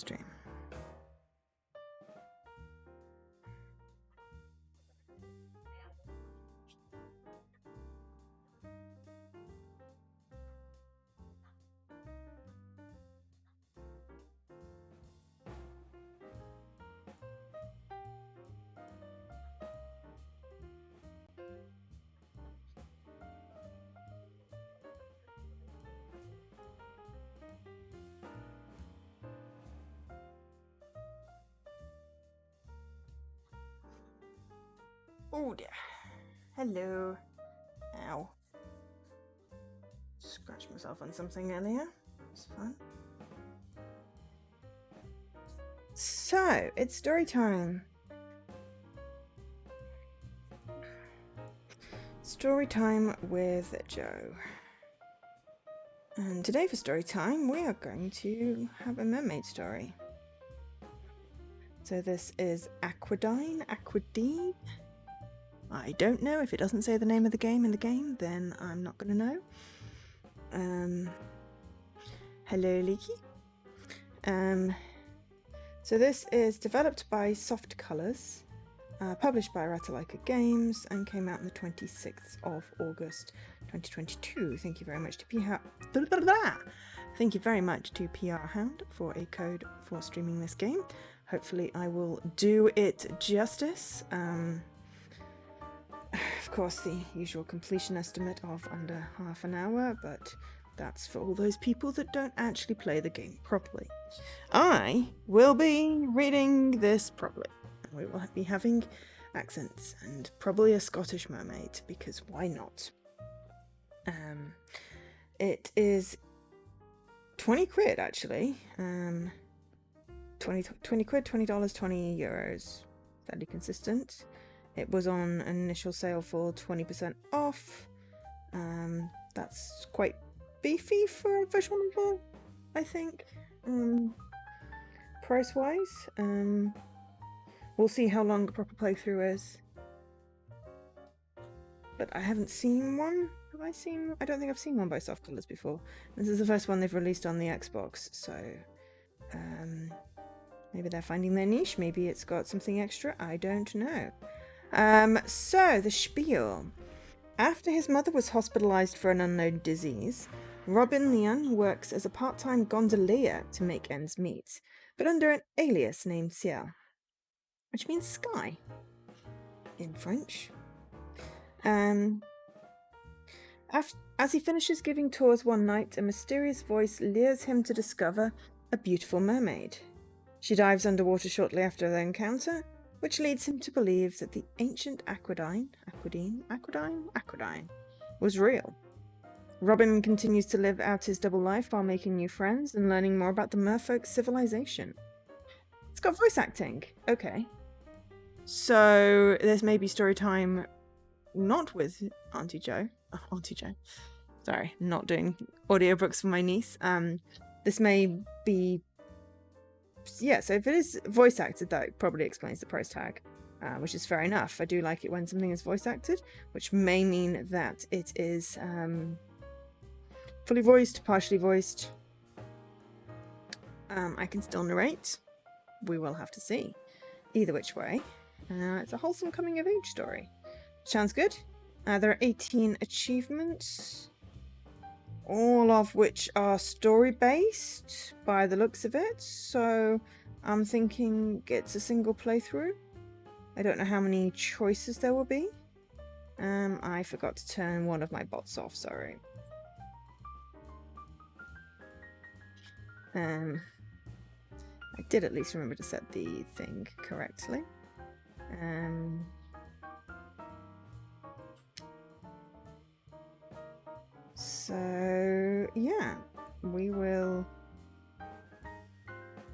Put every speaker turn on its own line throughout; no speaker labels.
stream. Oh dear. Hello. Ow. Scratched myself on something earlier. It's fun. So, it's story time. Story time with Joe. And today for story time, we are going to have a mermaid story. So this is Aquadine. I don't know. If it doesn't say the name of the game in the game, then I'm not going to know. Hello, Leaky. So this is developed by Soft Colors, published by Ratalaika Games, and came out on the 26th of August 2022. Thank you very much to Thank you very much to PR Hound for a code for streaming this game. Hopefully I will do it justice. Of course, the usual completion estimate of under half an hour, but that's for all those people that don't actually play the game properly. I will be reading this properly. We will be having accents and probably a Scottish mermaid, because why not? It is 20 quid actually. 20 quid, $20, 20 euros. Fairly consistent. It was on an initial sale for 20% off. That's quite beefy for a visual novel, I think. Price-wise. We'll see how long a proper playthrough is. But I haven't seen one. Have I seen? I don't think I've seen one by Soft Colors before. This is the first one they've released on the Xbox, so maybe they're finding their niche. Maybe it's got something extra. I don't know. So the spiel. After his mother was hospitalized for an unknown disease, Robin Leon works as a part-time gondolier to make ends meet, but under an alias named Ciel, which means sky in French. As he finishes giving tours one night, a mysterious voice lures him to discover a beautiful mermaid. She dives underwater shortly after their encounter, which leads him to believe that the ancient Aquadine was real. Robin continues to live out his double life while making new friends and learning more about the merfolk civilization. It's got voice acting. Okay. So this may be story time not with Auntie Jo. Oh, Auntie Jo. Sorry, not doing audiobooks for my niece. This may be... Yeah, so if it is voice acted, that probably explains the price tag, which is fair enough. I do like it when something is voice acted, which may mean that it is fully voiced, partially voiced. I can still narrate. We will have to see. Either which way. It's a wholesome coming-of-age story. Sounds good. There are 18 achievements, all of which are story-based by the looks of it, so I'm thinking it's a single playthrough. I don't know how many choices there will be. I forgot to turn one of my bots off, sorry. I did at least remember to set the thing correctly. So, yeah, we will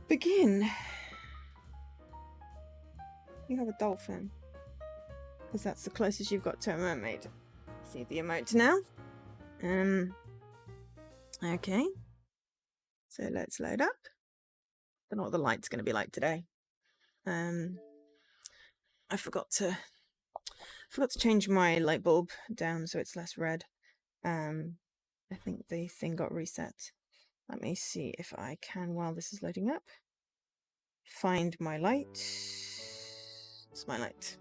begin. You have a dolphin, because that's the closest you've got to a mermaid. See the emote now. Okay. So let's load up. Don't know what the light's going to be like today. I forgot to change my light bulb down so it's less red. I think the thing got reset. Let me see if I can while this is loading up. Find my light. It's my light.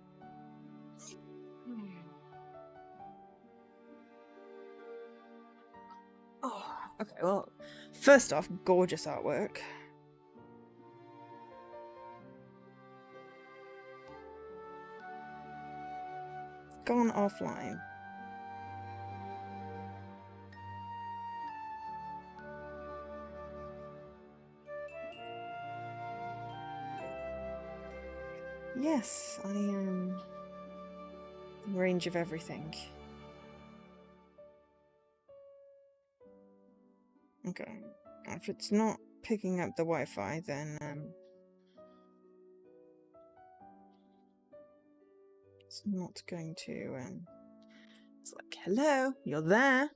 Oh, okay, well, first off, gorgeous artwork. Gone offline. Yes, I am in range of everything. Okay. If it's not picking up the Wi-Fi, then it's not going to it's like, hello, you're there.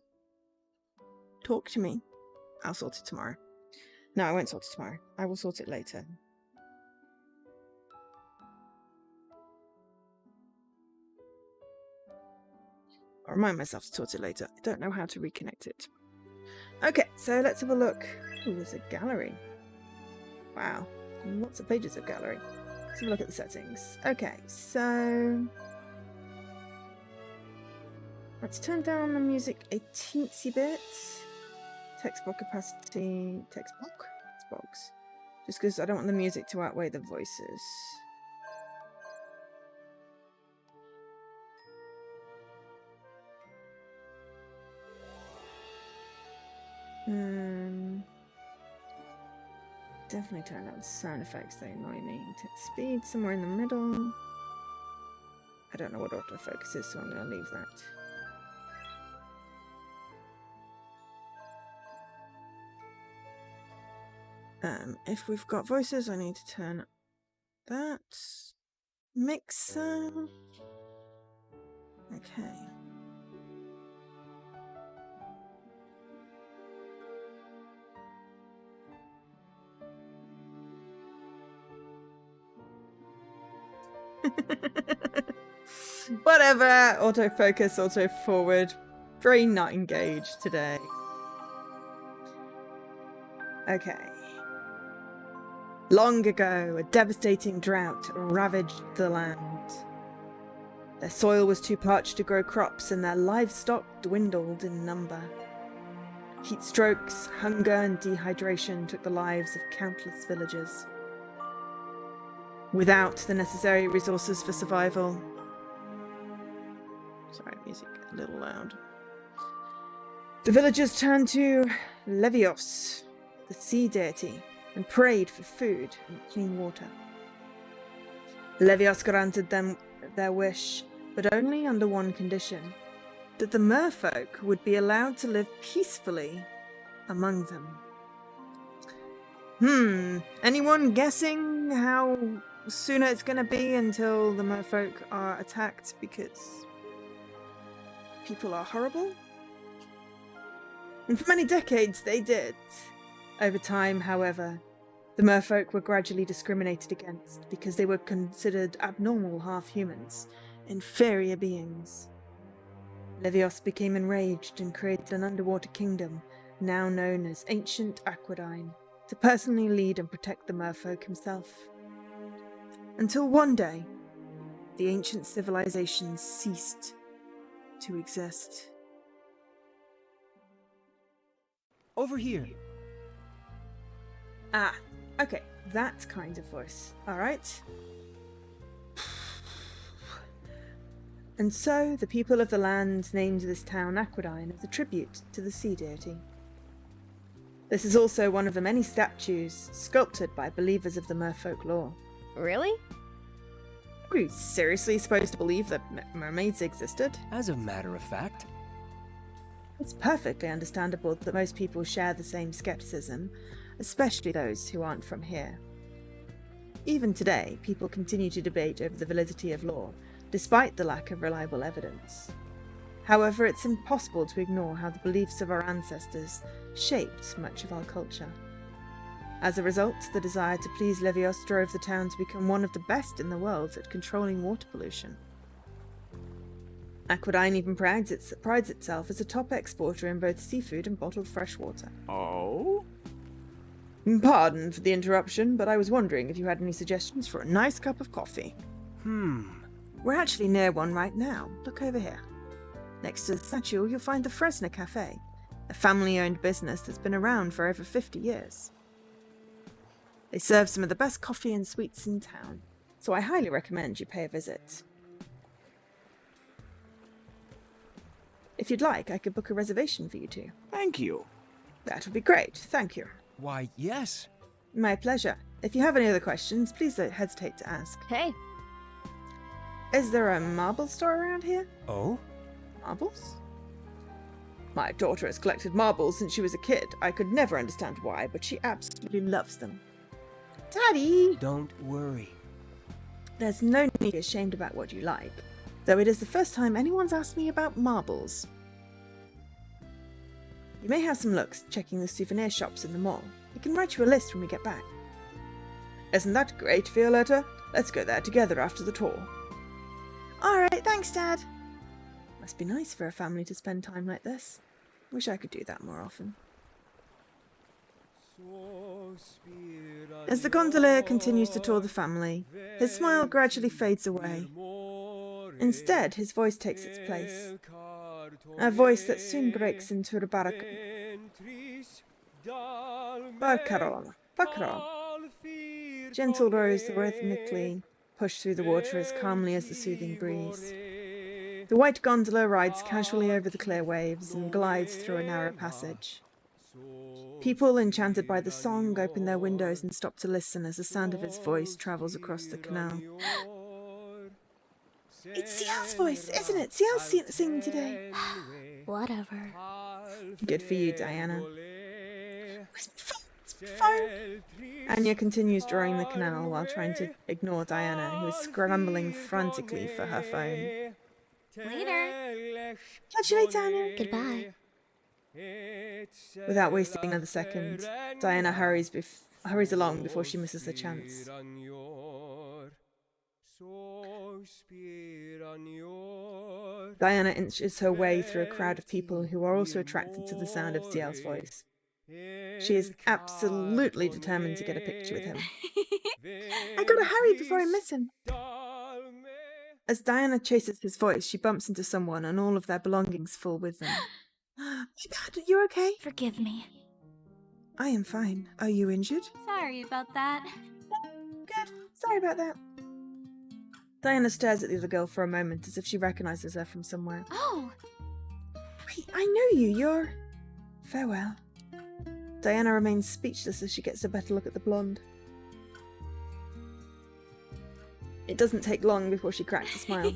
Talk to me. I'll sort it tomorrow. No, I won't sort it tomorrow. I will sort it later. I'll remind myself to sort it later. I don't know how to reconnect it. Okay, so let's have a look. Ooh, there's a gallery. Wow, lots of pages of gallery. Let's have a look at the settings. Okay, so let's turn down the music a teensy bit. Text box opacity. Text box. Just because I don't want the music to outweigh the voices. Definitely turn down sound effects, they annoy me. Speed somewhere in the middle. I don't know what autofocus is, so I'm going to leave that. If we've got voices, I need to turn that. Mixer. Okay. Whatever. Autofocus, auto forward. Brain not engaged today. Okay. Long ago, a devastating drought ravaged the land. Their soil was too parched to grow crops, and their livestock dwindled in number. Heat strokes, hunger, and dehydration took the lives of countless villagers. Without the necessary resources for survival. Sorry, music a little loud. The villagers turned to Levios, the sea deity, and prayed for food and clean water. Levios granted them their wish, but only under one condition: that the merfolk would be allowed to live peacefully among them. Anyone guessing how sooner it's going to be until the merfolk are attacked because people are horrible? And for many decades they did. Over time, however, the merfolk were gradually discriminated against because they were considered abnormal half-humans, inferior beings. Levios became enraged and created an underwater kingdom, now known as Ancient Aquadine, to personally lead and protect the merfolk himself. Until one day, the ancient civilization ceased to exist.
Over here.
Ah, okay, that kind of voice. Alright. And so, the people of the land named this town Aquadine as a tribute to the sea deity. This is also one of the many statues sculpted by believers of the merfolk lore.
Really?
Are you seriously supposed to believe that mermaids existed?
As a matter of fact.
It's perfectly understandable that most people share the same skepticism, especially those who aren't from here. Even today, people continue to debate over the validity of lore, despite the lack of reliable evidence. However, it's impossible to ignore how the beliefs of our ancestors shaped much of our culture. As a result, the desire to please Levios drove the town to become one of the best in the world at controlling water pollution. Aquadine even prides itself as a top exporter in both seafood and bottled fresh water.
Oh?
Pardon for the interruption, but I was wondering if you had any suggestions for a nice cup of coffee. We're actually near one right now. Look over here. Next to the statue, you'll find the Fresno Cafe, a family-owned business that's been around for over 50 years. They serve some of the best coffee and sweets in town, so I highly recommend you pay a visit. If you'd like, I could book a reservation for you two.
Thank you.
That would be great, thank you.
Why, yes.
My pleasure. If you have any other questions, please don't hesitate to ask.
Hey.
Is there a marble store around here?
Oh?
Marbles? My daughter has collected marbles since she was a kid. I could never understand why, but she absolutely loves them. Daddy!
Don't worry.
There's no need to be ashamed about what you like, though it is the first time anyone's asked me about marbles. You may have some looks checking the souvenir shops in the mall. I can write you a list when we get back. Isn't that great, Violetta? Let's go there together after the tour. Alright, thanks, Dad. Must be nice for a family to spend time like this. Wish I could do that more often. As the gondolier continues to tour the family, his smile gradually fades away. Instead, his voice takes its place. A voice that soon breaks into a barcarola. Gentle rows rhythmically push through the water as calmly as the soothing breeze. The white gondola rides casually over the clear waves and glides through a narrow passage. People enchanted by the song open their windows and stop to listen as the sound of his voice travels across the canal. It's Ciel's voice, isn't it? Ciel's singing today.
Whatever.
Good for you, Diana. Where's my phone? Anya continues drawing the canal while trying to ignore Diana, who is scrambling frantically for her phone.
Later.
Catch you later, Anya.
Goodbye.
Without wasting another second, Diana hurries along before she misses her chance. Diana inches her way through a crowd of people who are also attracted to the sound of Ciel's voice. She is absolutely determined to get a picture with him. I gotta hurry before I miss him. As Diana chases his voice, she bumps into someone and all of their belongings fall with them. My bad, are you okay?
Forgive me.
I am fine. Are you injured?
Sorry about that.
Good. Sorry about that. Diana stares at the other girl for a moment as if she recognizes her from somewhere.
Oh!
Wait, I know you. You're... Farewell. Diana remains speechless as she gets a better look at the blonde. It doesn't take long before she cracks a smile.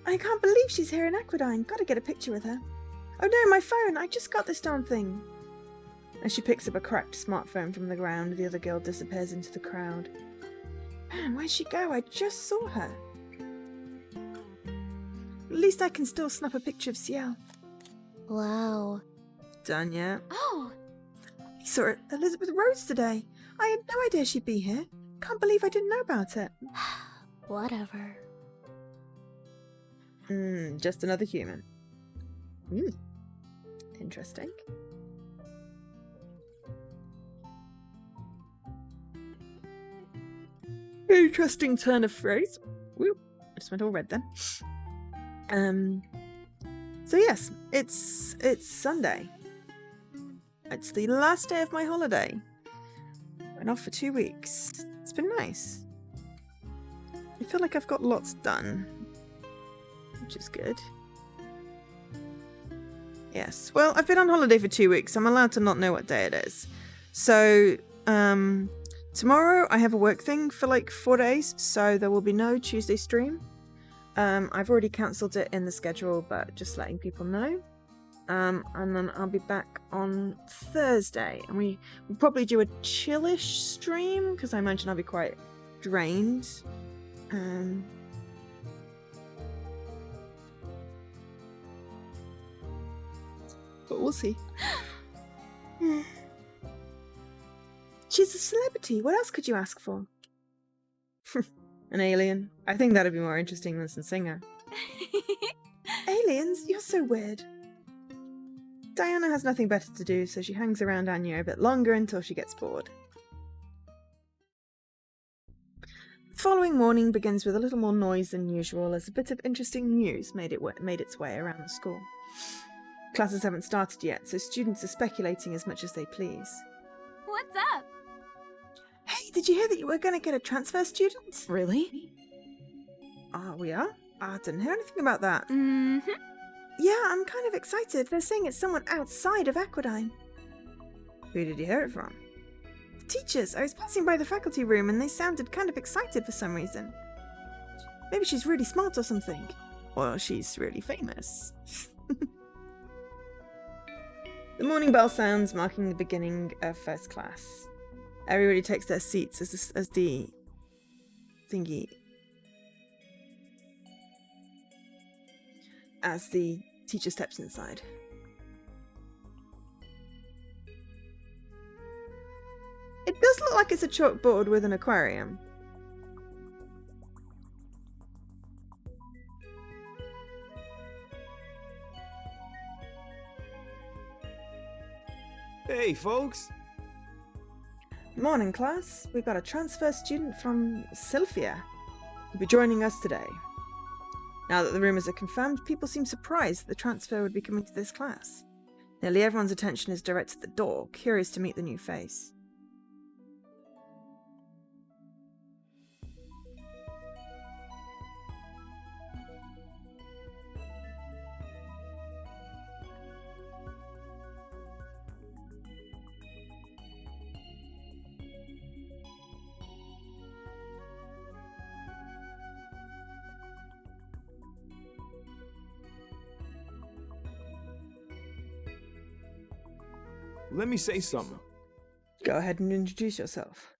I can't believe she's here in Aquadine. Gotta get a picture with her. Oh no, my phone! I just got this darn thing. As she picks up a cracked smartphone from the ground, the other girl disappears into the crowd. Man, where'd she go? I just saw her. At least I can still snap a picture of Ciel.
Wow.
Done yet?
Oh!
I saw Elizabeth Rose today. I had no idea she'd be here. Can't believe I didn't know about it.
Whatever.
Just another human. Interesting. Interesting turn of phrase. Woo. I just went all red then. So yes, it's Sunday. It's the last day of my holiday. Went off for 2 weeks. It's been nice. I feel like I've got lots done, which is good. Yes, well, I've been on holiday for 2 weeks. I'm allowed to not know what day it is. So, tomorrow I have a work thing for like 4 days, so there will be no Tuesday stream. I've already cancelled it in the schedule, but just letting people know. And then I'll be back on Thursday, and we'll probably do a chillish stream, because I imagine I'll be quite drained. But we'll see. She's a celebrity. What else could you ask for? An alien. I think that'd be more interesting than some singer. Aliens? You're so weird. Diana has nothing better to do, so she hangs around Anya a bit longer until she gets bored. The following morning begins with a little more noise than usual as a bit of interesting news made its way around the school. Classes haven't started yet, so students are speculating as much as they please.
What's up?
Hey, did you hear that you were going to get a transfer student?
Really?
We are? I didn't hear anything about that.
Mm-hmm.
Yeah, I'm kind of excited. They're saying it's someone outside of Aquadine. Who did you hear it from? The teachers. I was passing by the faculty room and they sounded kind of excited for some reason. Maybe she's really smart or something. Or she's really famous. The morning bell sounds, marking the beginning of first class. Everybody takes their seats as the thingy... as the teacher steps inside. It does look like it's a chalkboard with an aquarium.
Hey, folks.
Morning, class. We've got a transfer student from Sylphia who'll be joining us today. Now that the rumours are confirmed, people seem surprised that the transfer would be coming to this class. Nearly everyone's attention is directed at the door, curious to meet the new face.
Let me say something.
Go ahead and introduce yourself.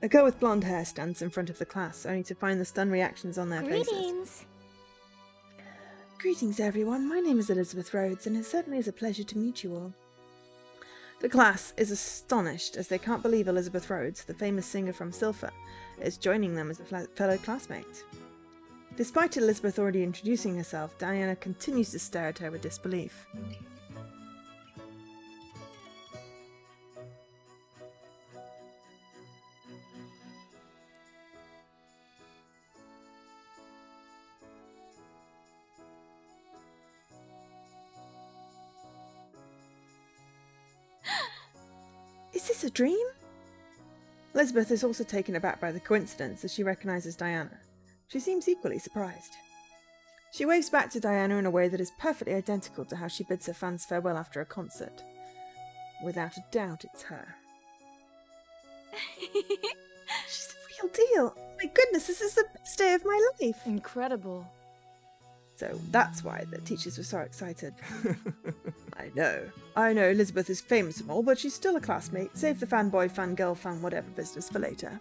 A girl with blonde hair stands in front of the class, only to find the stunned reactions on their faces.
Greetings.
Greetings, everyone. My name is Elizabeth Rhodes, and it certainly is a pleasure to meet you all. The class is astonished as they can't believe Elizabeth Rhodes, the famous singer from Sylpha, is joining them as a fellow classmate. Despite Elizabeth already introducing herself, Diana continues to stare at her with disbelief. Is this a dream? Elizabeth is also taken aback by the coincidence as she recognises Diana. She seems equally surprised. She waves back to Diana in a way that is perfectly identical to how she bids her fans farewell after a concert. Without a doubt, it's her. She's the real deal. My goodness, this is the best day of my life.
Incredible.
So that's why the teachers were so excited. I know Elizabeth is famous and all, but she's still a classmate. Save the fanboy, fangirl, fan whatever business for later.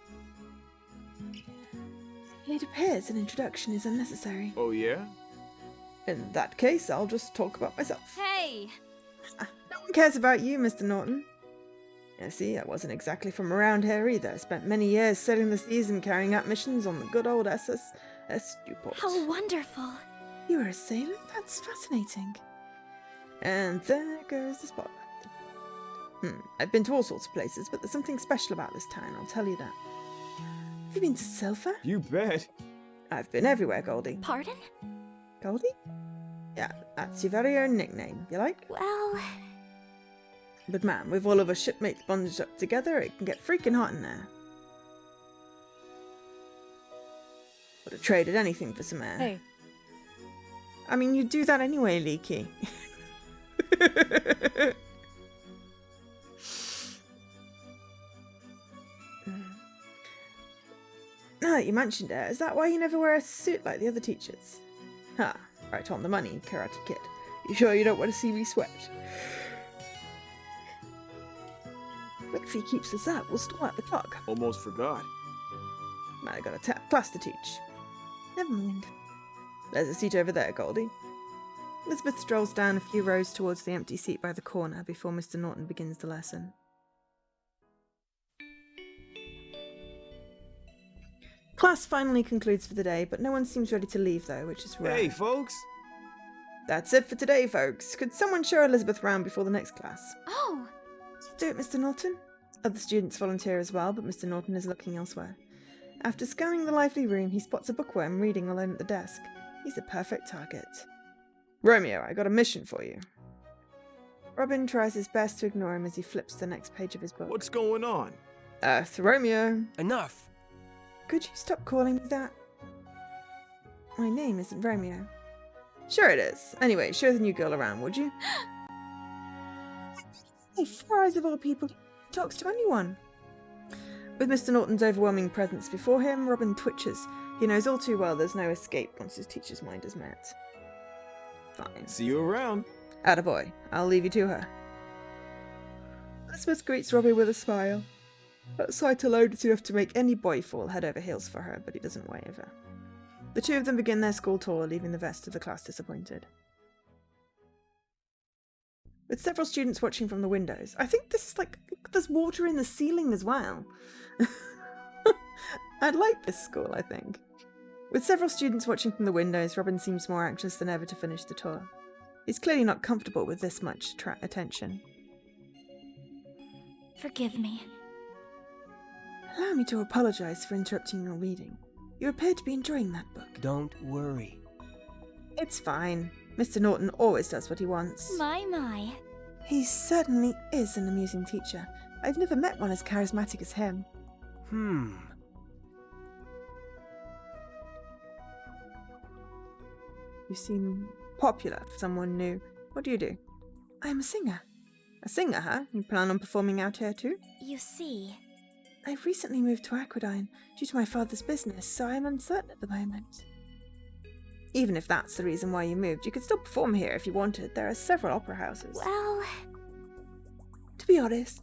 It appears an introduction is unnecessary.
Oh, yeah?
In that case, I'll just talk about myself.
Hey.
No one cares about you, Mr. Norton. You see, I wasn't exactly from around here either. I spent many years sailing the seas and carrying out missions on the good old SS Newport.
How wonderful.
You were a sailor? That's fascinating. And there goes the spotlight. I've been to all sorts of places, but there's something special about this town, I'll tell you that. Have you been to Sylpha?
You bet.
I've been everywhere, Goldie.
Pardon?
Goldie? Yeah, that's your very own nickname, you like?
Well...
But man, with all of us shipmates bonded up together, it can get freaking hot in there. Would have traded anything for some air.
Hey.
I mean, you do that anyway, Leaky. Now that you mentioned it, is that why you never wear a suit like the other teachers? Ha, right on the money, Karate Kid. You sure you don't want to see me sweat? But if he keeps this up, we'll start the clock.
Almost forgot.
Man, I got a class to teach. Never mind. There's a seat over there, Goldie. Elizabeth strolls down a few rows towards the empty seat by the corner before Mr. Norton begins the lesson. Class finally concludes for the day, but no one seems ready to leave though, which is rare.
Hey, folks.
That's it for today, folks. Could someone show Elizabeth round before the next class?
Oh,
Do it, Mr. Norton. Other students volunteer as well, but Mr. Norton is looking elsewhere. After scanning the lively room, he spots a bookworm reading alone at the desk. He's a perfect target. Romeo, I got a mission for you. Robin tries his best to ignore him as he flips to the next page of his book.
What's going on?
Romeo.
Enough!
Could you stop calling me that? My name isn't Romeo. Sure it is. Anyway, show the new girl around, would you? Hey, Four Eyes of all people, he talks to anyone. With Mr. Norton's overwhelming presence before him, Robin twitches. He knows all too well there's no escape once his teacher's mind is met. Fine.
See you around.
Attaboy. I'll leave you to her. Elizabeth greets Robbie with a smile. That sight alone is enough to make any boy fall head over heels for her, but he doesn't waver. The two of them begin their school tour, leaving the rest of the class disappointed. With several students watching from the windows. I think this is like, there's water in the ceiling as well. I'd like this school, I think. With several students watching from the windows, Robin seems more anxious than ever to finish the tour. He's clearly not comfortable with this much attention.
forgive me.
Allow me to apologize for interrupting your reading. You appear to be enjoying that book.
Don't worry.
It's fine. Mr. Norton always does what he wants.
My.
He certainly is an amusing teacher. I've never met one as charismatic as him. You seem popular for someone new. What do? I'm a singer. A singer, huh? You plan on performing out here too?
You see,
I've recently moved to Aquadine due to my father's business, so I'm uncertain at the moment. Even if that's the reason why you moved, you could still perform here if you wanted. There are several opera houses.
well,
To be honest...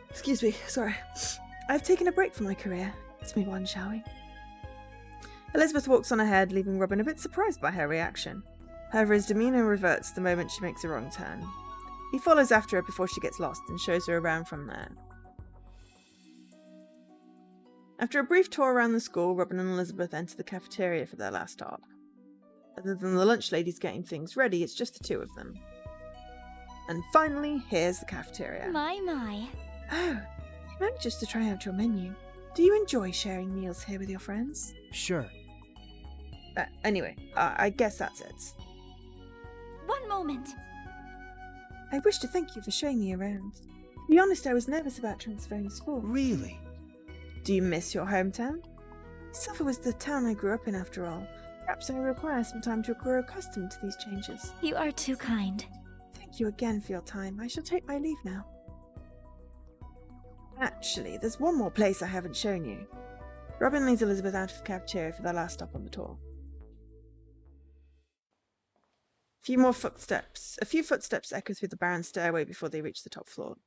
Excuse me, sorry. I've taken a break from my career. Let's move on, shall we? Elizabeth walks on ahead, leaving Robin a bit surprised by her reaction. However, his demeanour reverts the moment she makes a wrong turn. He follows after her before she gets lost and shows her around from there. After a brief tour around the school, Robin and Elizabeth enter the cafeteria for their last stop. Other than the lunch ladies getting things ready, it's just the two of them. And finally, here's the cafeteria.
my.
Oh, you managed to try out your menu. Do you enjoy sharing meals here with your friends?
Sure.
Anyway, I guess that's it.
One moment.
I wish to thank you for showing me around. To be honest, I was nervous about transferring school.
Really?
Do you miss your hometown? Suffolk was the town I grew up in after all. Perhaps I require some time to grow accustomed to these changes.
You are too kind.
Thank you again for your time. I shall take my leave now. Actually, there's one more place I haven't shown you. Robin leads Elizabeth out of the cafeteria for their last stop on the tour. A few footsteps echo through the barren stairway before they reach the top floor.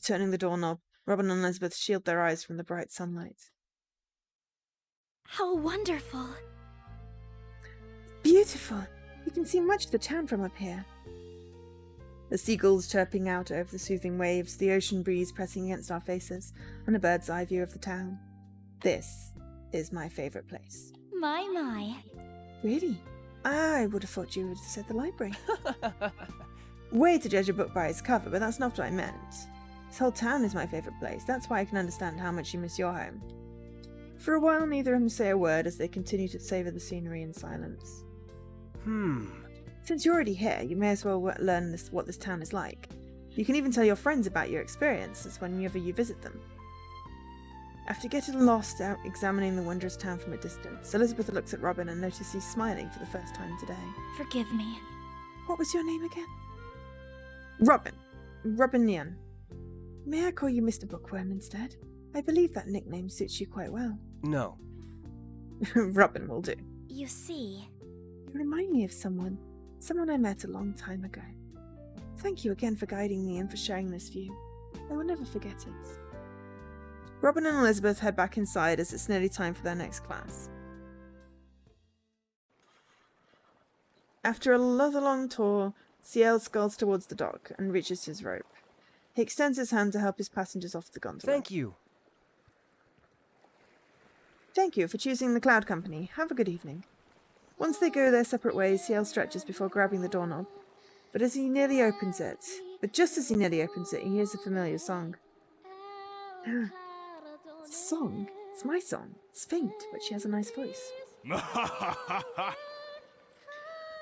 Turning the doorknob, Robin and Elizabeth shield their eyes from the bright sunlight.
How wonderful.
Beautiful! You can see much of the town from up here. The seagulls chirping out over the soothing waves, the ocean breeze pressing against our faces, and a bird's eye view of the town. This is my favourite place.
My.
Really? I would have thought you would have said the library. Way to judge a book by its cover, but that's not what I meant. This whole town is my favourite place. That's why I can understand how much you miss your home. For a while, neither of them say a word as they continue to savour the scenery in silence. Since you're already here, you may as well learn what this town is like. You can even tell your friends about your experiences whenever you visit them. After getting lost out examining the wondrous town from a distance, Elizabeth looks at Robin and notices he's smiling for the first time today.
Forgive me.
What was your name again? Robin. Robin Nian. May I call you Mr. Bookworm instead? I believe that nickname suits you quite well.
No.
Robin will do.
You see,
You remind me of someone I met a long time ago. Thank you again for guiding me and for sharing this view. I will never forget it. Robin and Elizabeth head back inside as it's nearly time for their next class. After another long tour, Ciel sculls towards the dock and reaches his rope. He extends his hand to help his passengers off the gondola.
Thank you.
Thank you for choosing the Cloud Company. Have a good evening. Once they go their separate ways, Ciel stretches before grabbing the doorknob. But just as he nearly opens it, he hears a familiar song. It's a song? It's my song. It's faint, but she has a nice voice.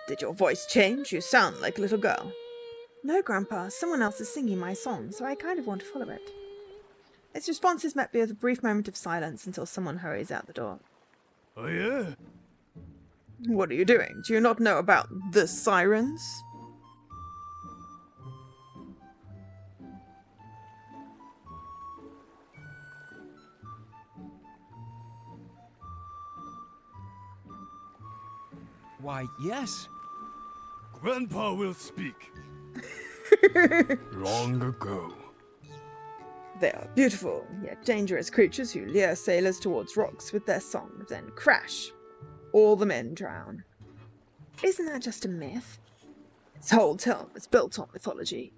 Did your voice change? You sound like a little girl. No, Grandpa. Someone else is singing my song, so I kind of want to follow it. Its response is met with a brief moment of silence until someone hurries out the door.
Oh, yeah?
What are you doing? Do you not know about the sirens?
Why, yes.
Grandpa will speak. Long ago.
They are beautiful, yet dangerous creatures who lure sailors towards rocks with their song, then crash. All the men drown. Isn't that just a myth? This whole town is built on mythology.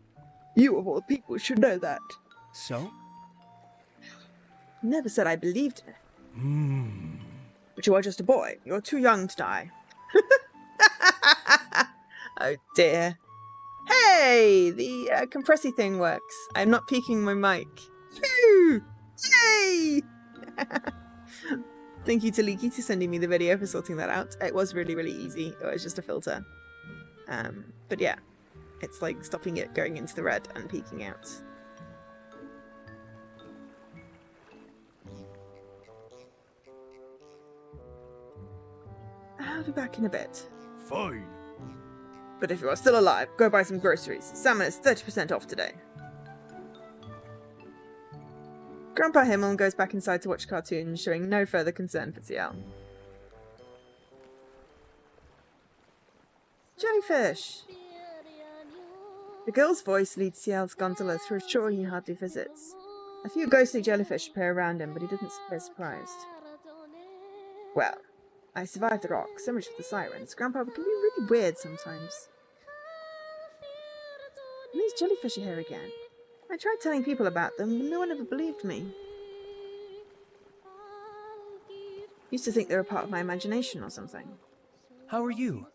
You of all people should know that.
So?
Never said I believed in it. But you are just a boy. You're too young to die. Oh dear. Hey! The compressy thing works. I'm not peeking my mic. Phew! Yay! Thank you to Leaky for sending me the video for sorting that out. It was really, really easy. It was just a filter. But yeah, it's like stopping it going into the red and peeking out. I'll be back in a bit.
Fine.
But if you are still alive, go buy some groceries. Salmon is 30% off today. Grandpa Himmel goes back inside to watch cartoons, showing no further concern for Ciel. Jellyfish! The girl's voice leads Ciel's gondola through a shore he hardly visits. A few ghostly jellyfish appear around him, but he doesn't appear surprised. Well, I survived the rock, so much for the sirens. Grandpa can be really weird sometimes. And these jellyfish are here again. I tried telling people about them, but no one ever believed me. Used to think they were part of my imagination or something.
How are you?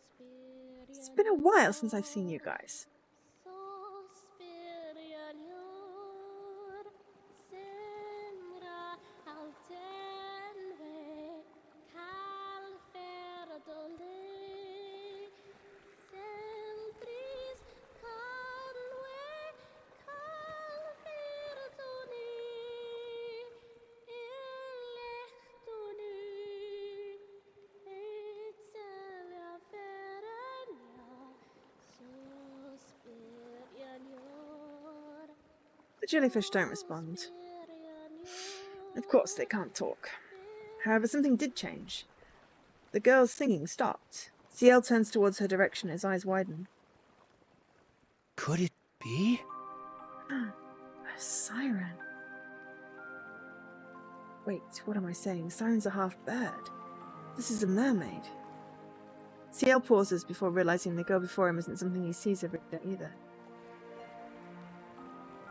It's been a while since I've seen you guys. The jellyfish don't respond. Of course, they can't talk. However, something did change. The girl's singing stopped. Ciel turns towards her direction, his eyes widen.
Could it be?
A siren. Wait, what am I saying? Sirens are half bird. This is a mermaid. Ciel pauses before realizing the girl before him isn't something he sees every day either.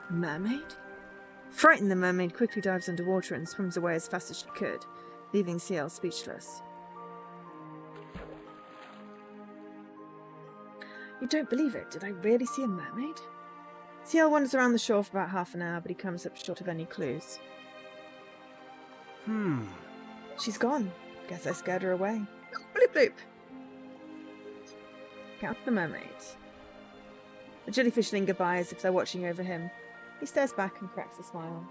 Mermaid? Frightened, the mermaid quickly dives underwater and swims away as fast as she could, leaving Ciel speechless. You don't believe it? Did I really see a mermaid? Ciel wanders around the shore for about half an hour, but he comes up short of any clues. She's gone. Guess I scared her away. Bloop bloop. Count the mermaids. The jellyfish linger by as if they're watching over him. He stares back and cracks a smile.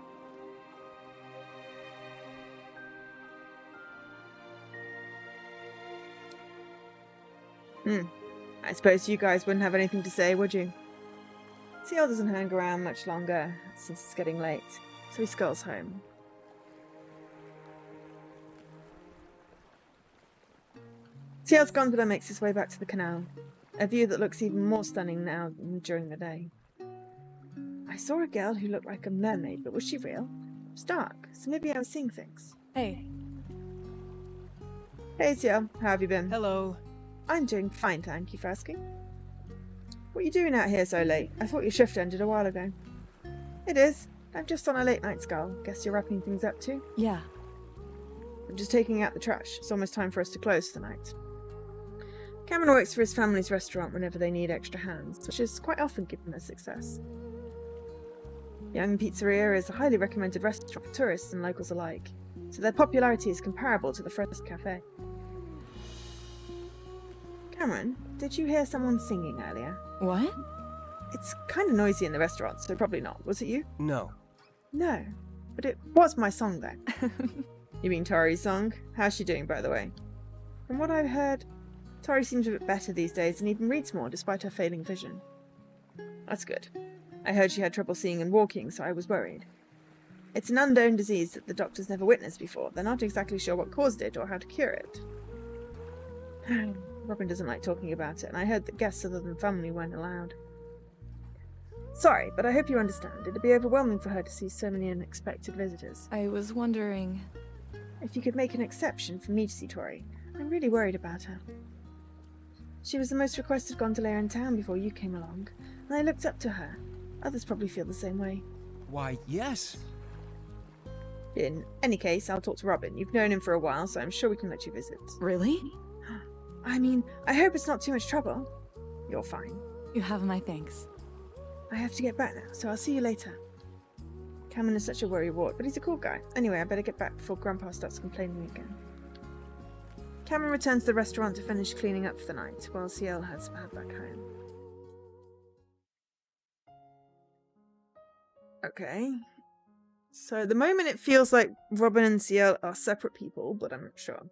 I suppose you guys wouldn't have anything to say, would you? Ciel doesn't hang around much longer, since it's getting late, so he skulls home. Ciel's gondola makes its way back to the canal, a view that looks even more stunning now than during the day. I saw a girl who looked like a mermaid, but was she real? It was dark, so maybe I was seeing things.
Hey.
Hey Ciel, how have you been?
Hello.
I'm doing fine, thank you for asking. What are you doing out here so late? I thought your shift ended a while ago. It is. I'm just on a late night scull. Guess you're wrapping things up too?
Yeah.
I'm just taking out the trash. It's almost time for us to close for the night. Cameron works for his family's restaurant whenever they need extra hands, which is quite often given their success. Young Pizzeria is a highly recommended restaurant for tourists and locals alike, so their popularity is comparable to the Fresco Cafe. Cameron, did you hear someone singing earlier?
What?
It's kind of noisy in the restaurant, so probably not. Was it you?
No.
No, but it was my song then. You mean Tori's song? How's she doing, by the way? From what I've heard, Tori seems a bit better these days and even reads more despite her failing vision. That's good. I heard she had trouble seeing and walking, so I was worried. It's an unknown disease that the doctors never witnessed before. They're not exactly sure what caused it or how to cure it. Robin doesn't like talking about it, and I heard that guests other than family weren't allowed. Sorry, but I hope you understand. It'd be overwhelming for her to see so many unexpected visitors.
I was wondering...
If you could make an exception for me to see Tori. I'm really worried about her. She was the most requested gondolier in town before you came along, and I looked up to her. Others probably feel the same way.
Why, yes.
In any case, I'll talk to Robin. You've known him for a while, so I'm sure we can let you visit.
Really?
I mean, I hope it's not too much trouble. You're fine.
You have my thanks.
I have to get back now, so I'll see you later. Cameron is such a worrywart, but he's a cool guy. Anyway, I better get back before Grandpa starts complaining again. Cameron returns to the restaurant to finish cleaning up for the night, while Ciel heads back home. Okay. So at the moment it feels like Robin and Ciel are separate people, but I'm not sure.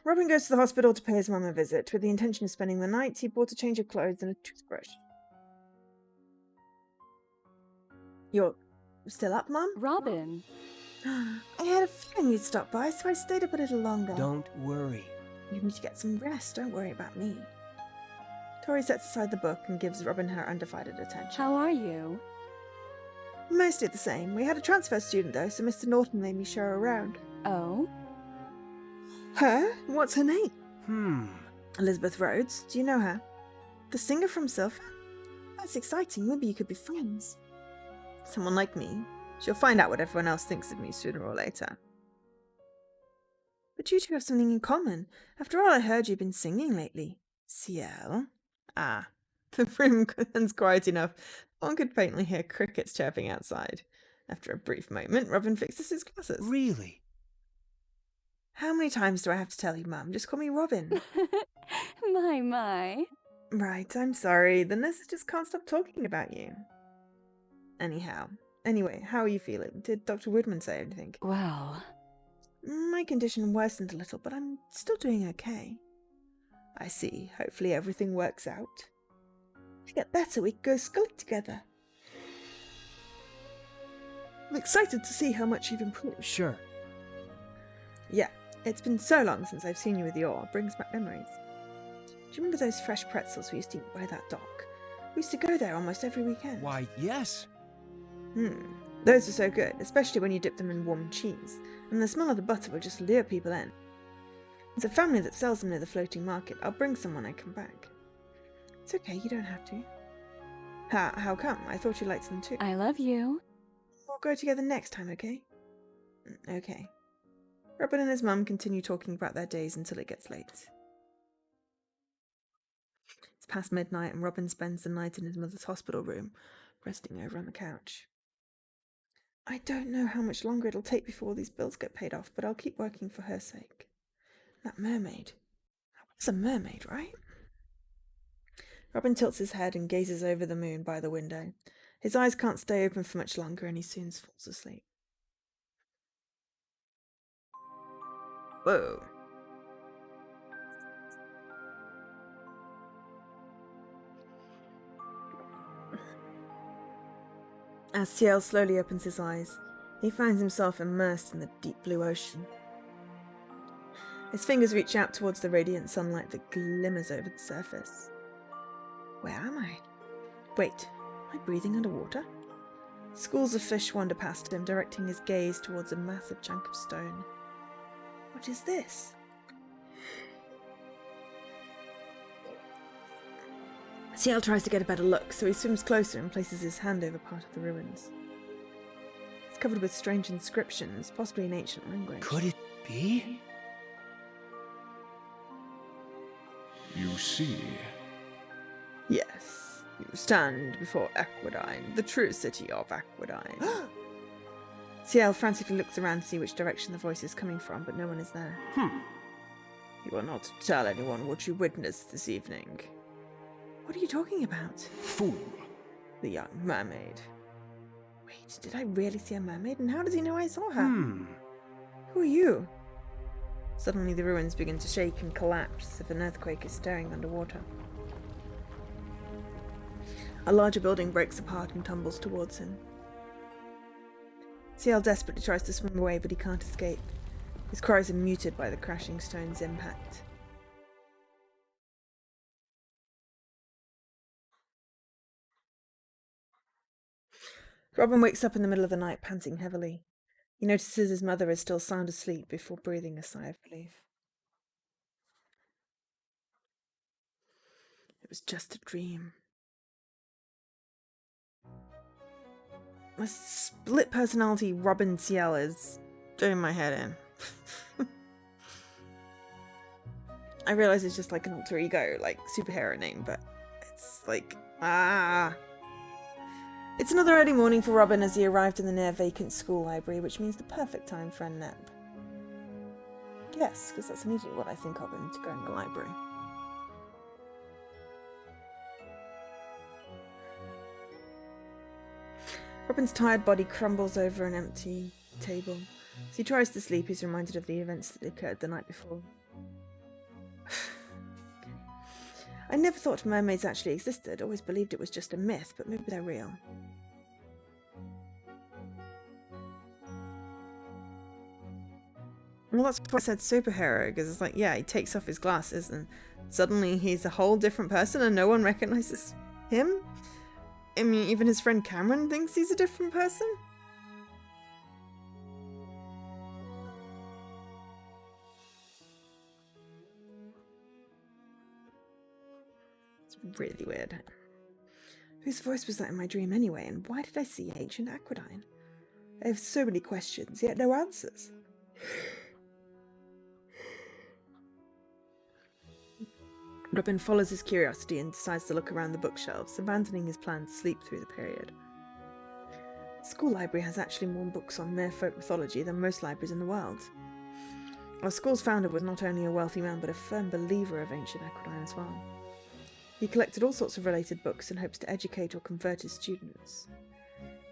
Robin goes to the hospital to pay his mum a visit. With the intention of spending the night, he bought a change of clothes and a toothbrush. You're still up, Mum?
Robin.
I had a feeling you'd stop by, so I stayed up a little longer.
Don't worry.
You need to get some rest. Don't worry about me. Tori sets aside the book and gives Robin her undivided attention.
How are you?
Mostly the same. We had a transfer student, though, so Mr. Norton made me show her around.
Oh?
Her? What's her name? Elizabeth Rhodes. Do you know her? The singer from Silver? That's exciting. Maybe you could be friends. Someone like me. She'll find out what everyone else thinks of me sooner or later. But you two have something in common. After all, I heard you've been singing lately. Ciel? Ah, the room was quiet enough. One could faintly hear crickets chirping outside. After a brief moment, Robin fixes his glasses.
Really?
How many times do I have to tell you, Mum? Just call me Robin.
My.
Right, I'm sorry. The nurses just can't stop talking about you. Anyway, how are you feeling? Did Dr. Woodman say anything?
Well...
My condition worsened a little, but I'm still doing okay. I see. Hopefully everything works out. If you get better, we can go sculling together. I'm excited to see how much you've improved.
Sure.
Yeah, it's been so long since I've seen you with your. It brings back memories. Do you remember those fresh pretzels we used to eat by that dock? We used to go there almost every weekend.
Why, yes.
Those are so good, especially when you dip them in warm cheese, and the smell of the butter will just lure people in. There's a family that sells them near the floating market. I'll bring some when I come back. It's okay, you don't have to. How come? I thought you liked them too.
I love you.
We'll go together next time, okay? Okay. Robin and his mum continue talking about their days until it gets late. It's past midnight and Robin spends the night in his mother's hospital room, resting over on the couch. I don't know how much longer it'll take before all these bills get paid off, but I'll keep working for her sake. That mermaid. That was a mermaid, right? Robin tilts his head and gazes over the moon by the window. His eyes can't stay open for much longer and he soon falls asleep. Whoa. As Ciel slowly opens his eyes, he finds himself immersed in the deep blue ocean. His fingers reach out towards the radiant sunlight that glimmers over the surface. Where am I? Wait, am I breathing underwater? Schools of fish wander past him, directing his gaze towards a massive chunk of stone. What is this? Ciel tries to get a better look, so he swims closer and places his hand over part of the ruins. It's covered with strange inscriptions, possibly in ancient language.
Could it be?
You see.
Yes, you stand before Aquadine, the true city of Aquadine. Ciel frantically looks around to see which direction the voice is coming from, but no one is there. You are not to tell anyone what you witnessed this evening. What are you talking about?
Fool.
The young mermaid. Wait, did I really see a mermaid? And how does he know I saw her? Who are you? Suddenly the ruins begin to shake and collapse as if an earthquake is stirring underwater. A larger building breaks apart and tumbles towards him. Ciel desperately tries to swim away, but he can't escape. His cries are muted by the crashing stone's impact. Robin wakes up in the middle of the night, panting heavily. He notices his mother is still sound asleep before breathing a sigh of relief. It was just a dream. My split personality Robin Ciel is doing my head in. I realize it's just like an alter ego, like superhero name, but it's like, It's another early morning for Robin as he arrived in the near vacant school library, which means the perfect time for a nap. Yes, because that's immediately what I think of him to go in the library. Robin's tired body crumbles over an empty table. As he tries to sleep, he's reminded of the events that occurred the night before. I never thought mermaids actually existed, always believed it was just a myth, but maybe they're real. Well, that's why I said superhero, because it's like, yeah, he takes off his glasses and suddenly he's a whole different person and no one recognizes him? I mean, even his friend Cameron thinks he's a different person? It's really weird. Whose voice was that in my dream anyway, and why did I see ancient Aquadine? I have so many questions, yet no answers. Robin follows his curiosity and decides to look around the bookshelves, abandoning his plan to sleep through the period. The school library has actually more books on merfolk mythology than most libraries in the world. Our school's founder was not only a wealthy man, but a firm believer of ancient Aquadine as well. He collected all sorts of related books and hopes to educate or convert his students.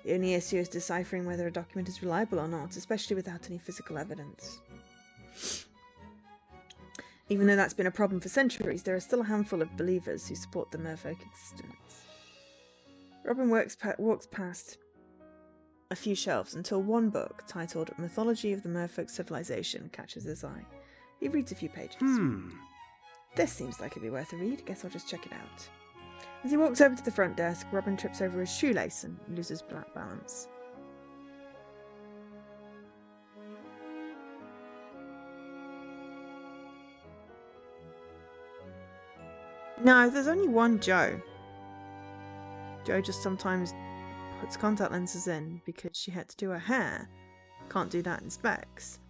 The only issue is deciphering whether a document is reliable or not, especially without any physical evidence. Even though that's been a problem for centuries, there are still a handful of believers who support the merfolk existence. Robin walks past a few shelves until one book, titled Mythology of the Merfolk Civilization, catches his eye. He reads a few pages. This seems like it'd be worth a read. Guess I'll just check it out. As he walks over to the front desk, Robin trips over his shoelace and loses balance. No, there's only one Joe. Joe just sometimes puts contact lenses in because she had to do her hair. Can't do that in specs.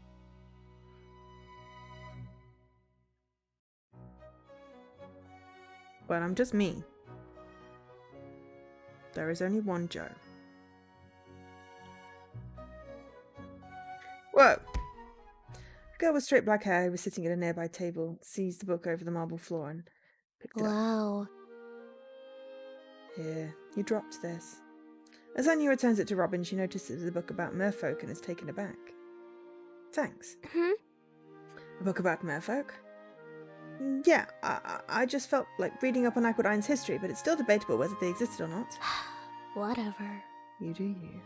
But I'm just me. There is only one Joe. Whoa! A girl with straight black hair who was sitting at a nearby table sees the book over the marble floor and picked it up.
Wow.
Here, you dropped this. As Anya returns it to Robin, she notices a book about merfolk and is taken aback. Thanks. A book about merfolk? Yeah, I just felt like reading up on Aquadine's history, but it's still debatable whether they existed or not.
Whatever.
You do you.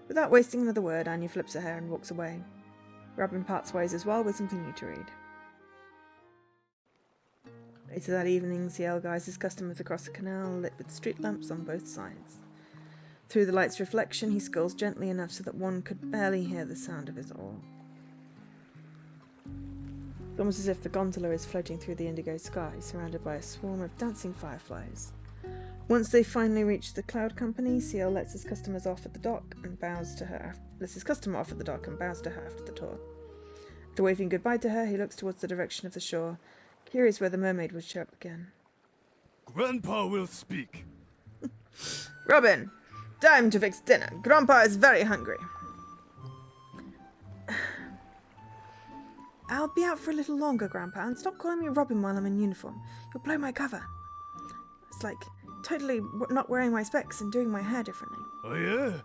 Without wasting another word, Anya flips her hair and walks away. Robin parts ways as well with something new to read. Later that evening, Ciel guides his customers across the canal, lit with street lamps on both sides. Through the light's reflection, he sculls gently enough so that one could barely hear the sound of his oar. It's almost as if the gondola is floating through the indigo sky, surrounded by a swarm of dancing fireflies. Once they finally reach the cloud company, Ciel lets his customers off at the dock and bows to her. Lets his customer off at the dock and bows to her after the tour. After waving goodbye to her, he looks towards the direction of the shore, curious where the mermaid would show up again.
Grandpa will speak.
Robin, time to fix dinner. Grandpa is very hungry. I'll be out for a little longer, Grandpa, and stop calling me Robin while I'm in uniform. You'll blow my cover. It's like totally not wearing my specs and doing my hair differently.
Oh, yeah?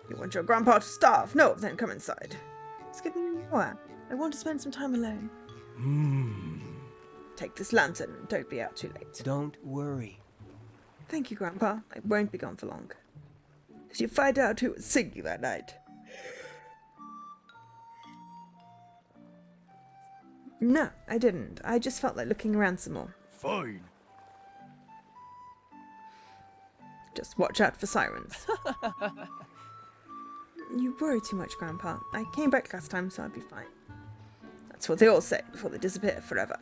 You want your grandpa to starve? No, then come inside. Just give me an hour. I want to spend some time alone. Take this lantern and don't be out too late.
Don't worry.
Thank you, Grandpa. I won't be gone for long. Did you find out who was singing that night? No, I didn't. I just felt like looking around some more.
Fine.
Just watch out for sirens. You worry too much, Grandpa. I came back last time, so I'll be fine. That's what they all say before they disappear forever.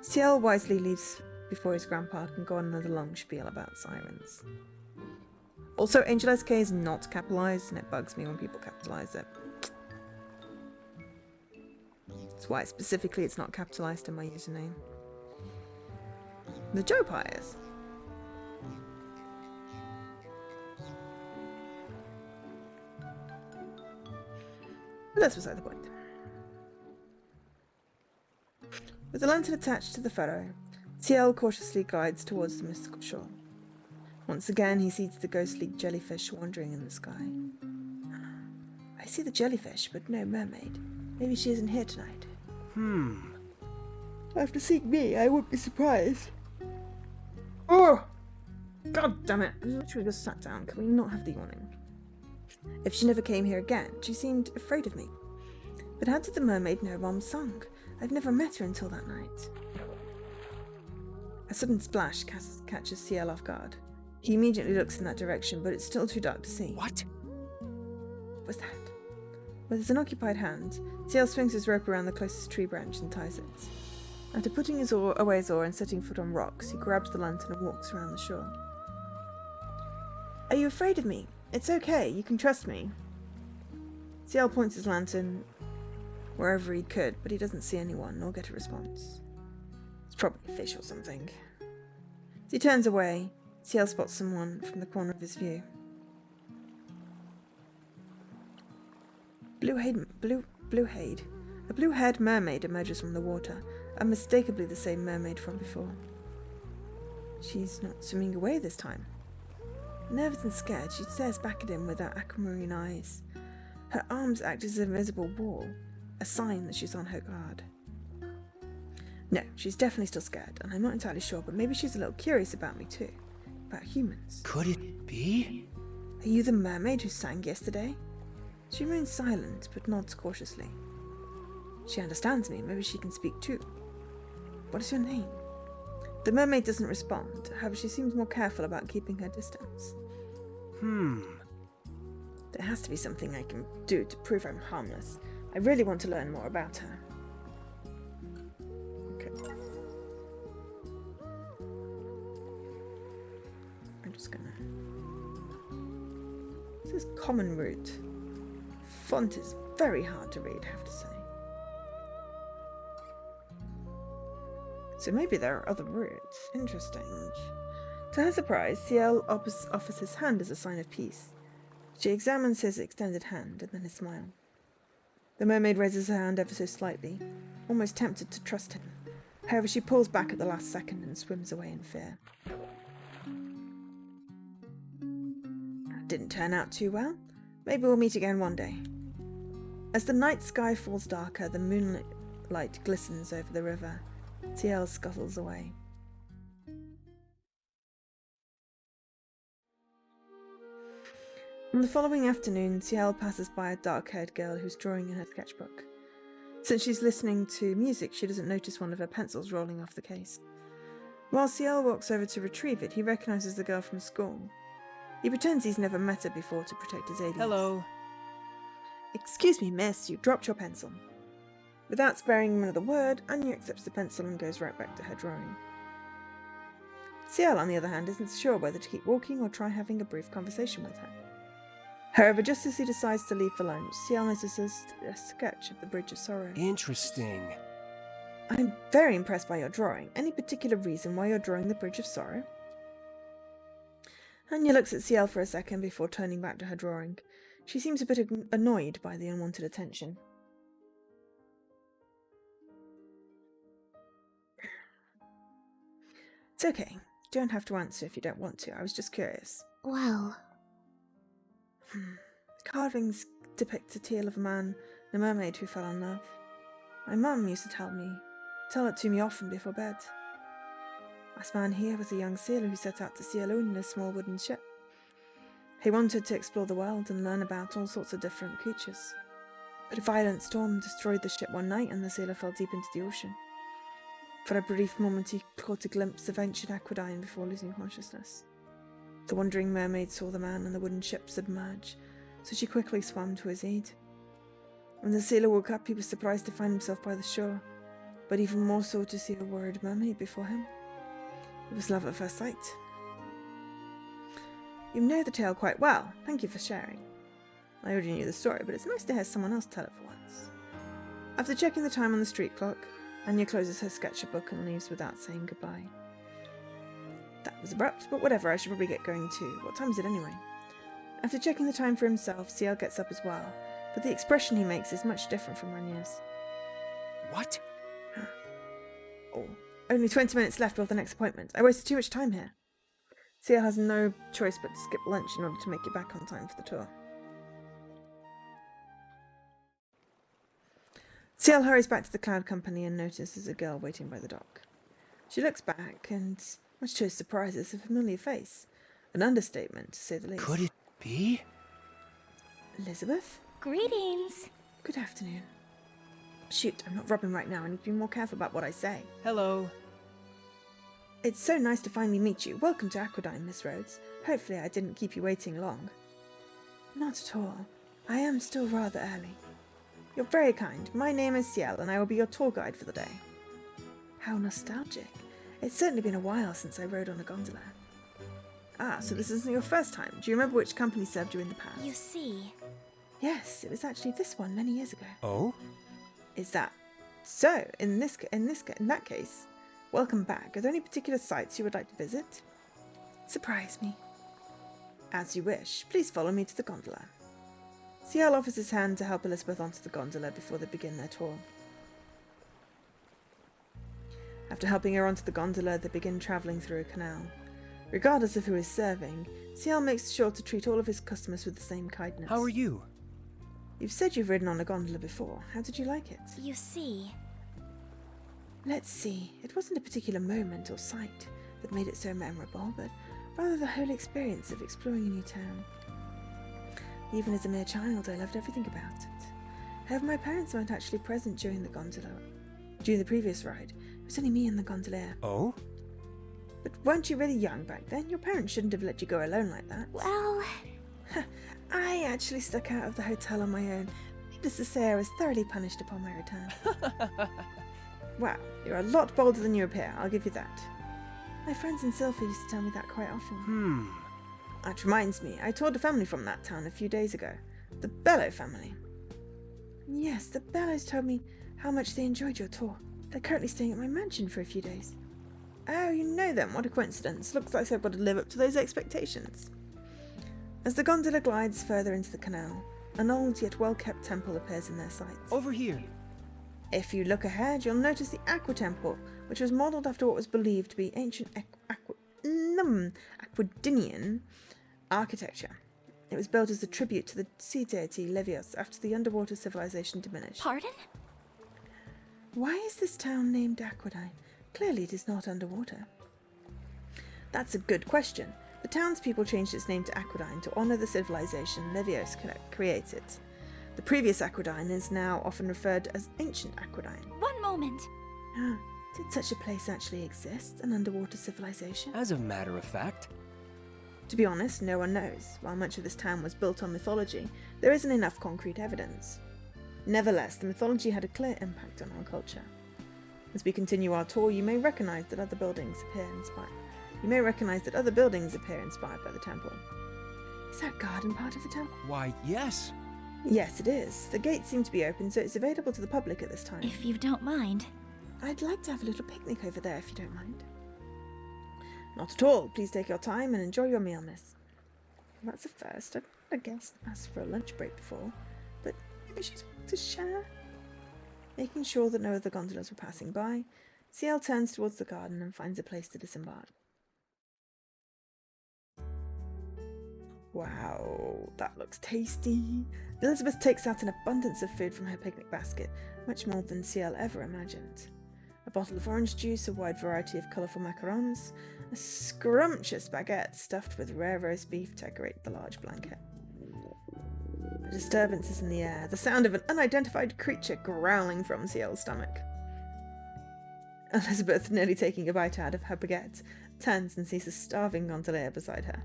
Ciel wisely leaves before his grandpa can go on another long spiel about sirens. Also, Angel SK is not capitalized, and it bugs me when people capitalize it. That's why specifically it's not capitalized in my username. The Joe Pie is. But that's beside the point. With the lantern attached to the furrow, Ciel cautiously glides towards the mystical shore. Once again, he sees the ghostly jellyfish wandering in the sky. I see the jellyfish, but no mermaid. Maybe she isn't here tonight. After seeing me, I wouldn't be surprised. Oh! God damn it! I literally just sat down. Can we not have the yawning? If she never came here again, she seemed afraid of me. But how did the mermaid know Rom's song? I've never met her until that night. A sudden splash catches Ciel off guard. He immediately looks in that direction, but it's still too dark to see.
What?
What's that? With his unoccupied hand, Ciel swings his rope around the closest tree branch and ties it. After putting his away his oar and setting foot on rocks, he grabs the lantern and walks around the shore. Are you afraid of me? It's okay, you can trust me. Ciel points his lantern wherever he could, but he doesn't see anyone nor get a response. It's probably a fish or something. As he turns away, Ciel spots someone from the corner of his view. A blue-haired mermaid emerges from the water, unmistakably the same mermaid from before. She's not swimming away this time. Nervous and scared, she stares back at him with her aquamarine eyes. Her arms act as an invisible wall, a sign that she's on her guard. No, she's definitely still scared, and I'm not entirely sure, but maybe she's a little curious about me too. About humans.
Could it be?
Are you the mermaid who sang yesterday? She remains silent, but nods cautiously. She understands me, maybe she can speak too. What is your name? The mermaid doesn't respond, however she seems more careful about keeping her distance. There has to be something I can do to prove I'm harmless. I really want to learn more about her. Okay. I'm just gonna... This is common root. Font is very hard to read, I have to say. So maybe there are other roots. Interesting. To her surprise, Ciel offers his hand as a sign of peace. She examines his extended hand and then his smile. The mermaid raises her hand ever so slightly, almost tempted to trust him. However, she pulls back at the last second and swims away in fear. That didn't turn out too well. Maybe we'll meet again one day. As the night sky falls darker, the moonlight glistens over the river. Ciel scuttles away. On the following afternoon, Ciel passes by a dark-haired girl who's drawing in her sketchbook. Since she's listening to music, she doesn't notice one of her pencils rolling off the case. While Ciel walks over to retrieve it, he recognizes the girl from school. He pretends he's never met her before to protect his alias.
Hello.
Excuse me, miss, you dropped your pencil. Without sparing him another word, Anya accepts the pencil and goes right back to her drawing. Ciel, on the other hand, isn't sure whether to keep walking or try having a brief conversation with her. However, just as he decides to leave for lunch, Ciel notices a sketch of the Bridge of Sorrow.
Interesting.
I'm very impressed by your drawing. Any particular reason why you're drawing the Bridge of Sorrow? Anya looks at Ciel for a second before turning back to her drawing. She seems a bit annoyed by the unwanted attention. It's okay. You don't have to answer if you don't want to. I was just curious.
Well,
The carvings depict a tale of a man and a mermaid who fell in love. My mum used to tell it to me often before bed. This man here was a young sailor who set out to sea alone in a small wooden ship. He wanted to explore the world and learn about all sorts of different creatures. But a violent storm destroyed the ship one night and the sailor fell deep into the ocean. For a brief moment he caught a glimpse of ancient Aquadine before losing consciousness. The wandering mermaid saw the man and the wooden ship submerge, so she quickly swam to his aid. When the sailor woke up, he was surprised to find himself by the shore, but even more so to see a worried mermaid before him. It was love at first sight. You know the tale quite well. Thank you for sharing. I already knew the story, but it's nice to hear someone else tell it for once. After checking the time on the street clock, Anya closes her sketchbook and leaves without saying goodbye. That was abrupt, but whatever, I should probably get going too. What time is it anyway? After checking the time for himself, Ciel gets up as well, but the expression he makes is much different from Anya's.
What?
Oh, only 20 minutes left before the next appointment. I wasted too much time here. Ciel has no choice but to skip lunch in order to make it back on time for the tour. Ciel hurries back to the cloud company and notices a girl waiting by the dock. She looks back and, much to his surprise, is a familiar face. An understatement, to say the least.
Could it be?
Elizabeth?
greetings.
Good afternoon. Shoot, I'm not Robin right now. I need to be more careful about what I say.
Hello.
It's so nice to finally meet you. Welcome to Aquadine, Miss Rhodes. Hopefully I didn't keep you waiting long. Not at all. I am still rather early. You're very kind. My name is Ciel, and I will be your tour guide for the day. How nostalgic. It's certainly been a while since I rode on a gondola. Ah, so this isn't your first time. Do you remember which company served you in the past?
You see,
Yes, it was actually this one many years ago.
Oh?
Is that so? In that case, welcome back. Are there any particular sites you would like to visit? Surprise me. As you wish. Please follow me to the gondola. Ciel offers his hand to help Elizabeth onto the gondola before they begin their tour. After helping her onto the gondola, they begin travelling through a canal. Regardless of who is serving, Ciel makes sure to treat all of his customers with the same kindness.
How are you?
You've said you've ridden on a gondola before. How did you like it?
you see.
Let's see. It wasn't a particular moment or sight that made it so memorable, but rather the whole experience of exploring a new town. Even as a mere child, I loved everything about it. However, my parents weren't actually present during the previous ride. It was only me and the gondolier.
Oh?
But weren't you really young back then? Your parents shouldn't have let you go alone like that.
Well,
I actually stuck out of the hotel on my own. Needless to say, I was thoroughly punished upon my return. Wow, you're a lot bolder than you appear, I'll give you that. My friends in Sylphie used to tell me that quite often. That reminds me, I toured a family from that town a few days ago. The Bellow family. Yes, the Bellows told me how much they enjoyed your tour. They're currently staying at my mansion for a few days. Oh, you know them. What a coincidence. Looks like I've got to live up to those expectations. As the gondola glides further into the canal, an old yet well-kept temple appears in their sights.
Over here.
If you look ahead, you'll notice the Aqua Temple, which was modelled after what was believed to be ancient Aquadinian architecture. It was built as a tribute to the sea deity Levios after the underwater civilization diminished.
pardon?
Why is this town named Aquadine? Clearly it is not underwater. That's a good question. The townspeople changed its name to Aquadine to honour the civilization Levios created. The previous Aquadine is now often referred as Ancient Aquadine.
One moment.
Ah, did such a place actually exist, an underwater civilization?
As a matter of fact.
To be honest, no one knows. While much of this town was built on mythology, there isn't enough concrete evidence. Nevertheless, the mythology had a clear impact on our culture. As we continue our tour, you may recognise that other buildings appear You may recognize that other buildings appear inspired by the temple. Is that garden part of the temple?
Why, yes.
Yes, it is. The gates seem to be open, so it's available to the public at this time.
If you don't mind.
I'd like to have a little picnic over there, if you don't mind. Not at all. Please take your time and enjoy your meal, miss. Well, that's a first. I've had a guest ask for a lunch break before, but maybe she's wanting to share. Making sure that no other gondolas were passing by, CL turns towards the garden and finds a place to disembark. Wow, that looks tasty. Elizabeth takes out an abundance of food from her picnic basket, much more than CL ever imagined. A bottle of orange juice, a wide variety of colourful macarons, a scrumptious baguette stuffed with rare roast beef decorate the large blanket. A disturbance is in the air, the sound of an unidentified creature growling from CL's stomach. Elizabeth, nearly taking a bite out of her baguette, turns and sees a starving gondolier beside her.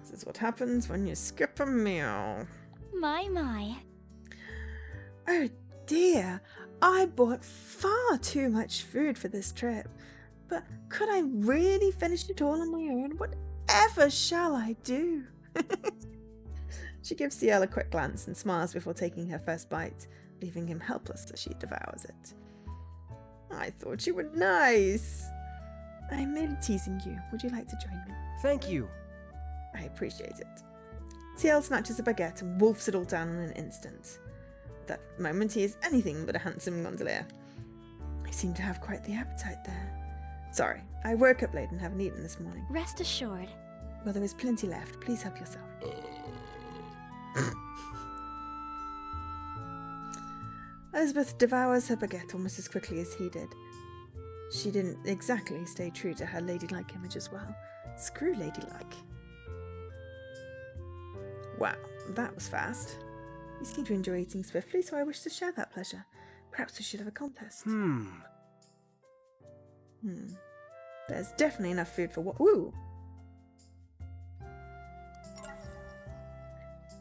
This is what happens when you skip a meal.
My.
Oh dear, I bought far too much food for this trip. But could I really finish it all on my own? Whatever shall I do? She gives CL a quick glance and smiles before taking her first bite, leaving him helpless as she devours it. I thought you were nice. I'm merely teasing you. Would you like to join me?
Thank you.
I appreciate it. CL snatches a baguette and wolfs it all down in an instant. At that moment he is anything but a handsome gondolier. I seem to have quite the appetite there. Sorry, I woke up late and haven't eaten this morning.
Rest assured.
Well, there is plenty left. Please help yourself. Elizabeth devours her baguette almost as quickly as he did. She didn't exactly stay true to her ladylike image as well. Screw ladylike. Wow, that was fast. You seem to enjoy eating swiftly, so I wish to share that pleasure. Perhaps we should have a contest. There's definitely enough food for what? Ooh!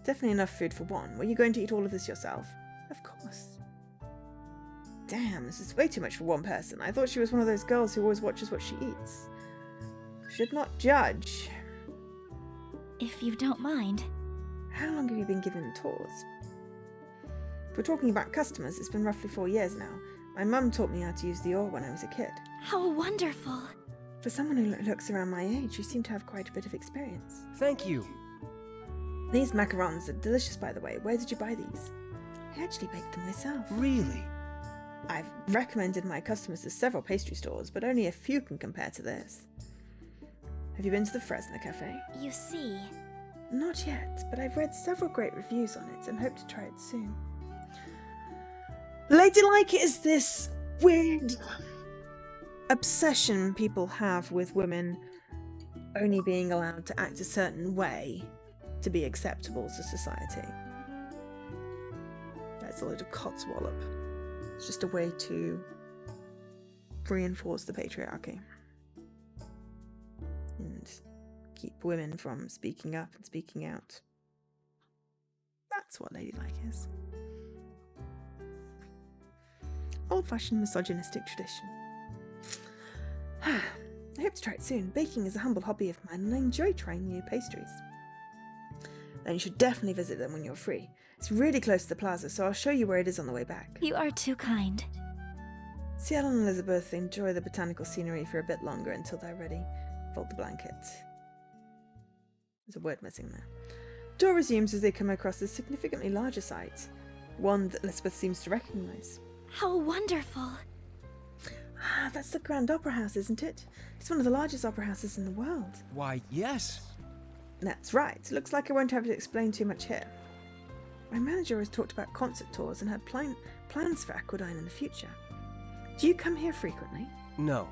Definitely enough food for one. Were you going to eat all of this yourself? Of course. Damn, this is way too much for one person. I thought she was one of those girls who always watches what she eats. Should not judge.
If you don't mind.
How long have you been giving tours? If we're talking about customers, it's been roughly 4 years now. My mum taught me how to use the oar when I was a kid.
How wonderful.
For someone who looks around my age, you seem to have quite a bit of experience.
Thank you.
These macarons are delicious, by the way. Where did you buy these? I actually baked them myself.
Really?
I've recommended my customers to several pastry stores, but only a few can compare to this. Have you been to the Fresno Cafe?
You see.
Not yet, but I've read several great reviews on it and hope to try it soon. Ladylike is this weird obsession people have with women only being allowed to act a certain way to be acceptable to society. That's a load of codswallop. It's just a way to reinforce the patriarchy and keep women from speaking up and speaking out. That's what ladylike is. Old-fashioned misogynistic tradition. I hope to try it soon. Baking is a humble hobby of mine and I enjoy trying new pastries. Then you should definitely visit them when you're free. It's really close to the plaza, so I'll show you where it is on the way back.
You are too kind.
CL and Elizabeth enjoy the botanical scenery for a bit longer until they're ready. Fold the blanket. There's a word missing there. Door resumes as they come across a significantly larger site, one that Elizabeth seems to recognise.
How wonderful.
Ah, that's the Grand Opera House, isn't it? It's one of the largest opera houses in the world.
Why, yes.
That's right. Looks like I won't have to explain too much here. My manager has talked about concert tours and had plans for Aquadine in the future. Do you come here frequently?
No.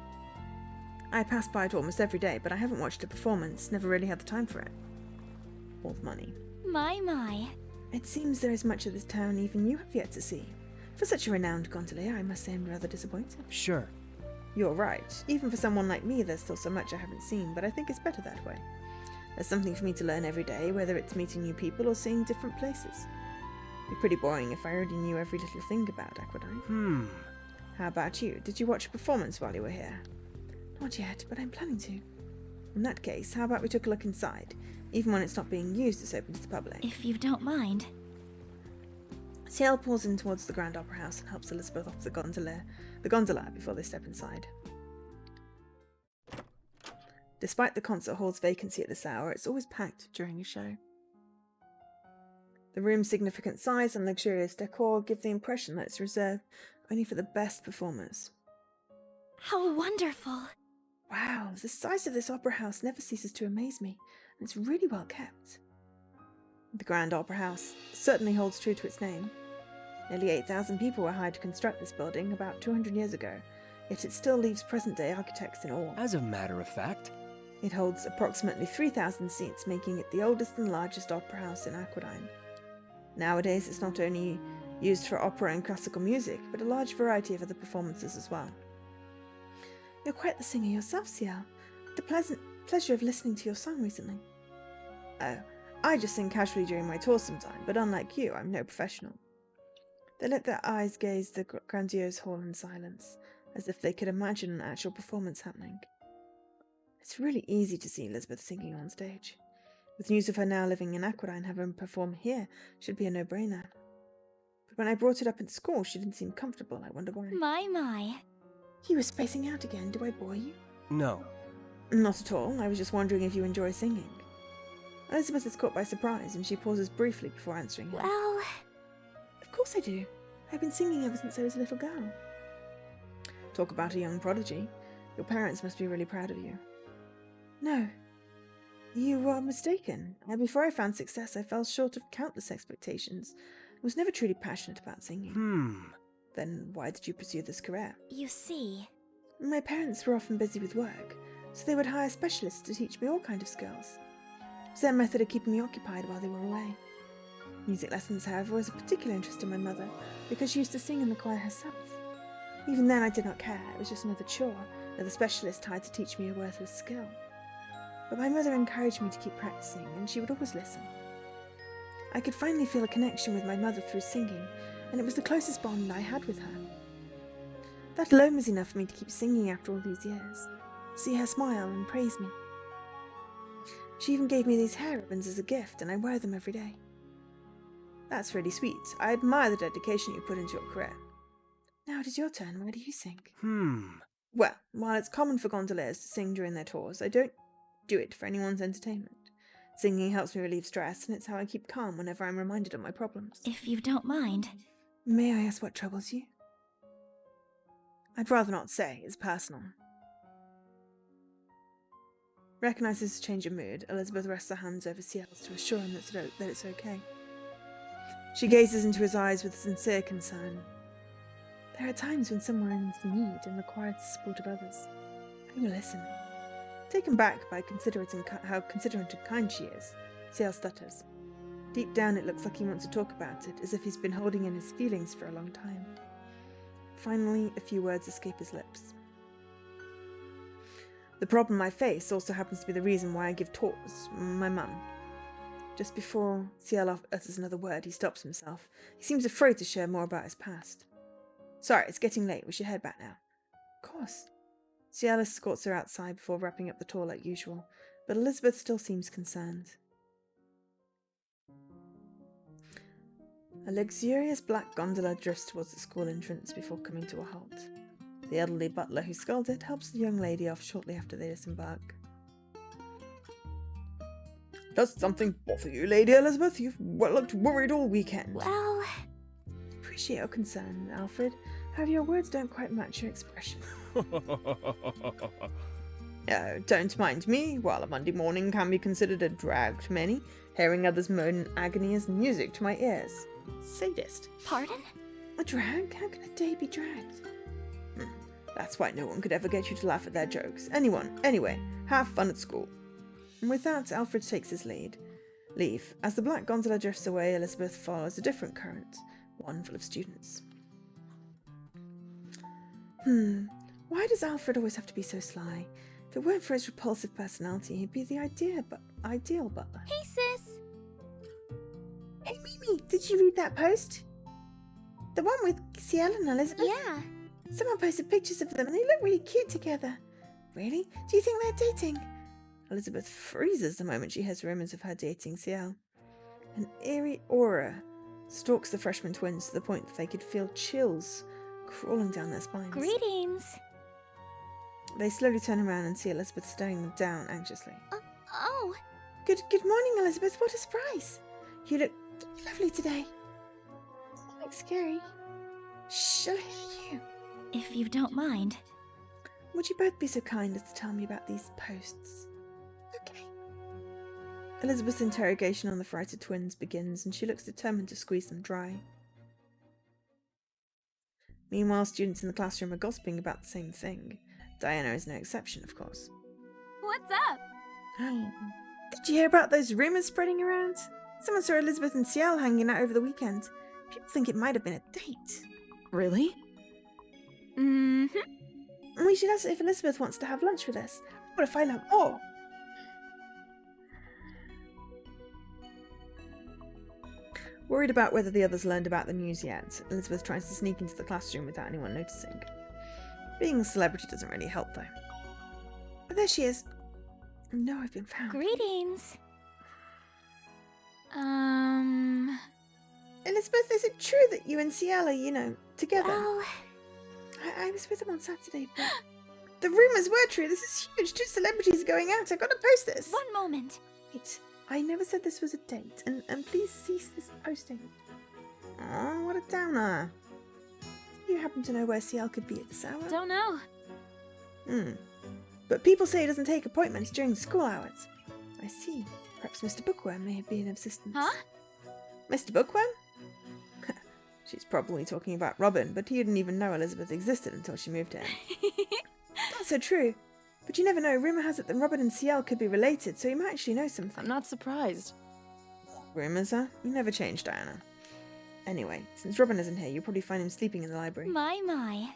I pass by it almost every day, but I haven't watched a performance, never really had the time for it. Or the money.
My.
It seems there is much of this town even you have yet to see. For such a renowned gondolier, I must say I'm rather disappointed.
Sure.
You're right. Even for someone like me, there's still so much I haven't seen, but I think it's better that way. There's something for me to learn every day, whether it's meeting new people or seeing different places. It'd be pretty boring if I already knew every little thing about Aquadine. How about you? Did you watch a performance while you were here? Not yet, but I'm planning to. In that case, how about we took a look inside? Even when it's not being used, it's open to the public.
If you don't mind.
Ciel pulls in towards the Grand Opera House and helps Elizabeth off the gondola before they step inside. Despite the concert hall's vacancy at this hour, it's always packed during a show. The room's significant size and luxurious decor give the impression that it's reserved only for the best performers.
How wonderful.
Wow, the size of this opera house never ceases to amaze me, and it's really well kept. The Grand Opera House certainly holds true to its name. Nearly 8,000 people were hired to construct this building about 200 years ago, yet it still leaves present-day architects in awe.
As a matter of fact.
It holds approximately 3,000 seats, making it the oldest and largest opera house in Aquadine. Nowadays, it's not only used for opera and classical music, but a large variety of other performances as well. You're quite the singer yourself, Ciel. The pleasure of listening to your song recently. Oh, I just sing casually during my tours sometime, but unlike you, I'm no professional. They let their eyes gaze the grandiose hall in silence, as if they could imagine an actual performance happening. It's really easy to see Elizabeth singing on stage. With news of her now living in Aquadine, having her perform here should be a no-brainer. But when I brought it up in school, she didn't seem comfortable. I wonder why.
My.
You were spacing out again. Do I bore you?
No.
Not at all. I was just wondering if you enjoy singing. Elizabeth is caught by surprise, and she pauses briefly before answering her.
Well...
Of course I do. I've been singing ever since I was a little girl. Talk about a young prodigy. Your parents must be really proud of you. No. You are mistaken. Before I found success, I fell short of countless expectations. I was never truly passionate about singing. Then why did you pursue this career?
You see...
My parents were often busy with work, so they would hire specialists to teach me all kinds of skills. It was their method of keeping me occupied while they were away. Music lessons, however, was a particular interest to my mother, because she used to sing in the choir herself. Even then I did not care. It was just another chore, another specialist hired to teach me a worthless skill. But my mother encouraged me to keep practicing, and she would always listen. I could finally feel a connection with my mother through singing, and it was the closest bond I had with her. That alone was enough for me to keep singing after all these years, see her smile and praise me. She even gave me these hair ribbons as a gift, and I wear them every day. That's really sweet. I admire the dedication you put into your career. Now it is your turn. Where do you sing? Well, while it's common for gondoliers to sing during their tours, I don't do it for anyone's entertainment. Singing helps me relieve stress, and it's how I keep calm whenever I'm reminded of my problems.
If you don't mind.
May I ask what troubles you? I'd rather not say. It's personal. Recognizes a change of mood, Elizabeth rests her hands over Ciel's to assure him that it's okay. She gazes into his eyes with sincere concern. There are times when someone is in need and requires the support of others. I will listen. Taken back by how considerate and kind she is, Ciel stutters. Deep down it looks like he wants to talk about it, as if he's been holding in his feelings for a long time. Finally, a few words escape his lips. The problem I face also happens to be the reason why I give tours. My mum. Just before Ciel utters another word, he stops himself. He seems afraid to share more about his past. Sorry, it's getting late. We should head back now. Of course. Ciel escorts her outside before wrapping up the tour like usual, but Elizabeth still seems concerned. A luxurious black gondola drifts towards the school entrance before coming to a halt. The elderly butler who scolded helps the young lady off shortly after they disembark. Does something bother you, Lady Elizabeth? You've looked worried all weekend.
Well...
Appreciate your concern, Alfred. However, your words don't quite match your expression. Don't mind me. While a Monday morning can be considered a drag to many, hearing others moan in agony is music to my ears. Sadist.
Pardon?
A drag? How can a day be dragged? That's why no one could ever get you to laugh at their jokes. Anyway, have fun at school. And with that, Alfred takes his leave. As the black gondola drifts away, Elizabeth follows a different current, one full of students. Why does Alfred always have to be so sly? If it weren't for his repulsive personality, he'd be the ideal butler.
Hey, sis!
Hey, Mimi, did you read that post? The one with Ciel and Elizabeth?
Yeah.
Someone posted pictures of them and they look really cute together. Really? Do you think they're dating? Elizabeth freezes the moment she hears rumours of her dating Ciel. An eerie aura stalks the freshman twins to the point that they could feel chills crawling down their spines.
Greetings.
They slowly turn around and see Elizabeth staring them down anxiously.
Oh,
Good morning, Elizabeth. What a surprise. You look lovely today. You look scary. Shall I hear you?
if you don't mind.
Would you both be so kind as to tell me about these posts? Okay. Elizabeth's interrogation on the frightened twins begins, and she looks determined to squeeze them dry. Meanwhile, students in the classroom are gossiping about the same thing. Diana is no exception, of course.
What's up?
Did you hear about those rumours spreading around? Someone saw Elizabeth and Ciel hanging out over the weekend. People think it might have been a date.
Really?
Mm-hmm.
We should ask if Elizabeth wants to have lunch with us. I want to find out more. Worried about whether the others learned about the news yet, Elizabeth tries to sneak into the classroom without anyone noticing. Being a celebrity doesn't really help, though. But there she is. No, I've been found.
Greetings.
Elizabeth, is it true that you and Ciel are, together?
Well,
I was with them on Saturday, but the rumours were true. This is huge. 2 celebrities are going out. I gotta post this.
one moment.
Wait, I never said this was a date, and please cease this posting. Oh, what a downer. Do you happen to know where Ciel could be at this hour?
Don't know.
But people say he doesn't take appointments during school hours. I see. Perhaps Mr. Bookworm may have been of assistance.
Huh?
Mr. Bookworm? She's probably talking about Robin, but he didn't even know Elizabeth existed until she moved in. That's so true. But you never know, rumour has it that Robin and Ciel could be related, so you might actually know something.
I'm not surprised.
Rumours, huh? You never change, Diana. Anyway, since Robin isn't here, you'll probably find him sleeping in the library.
My.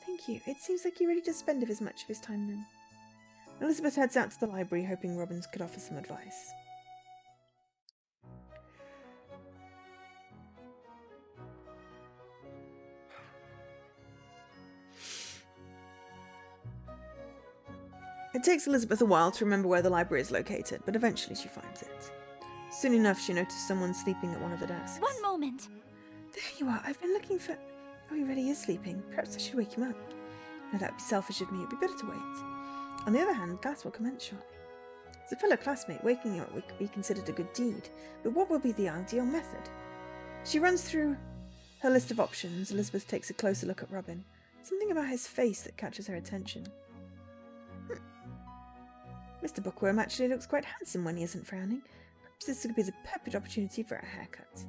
Thank you. It seems like he really does spend as much of his time then. Elizabeth heads out to the library, hoping Robin could offer some advice. It takes Elizabeth a while to remember where the library is located, but eventually she finds it. Soon enough, she noticed someone sleeping at one of the desks.
One moment.
There you are. I've been looking for... Oh, he really is sleeping. Perhaps I should wake him up. No, that would be selfish of me. It would be better to wait. On the other hand, class will commence shortly. As a fellow classmate, waking him up would be considered a good deed, but what will be the ideal method? She runs through her list of options. Elizabeth takes a closer look at Robin. Something about his face that catches her attention. Mr. Bookworm actually looks quite handsome when he isn't frowning. Perhaps this could be the perfect opportunity for a haircut.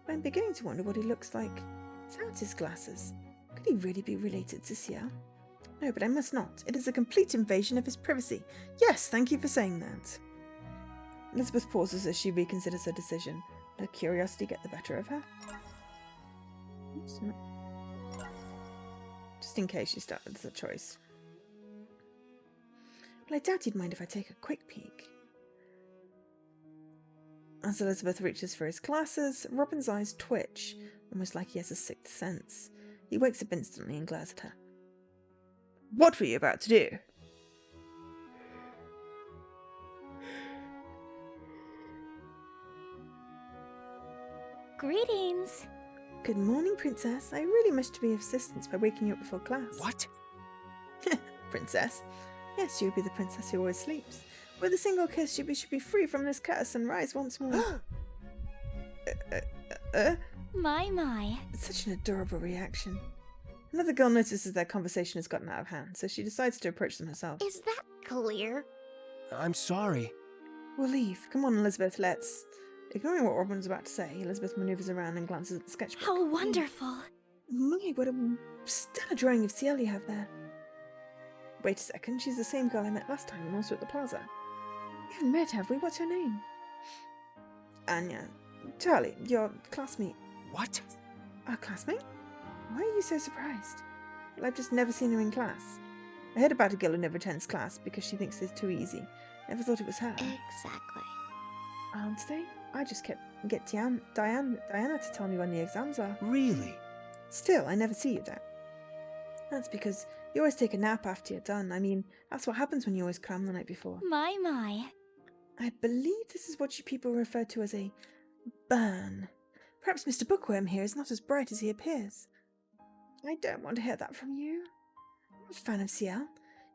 But I'm beginning to wonder what he looks like without his glasses. Could he really be related to Ciel? No, but I must not. It is a complete invasion of his privacy. Yes, thank you for saying that. Elizabeth pauses as she reconsiders her decision. Let her curiosity get the better of her. Just in case she started with a choice. Well, I doubt he'd mind if I take a quick peek. As Elizabeth reaches for his glasses, Robin's eyes twitch, almost like he has a sixth sense. He wakes up instantly and glares at her. What were you about to do?
Greetings.
Good morning, Princess. I really wish to be of assistance by waking you up before class.
What?
Princess? Yes, you would be the princess who always sleeps. With a single kiss, you should be free from this curse and rise once more.
My.
It's such an adorable reaction. Another girl notices their conversation has gotten out of hand, so she decides to approach them herself.
Is that clear?
I'm sorry.
We'll leave. Come on, Elizabeth, let's... Ignoring what Robin was about to say, Elizabeth maneuvers around and glances at the sketchbook.
How wonderful.
My, what a stellar drawing of Ciel you have there. Wait a second, she's the same girl I met last time and also at the plaza. We haven't met, have we? What's her name? Anya. Charlie, your classmate.
What?
Our classmate? Why are you so surprised? Well, I've just never seen her in class. I heard about a girl who never attends class because she thinks it's too easy. Never thought it was her.
Exactly.
Aren't they? I just get Diana to tell me when the exams are.
Really?
Still, I never see you there. That's because you always take a nap after you're done. I mean, that's what happens when you always cram the night before.
My.
I believe this is what you people refer to as a burn. Perhaps Mr. Bookworm here is not as bright as he appears. I don't want to hear that from you. I'm a fan of CL.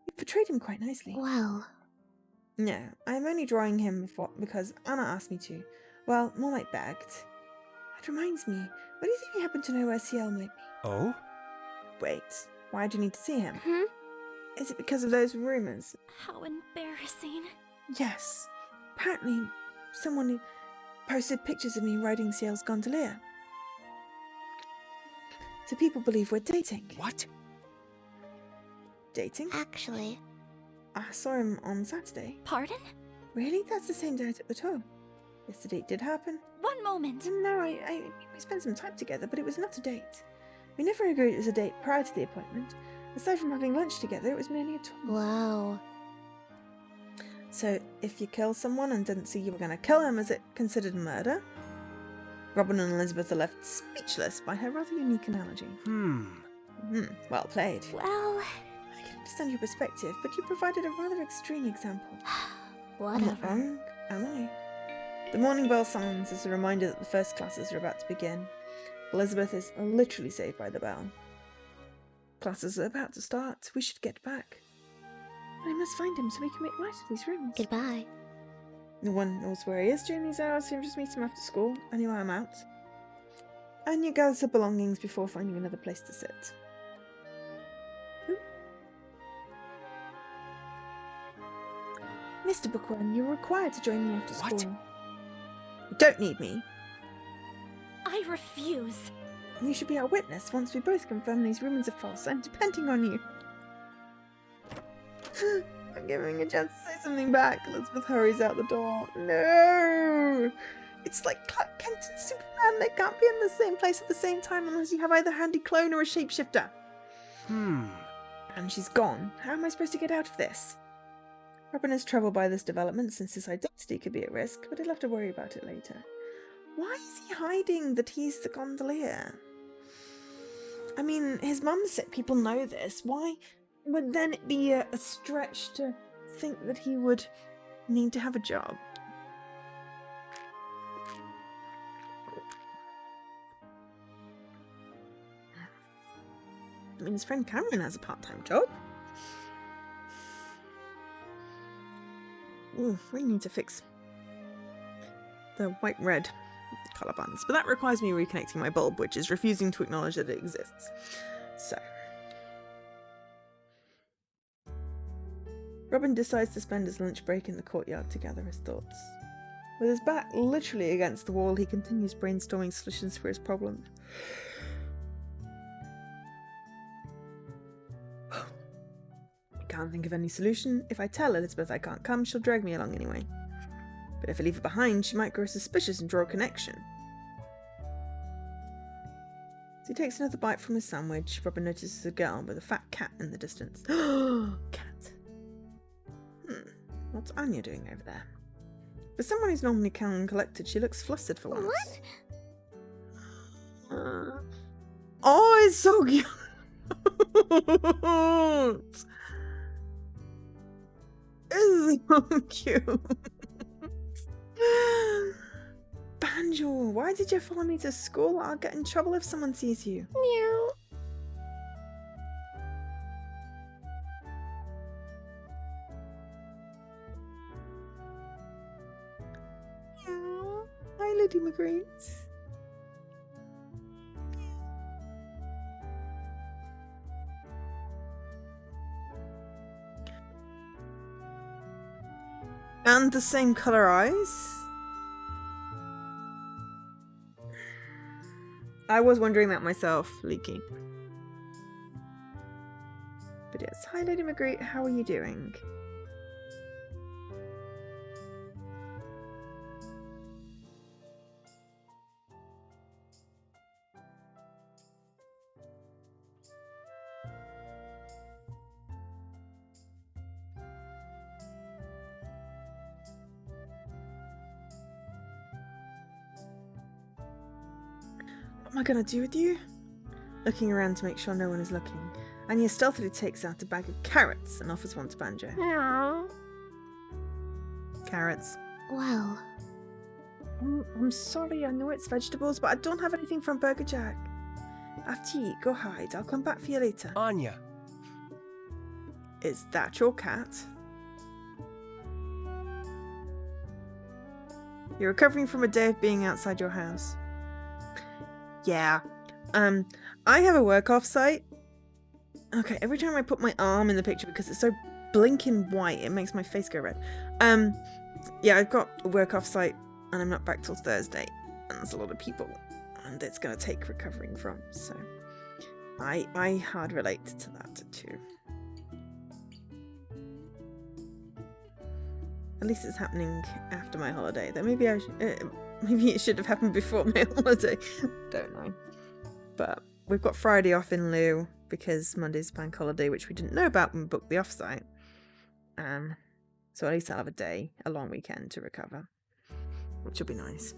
You've portrayed him quite nicely.
Well,
No, I'm only drawing him because Anna asked me to. Well, more like begged. That reminds me, what do you think you happen to know where CL might be?
Oh?
Wait, why do you need to see him?
hmm?
Is it because of those rumors?
How embarrassing.
Yes. Apparently, someone posted pictures of me riding CL's gondolier. So people believe we're dating.
What?
Dating?
Actually,
I saw him on Saturday.
pardon?
Really? That's the same day I took the tour. Yes, the date did happen.
One moment.
No, we spent some time together, but it was not a date. We never agreed it was a date prior to the appointment. Aside from having lunch together, it was merely a tour.
Wow.
So, if you kill someone and didn't see you were going to kill him, is it considered murder? Robin and Elizabeth are left speechless by her rather unique analogy. Well played.
Well,
I can understand your perspective, but you provided a rather extreme example. I'm not
whatever.
wrong, am I? The morning bell sounds as a reminder that the first classes are about to begin. Elizabeth is literally saved by the bell. Classes are about to start. We should get back. But I must find him so we can make light of these rooms.
Goodbye.
No one knows where he is during these hours, so you just meet him after school. Anyway, I'm out. And you gather some belongings before finding another place to sit. Mr. Bookworm, you're required to join me after school.
What?
You don't need me.
I refuse.
You should be our witness once we both confirm these rumors are false. I'm depending on you. I'm giving a chance to say something back. Elizabeth hurries out the door. No! It's like Clark Kent and Superman. They can't be in the same place at the same time unless you have either a handy clone or a shapeshifter. And she's gone. How am I supposed to get out of this? Robin is troubled by this development since his identity could be at risk, but he'll have to worry about it later. Why is he hiding that he's the gondolier? I mean, his mum said people know this. Why would then it be a stretch to think that he would need to have a job? I mean, his friend Cameron has a part-time job. Ooh, really need to fix the white-red colour bands. But that requires me reconnecting my bulb, which is refusing to acknowledge that it exists. So. Robin decides to spend his lunch break in the courtyard to gather his thoughts. With his back literally against the wall, he continues brainstorming solutions for his problems. Can't think of any solution. If I tell Elizabeth I can't come, she'll drag me along anyway. But if I leave her behind, she might grow suspicious and draw a connection. As he takes another bite from his sandwich, Robin notices a girl with a fat cat in the distance. Cat. What's Anya doing over there? For someone who's normally calm and collected, she looks flustered for once.
What?
Oh, it's so cute! It's so cute. Banjo, why did you follow me to school? I'll get in trouble if someone sees you.
Meow.
Meow. Hi, Lady Marguerite. And the same colour eyes. I was wondering that myself, Leaky. But yes, hi Lady Marguerite, how are you doing? What am I gonna do with you? Looking around to make sure no one is looking, Anya stealthily takes out a bag of carrots and offers one to Banjo. Carrots.
Well,
I'm sorry, I know it's vegetables, but I don't have anything from Burger Jack. After you eat, go hide. I'll come back for you later.
Anya.
Is that your cat? You're recovering from a day of being outside your house. Yeah. I have a work off site. Okay, every time I put my arm in the picture because it's so blinking white, it makes my face go red. Yeah, I've got a work off site and I'm not back till Thursday. And there's a lot of people and it's gonna take recovering from, so I hard relate to that too. At least it's happening after my holiday. Though maybe maybe it should have happened before my holiday. Don't know. But we've got Friday off in lieu because Monday's bank holiday, which we didn't know about when we booked the offsite. So at least I'll have a long weekend to recover, which will be nice.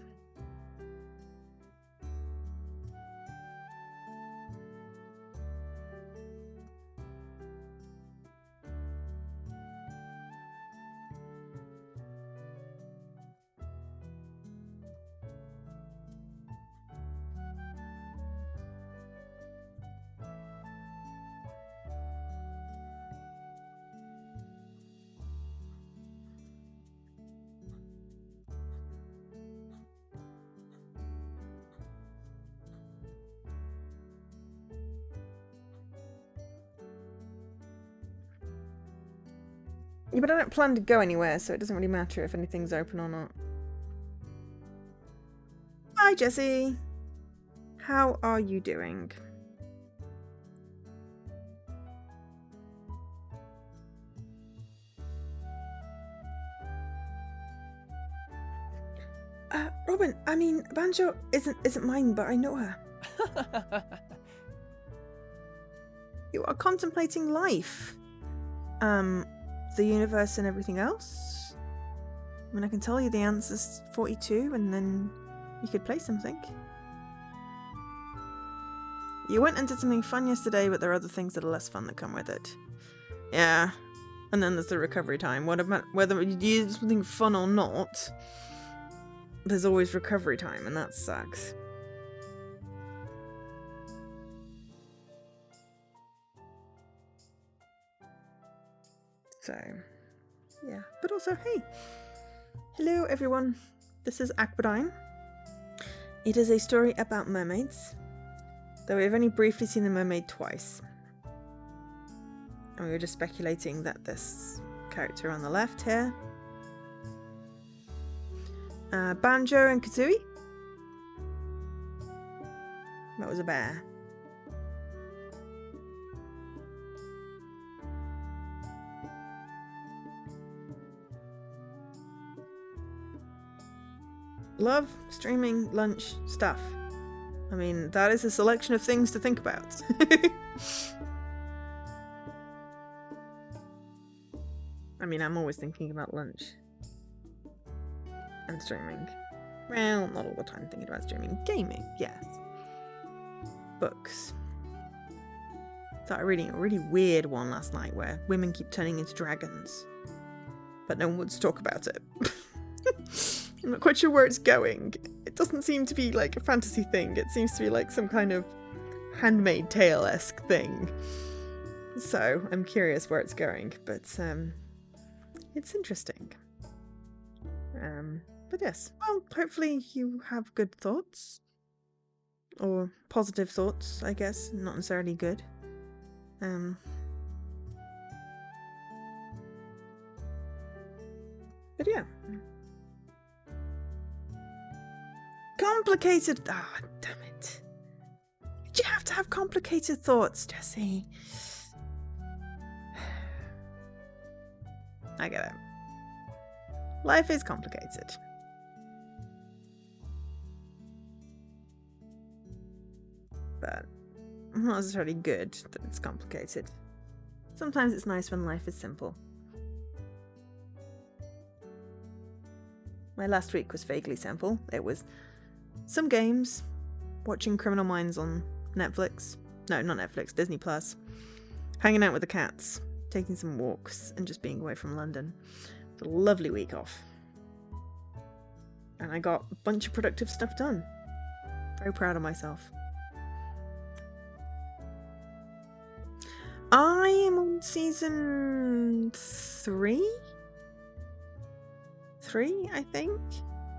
Yeah, but I don't plan to go anywhere, so it doesn't really matter if anything's open or not. Hi, Jessie. How are you doing? Robin, I mean, Banjo isn't mine, but I know her. You are contemplating life. The universe and everything else. I mean, I can tell you the answer's 42 and then you could play something. You went and did something fun yesterday, but there are other things that are less fun that come with it. Yeah. And then there's the recovery time. Whether you do something fun or not, there's always recovery time, and that sucks. So, yeah. But also, hey! Hello, everyone. This is Aquadine. It is a story about mermaids, though we've only briefly seen the mermaid twice. And we were just speculating that this character on the left here, Banjo and Kazooie, that was a bear. Love, streaming, lunch, stuff. I mean, that is a selection of things to think about. I mean, I'm always thinking about lunch. And streaming. Well, not all the time thinking about streaming. Gaming, yes. Books. Started reading a really weird one last night where women keep turning into dragons. But no one wants to talk about it. I'm not quite sure where it's going. It doesn't seem to be like a fantasy thing. It seems to be like some kind of Handmaid's Tale-esque thing. So I'm curious where it's going, but it's interesting. But yes, well, hopefully you have good thoughts. Or positive thoughts, I guess, not necessarily good. But yeah. Complicated. Ah, oh, damn it. Did you have to have complicated thoughts, Jessie? I get it. Life is complicated. But not necessarily good that it's complicated. Sometimes it's nice when life is simple. My last week was vaguely simple. It was some games, watching Criminal Minds on Netflix. No, not Netflix, Disney Plus. hanging out with the cats, taking some walks, and just being away from London. It's a lovely week off. And I got a bunch of productive stuff done. Very proud of myself. I am on season 3? 3, I think?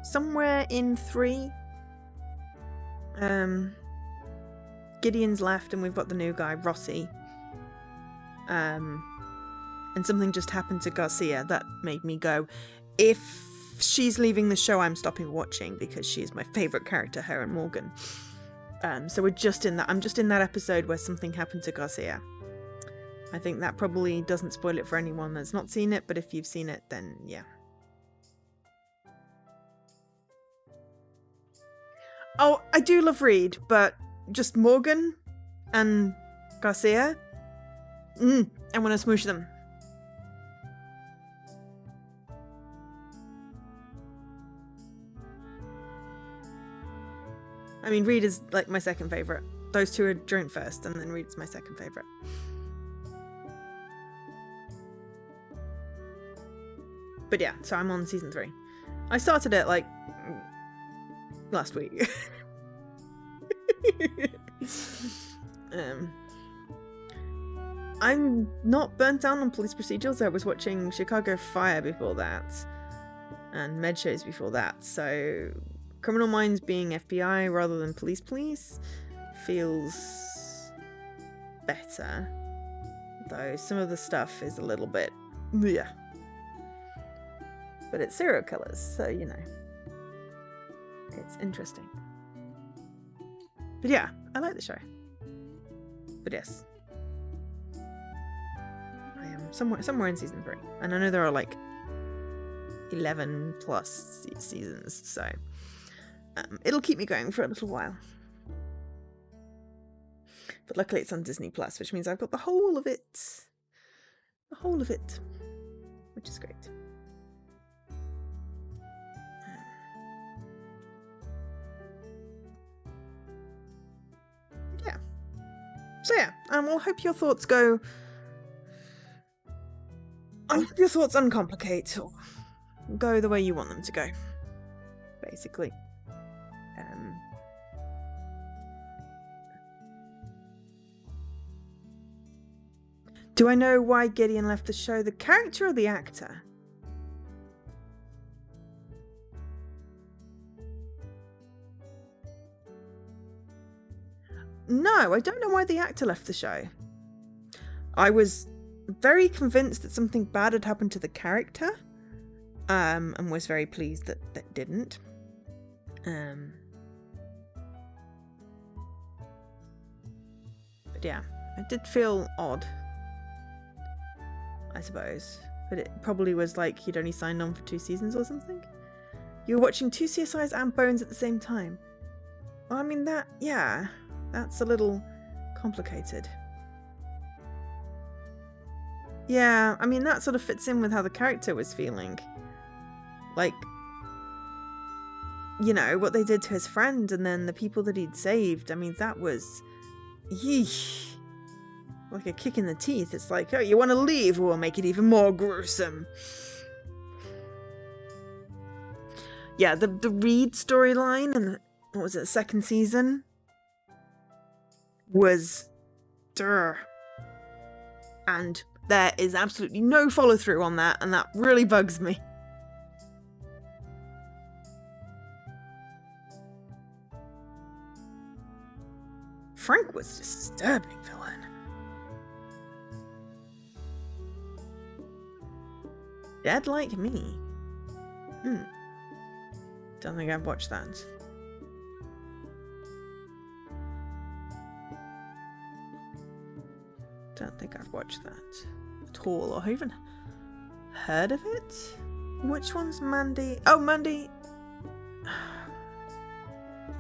Somewhere in 3. Gideon's left and we've got the new guy, Rossi. And something just happened to Garcia that made me go, if she's leaving the show, I'm stopping watching, because she's my favourite character, her and Morgan. So we're just in that. I'm just in that episode where something happened to Garcia. I think that probably doesn't spoil it for anyone that's not seen it, but if you've seen it, then yeah. Oh, I do love Reed, but just Morgan and Garcia? I want to smoosh them. I mean, Reed is like my second favourite. Those two are joint first, and then Reed's my second favourite. But yeah, so I'm on season 3. I started it like last week. I'm not burnt out on police procedurals. I was watching Chicago Fire before that, and med shows before that. So Criminal Minds being FBI rather than police feels better. Though some of the stuff is a little bit, yeah. But it's serial killers, so you know. It's interesting. But yeah, I like the show. But yes. I am somewhere in season 3. And I know there are like 11 plus seasons, so it'll keep me going for a little while. But luckily it's on Disney Plus, which means I've got the whole of it. The whole of it. Which is great. Yeah. So yeah, we'll hope your thoughts go. I hope your thoughts uncomplicate or go the way you want them to go. Basically. Do I know why Gideon left the show? The character or the actor? No, I don't know why the actor left the show. I was very convinced that something bad had happened to the character, and was very pleased that that didn't. But yeah, it did feel odd, I suppose. But it probably was like he'd only signed on for 2 seasons or something. You were watching 2 CSIs and Bones at the same time. Well, I mean, that's a little complicated. Yeah, I mean, that sort of fits in with how the character was feeling. Like, you know, what they did to his friend and then the people that he'd saved. I mean, that was... yeesh. Like a kick in the teeth. It's like, oh, you want to leave? We'll make it even more gruesome. Yeah, the Reed storyline and what was it, the 2nd season? Was... And there is absolutely no follow-through on that, and that really bugs me. Frank was a disturbing villain. Dead like me. Don't think I've watched that. Don't think I've watched that at all, or even heard of it. Which one's Mandy? Oh, Mandy.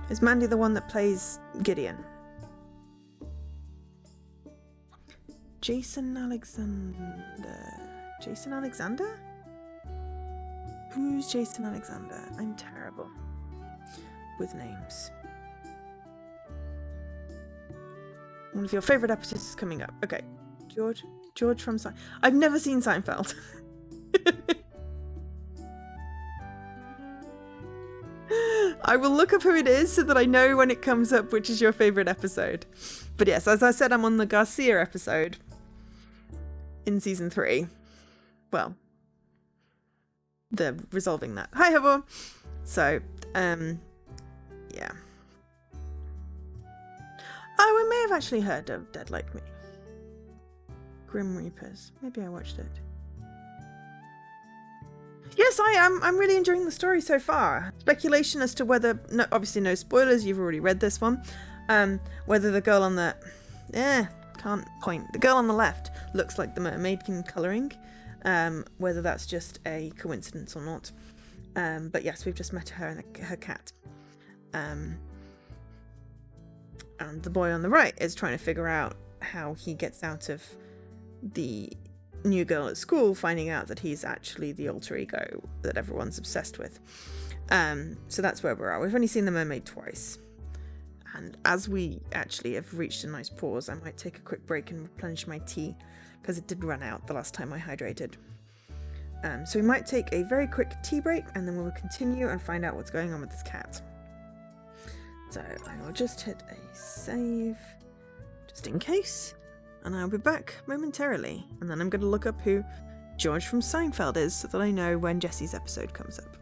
Is Mandy the one that plays Gideon? Jason Alexander. Jason Alexander? Who's Jason Alexander? I'm terrible with names. One of your favourite episodes is coming up. Okay. George from Seinfeld. I've never seen Seinfeld. I will look up who it is so that I know when it comes up which is your favorite episode. But yes, as I said, I'm on the Garcia episode in season 3. Well, they're resolving that. Hi, Havor. So, yeah. Oh, I may have actually heard of Dead Like Me. Grim Reapers. Maybe I watched it. Yes, I am. I'm really enjoying the story so far. Speculation as to whether, no, obviously no spoilers, you've already read this one, whether the girl on the, can't point. The girl on the left looks like the mermaid in colouring, whether that's just a coincidence or not. But yes, we've just met her and her cat. And the boy on the right is trying to figure out how he gets out of the new girl at school, finding out that he's actually the alter ego that everyone's obsessed with. So that's where we're at. We've only seen the mermaid twice. And as we actually have reached a nice pause, I might take a quick break and replenish my tea, because it did run out the last time I hydrated. So we might take a very quick tea break, and then we'll continue and find out what's going on with this cat. So I will just hit a save, just in case, and I'll be back momentarily. And then I'm going to look up who George from Seinfeld is, so that I know when Jesse's episode comes up.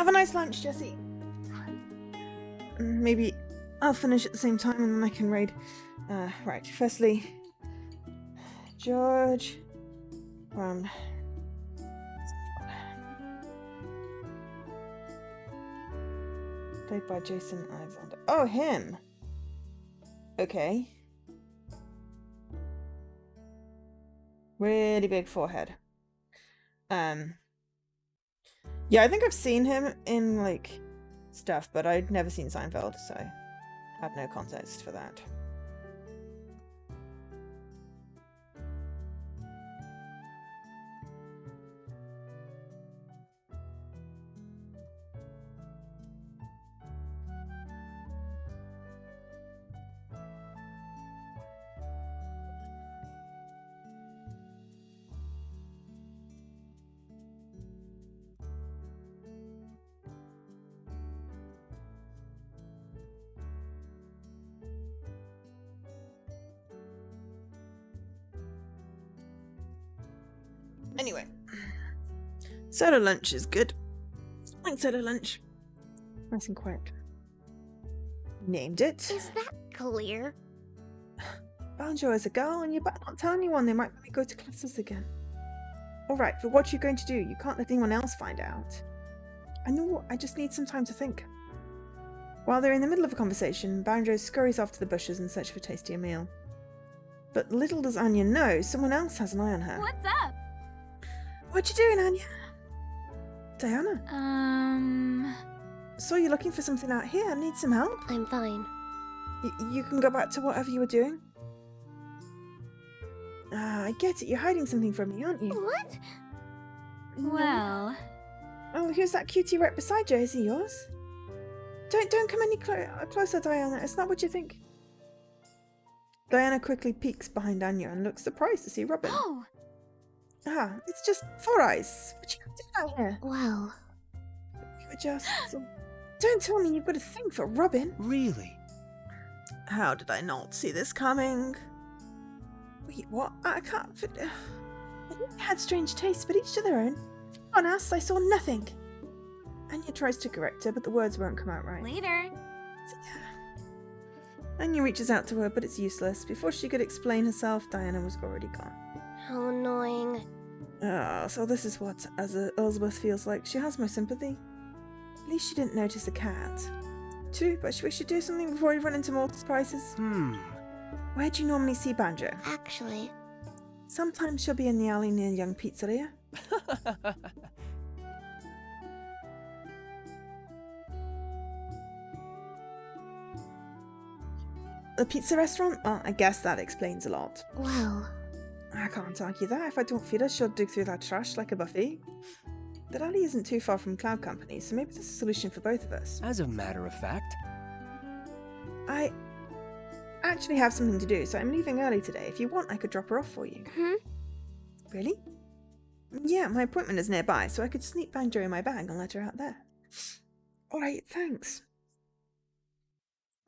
Have a nice lunch, Jessie. Maybe I'll finish at the same time and then I can raid. Right, firstly, George from... Played by Jason Alexander. Oh, him! Okay. Really big forehead. Yeah, I think I've seen him in, like, stuff, but I'd never seen Seinfeld, so I have no context for that. Anyway, soda lunch is good. I like soda lunch. Nice and quiet. Named it.
Is that clear?
Banjo is a girl, and you better not tell anyone. They might let me go to classes again. Alright, but what are you going to do? You can't let anyone else find out. I know, I just need some time to think. While they're in the middle of a conversation, Banjo scurries off to the bushes in search of a tastier meal. But little does Anya know, someone else has an eye on her.
What's up?
What you doing, Anya? Diana? Saw you looking for something out here. I need some help.
I'm fine.
You can go back to whatever you were doing. I get it. You're hiding something from me, aren't you?
What?
No.
Well...
Oh, who's that cutie right beside you? Is he yours? Don't come any closer, Diana. It's not what you think. Diana quickly peeks behind Anya and looks surprised to see Robin.
Oh!
It's just Four Eyes. What you doing out here?
Well...
You were just... Don't tell me you've got a thing for Robin.
Really?
How did I not see this coming? Wait, what? I can't... I knew they had strange tastes, but each to their own. On us, I saw nothing. Anya tries to correct her, but the words won't come out right.
Later.
Anya reaches out to her, but it's useless. Before she could explain herself, Diana was already gone.
How annoying.
So this is what Elizabeth feels like. She has my sympathy. At least she didn't notice a cat. True, but we should do something before we run into more surprises. Where do you normally see Banjo?
Actually...
Sometimes she'll be in the alley near Young Pizzeria. The pizza restaurant? Well, I guess that explains a lot.
Well...
I can't argue that. If I don't feed her, she'll dig through that trash like a Buffy. That alley isn't too far from Cloud Company, so maybe there's a solution for both of us.
As a matter of fact.
I actually have something to do, so I'm leaving early today. If you want, I could drop her off for you. Really? Yeah, my appointment is nearby, so I could sneak Banjo in my bag and let her out there. Alright, thanks.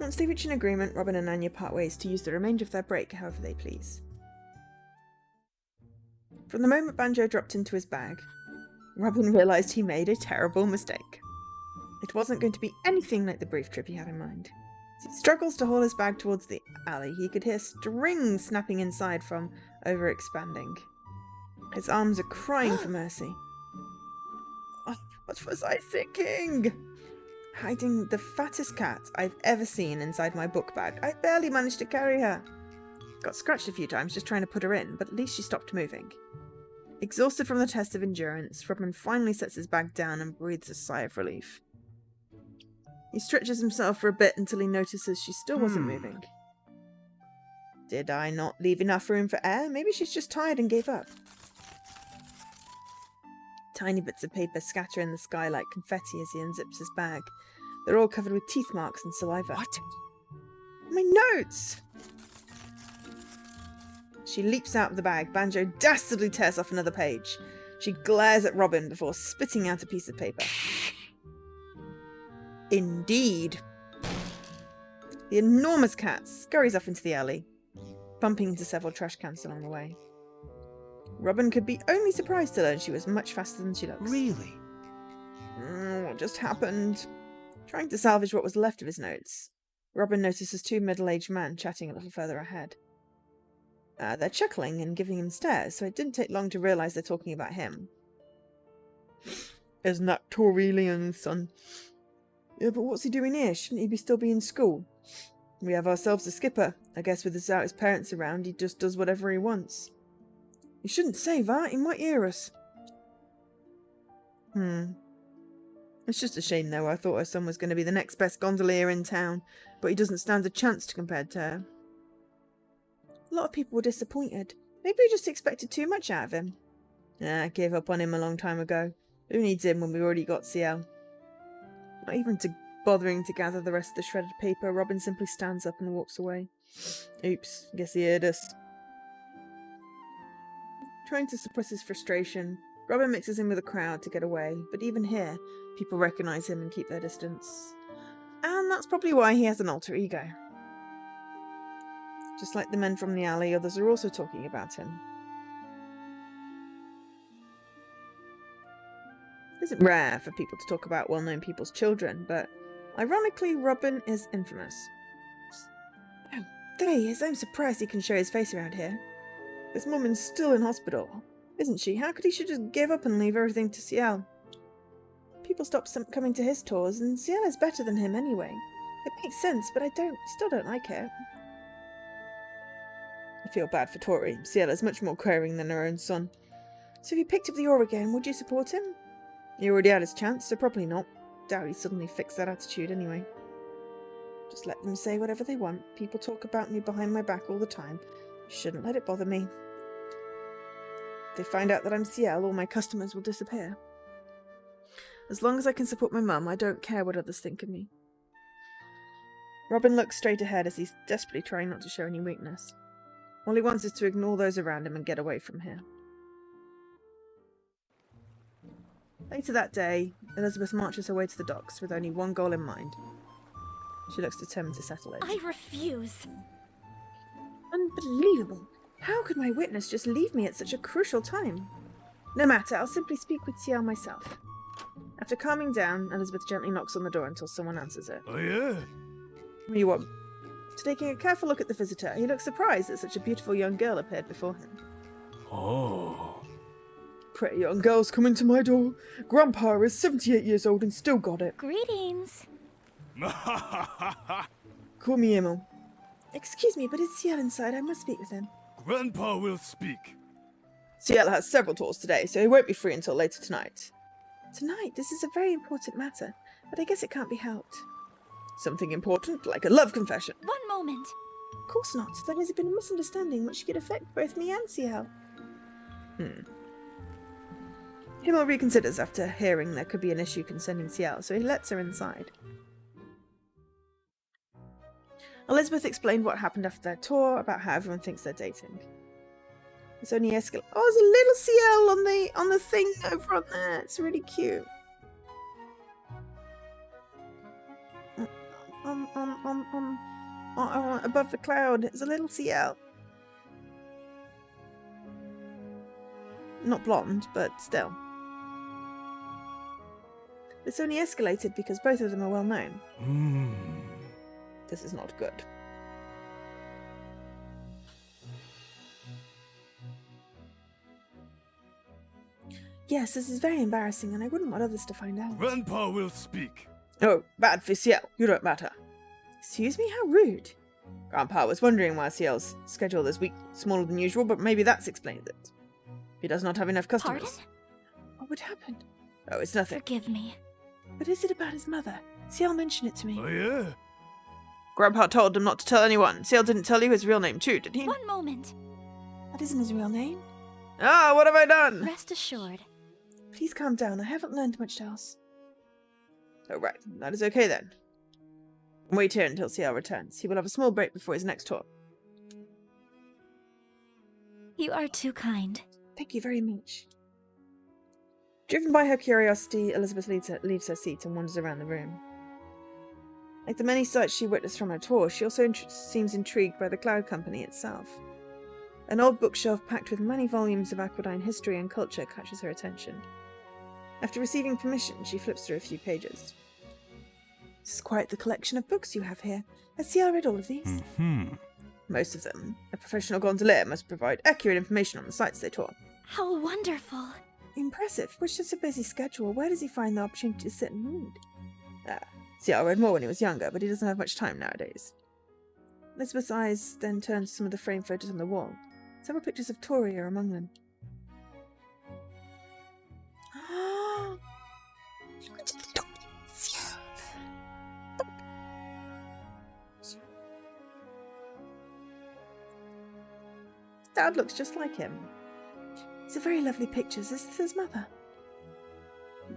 Once they reach an agreement, Robin and Anya part ways to use the remainder of their break however they please. From the moment Banjo dropped into his bag, Robin realised he made a terrible mistake. It wasn't going to be anything like the brief trip he had in mind. As he struggles to haul his bag towards the alley, he could hear strings snapping inside from overexpanding. His arms are crying for mercy. Oh, what was I thinking? Hiding the fattest cat I've ever seen inside my book bag. I barely managed to carry her. Got scratched a few times just trying to put her in, but at least she stopped moving. Exhausted from the test of endurance, Robin finally sets his bag down and breathes a sigh of relief. He stretches himself for a bit until he notices she still wasn't moving. Did I not leave enough room for air? Maybe she's just tired and gave up. Tiny bits of paper scatter in the sky like confetti as he unzips his bag. They're all covered with teeth marks and saliva.
What?
My notes! She leaps out of the bag. Banjo dastardly tears off another page. She glares at Robin before spitting out a piece of paper. Indeed. The enormous cat scurries off into the alley, bumping into several trash cans along the way. Robin could be only surprised to learn she was much faster than she looks.
Really?
what just happened. Trying to salvage what was left of his notes, Robin notices two middle-aged men chatting a little further ahead. They're chuckling and giving him stares, so it didn't take long to realise they're talking about him. Isn't that Torelian's son? Yeah, but what's he doing here? Shouldn't he be still be in school? We have ourselves a skipper. I guess with his parents around, he just does whatever he wants. You shouldn't say that, he might hear us. It's just a shame, though. I thought her son was going to be the next best gondolier in town, but he doesn't stand a chance compared to her. A lot of people were disappointed. Maybe we just expected too much out of him. I gave up on him a long time ago. Who needs him when we've already got CL? Not even bothering to gather the rest of the shredded paper, Robin simply stands up and walks away. Oops, guess he heard us. Trying to suppress his frustration, Robin mixes in with the crowd to get away, but even here, people recognise him and keep their distance. And that's probably why he has an alter ego. Just like the men from the alley, others are also talking about him. It isn't rare for people to talk about well-known people's children, but ironically, Robin is infamous. Oh, there he is. I'm surprised he can show his face around here. His woman's still in hospital, isn't she? How could he just give up and leave everything to CL? People stopped coming to his tours, and CL is better than him anyway. It makes sense, but I still don't like it. I feel bad for Tori. CL is much more caring than her own son. So if he picked up the oar again, would you support him? He already had his chance, so probably not. Doubt he suddenly fixed that attitude anyway. Just let them say whatever they want. People talk about me behind my back all the time. Shouldn't let it bother me. If they find out that I'm CL, all my customers will disappear. As long as I can support my mum, I don't care what others think of me. Robin looks straight ahead as he's desperately trying not to show any weakness. All he wants is to ignore those around him and get away from here. Later that day, Elizabeth marches her way to the docks with only one goal in mind. She looks determined to settle it.
I refuse.
Unbelievable! How could my witness just leave me at such a crucial time? No matter, I'll simply speak with CL myself. After calming down, Elizabeth gently knocks on the door until someone answers it.
Oh, yeah?
What do you want? After taking a careful look at the visitor, he looks surprised that such a beautiful young girl appeared before him.
Oh.
Pretty young girl's coming to my door. Grandpa is 78 years old and still got it.
Greetings.
Call me Emil. Excuse me, but is CL inside? I must speak with him.
Grandpa will speak.
CL has several tours today, so he won't be free until later tonight. Tonight? This is a very important matter, but I guess it can't be helped. Something important, like a love confession.
One moment.
Of course not. There has been a misunderstanding which could affect both me and CL. Himmel reconsiders after hearing there could be an issue concerning CL, so he lets her inside. Elizabeth explained what happened after their tour, about how everyone thinks they're dating. It's only escalated. Oh, there's a little CL on the thing over on there. It's really cute. Above the cloud, it's a little CL. Not blonde, but still. It's only escalated because both of them are well known. This is not good. Yes, this is very embarrassing, and I wouldn't want others to find out.
Grandpa will speak.
Oh, bad for CL. You don't matter. Excuse me? How rude. Grandpa was wondering why CL's schedule this week smaller than usual, but maybe that's explains it. He does not have enough customers.
Pardon?
What would happen? Oh, it's nothing.
Forgive me.
But is it about his mother? CL mentioned it to me.
Oh, yeah?
Grandpa told him not to tell anyone. CL didn't tell you his real name too, did he?
One moment.
That isn't his real name. Ah, what have I done?
Rest assured.
Please calm down. I haven't learned much else. Oh, right. That is okay then. Wait here until CL returns. He will have a small break before his next tour.
You are too kind.
Thank you very much. Driven by her curiosity, Elizabeth leaves her seat and wanders around the room. Like the many sights she witnessed from her tour, she also seems intrigued by the Cloud Company itself. An old bookshelf packed with many volumes of Aquadine history and culture catches her attention. After receiving permission, she flips through a few pages. This is quite the collection of books you have here. Has CL read all of these?
Mm-hmm.
Most of them. A professional gondolier must provide accurate information on the sites they tour.
How wonderful.
Impressive. With such a busy schedule, where does he find the opportunity to sit and read? CL read more when he was younger, but he doesn't have much time nowadays. Elizabeth's eyes then turn to some of the framed photos on the wall. Several pictures of Tori are among them. Look at the dog. Dad looks just like him. These are very lovely pictures. Is this his mother?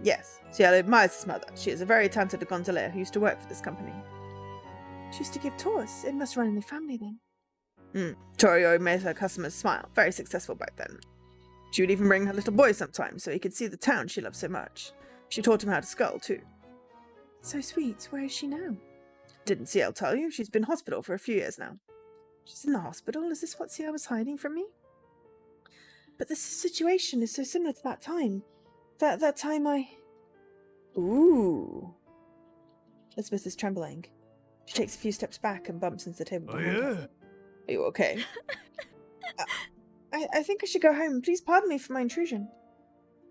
Yes, Cielo admires his mother. She is a very talented gondolier who used to work for this company. She used to give tours. It must run in the family then. Torio made her customers smile. Very successful back then. She would even bring her little boy sometimes so he could see the town she loved so much. She taught him how to scull too. So sweet. Where is she now? Didn't CL tell you? She's been in hospital for a few years now. She's in the hospital? Is this what CL was hiding from me? But this situation is so similar to that time. That time I... Ooh. Elizabeth is trembling. She takes a few steps back and bumps into the table
Oh,
behind her.
yeah?
Are you okay? I think I should go home. Please pardon me for my intrusion.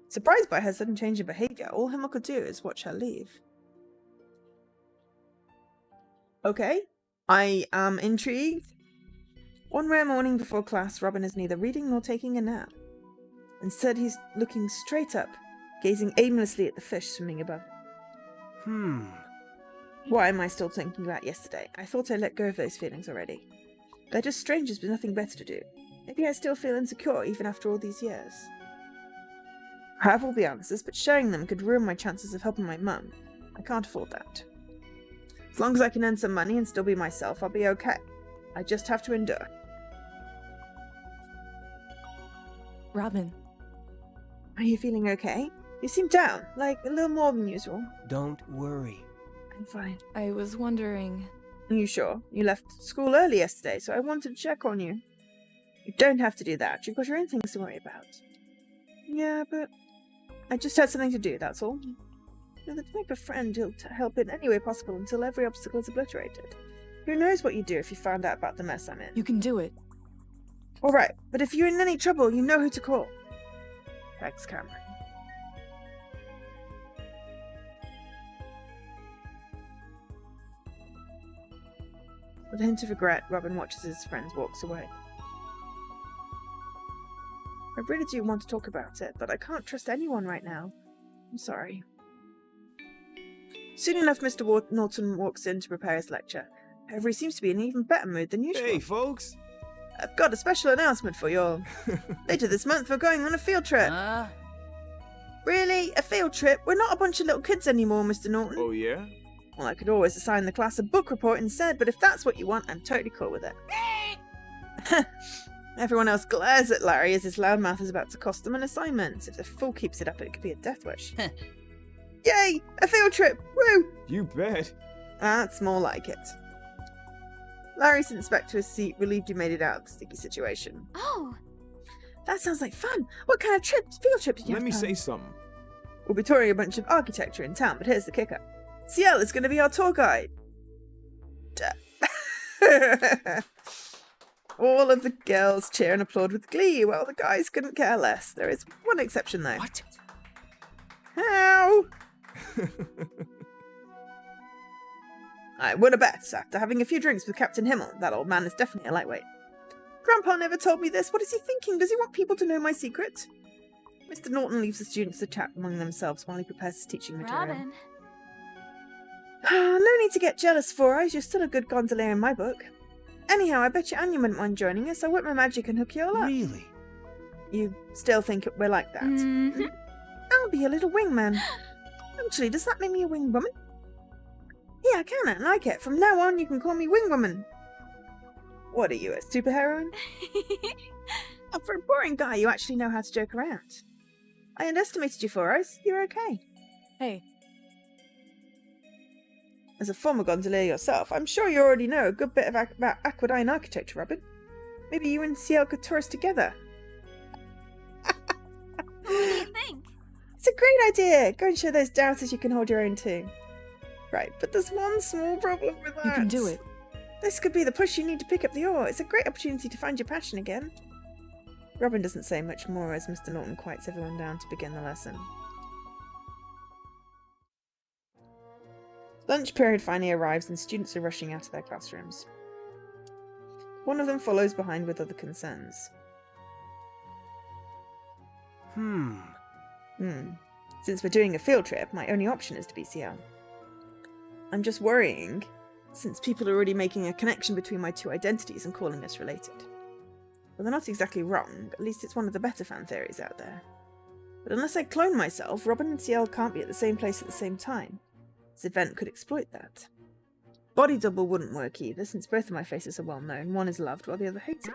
Surprised by her sudden change of behaviour, all Himmel could do is watch her leave. Okay, I am intrigued. One rare morning before class, Robin is neither reading nor taking a nap. Instead, he's looking straight up, gazing aimlessly at the fish swimming above him. Why am I still thinking about yesterday? I thought I let go of those feelings already. They're just strangers with nothing better to do. Maybe I still feel insecure even after all these years. I have all the answers, but sharing them could ruin my chances of helping my mum. I can't afford that. As long as I can earn some money and still be myself, I'll be okay. I just have to endure.
Robin.
Are you feeling okay? You seem down, like a little more than usual.
Don't worry.
I'm fine.
I was wondering...
Are you sure? You left school early yesterday, so I wanted to check on you. You don't have to do that. You've got your own things to worry about. Yeah, but I just had something to do, that's all. You're the type of friend who'll help in any way possible until every obstacle is obliterated. Who knows what you'd do if you found out about the mess I'm in?
You can do it.
All right, but if you're in any trouble, you know who to call. Thanks, Cameron. With a hint of regret, Robin watches his friend walks away. I really do want to talk about it, but I can't trust anyone right now. I'm sorry. Soon enough, Mr. Norton walks in to prepare his lecture. However, he seems to be in an even better mood than usual.
Hey, folks!
I've got a special announcement for you all. Later this month, we're going on a field trip. Really? A field trip? We're not a bunch of little kids anymore, Mr. Norton.
Oh, yeah?
Well, I could always assign the class a book report instead, but if that's what you want, I'm totally cool with it. Everyone else glares at Larry as his loud mouth is about to cost them an assignment. If the fool keeps it up, it could be a death wish. Yay! A field trip! Woo!
You bet.
That's more like it. Larry sinks back to his seat, relieved he made it out of the sticky situation.
Oh,
That sounds like fun! What kind of field trip did you
Let
have
me say
planned?
something.
We'll be touring a bunch of architecture in town, but here's the kicker. CL is going to be our tour guide. All of the girls cheer and applaud with glee, while the guys couldn't care less. There is one exception, though.
What?
How? I would have bet, after having a few drinks with Captain Himmel, that old man is definitely a lightweight. Grandpa never told me this. What is he thinking? Does he want people to know my secret? Mr. Norton leaves the students to chat among themselves while he prepares his teaching material.
Robin.
No need to get jealous, Four Eyes. You're still a good gondolier in my book. Anyhow, I bet your Anya wouldn't mind joining us. I'll whip my magic and hook you all up.
Really?
You still think we're like that?
Mm-hmm.
I'll be a little wingman. Actually, does that make me a wing woman? Yeah, I can. I like it. From now on, you can call me Wing Woman. What are you, a superheroine? Oh, for a boring guy, you actually know how to joke around. I underestimated you, Four Eyes. You're okay.
Hey,
As a former gondolier yourself, I'm sure you already know a good bit about Aquadine architecture, Robin. Maybe you and CL could tour us together.
What do you think?
It's a great idea! Go and show those doubters you can hold your own too. Right, but there's one small problem with that.
You can do it.
This could be the push you need to pick up the oar. It's a great opportunity to find your passion again. Robin doesn't say much more as Mr. Norton quiets everyone down to begin the lesson. Lunch period finally arrives and students are rushing out of their classrooms. One of them follows behind with other concerns. Since we're doing a field trip, my only option is to be CL. I'm just worrying, since people are already making a connection between my two identities and calling us related. Well, they're not exactly wrong, at least it's one of the better fan theories out there. But unless I clone myself, Robin and CL can't be at the same place at the same time. This event could exploit that. Body double wouldn't work either, since both of my faces are well known. One is loved while the other hated.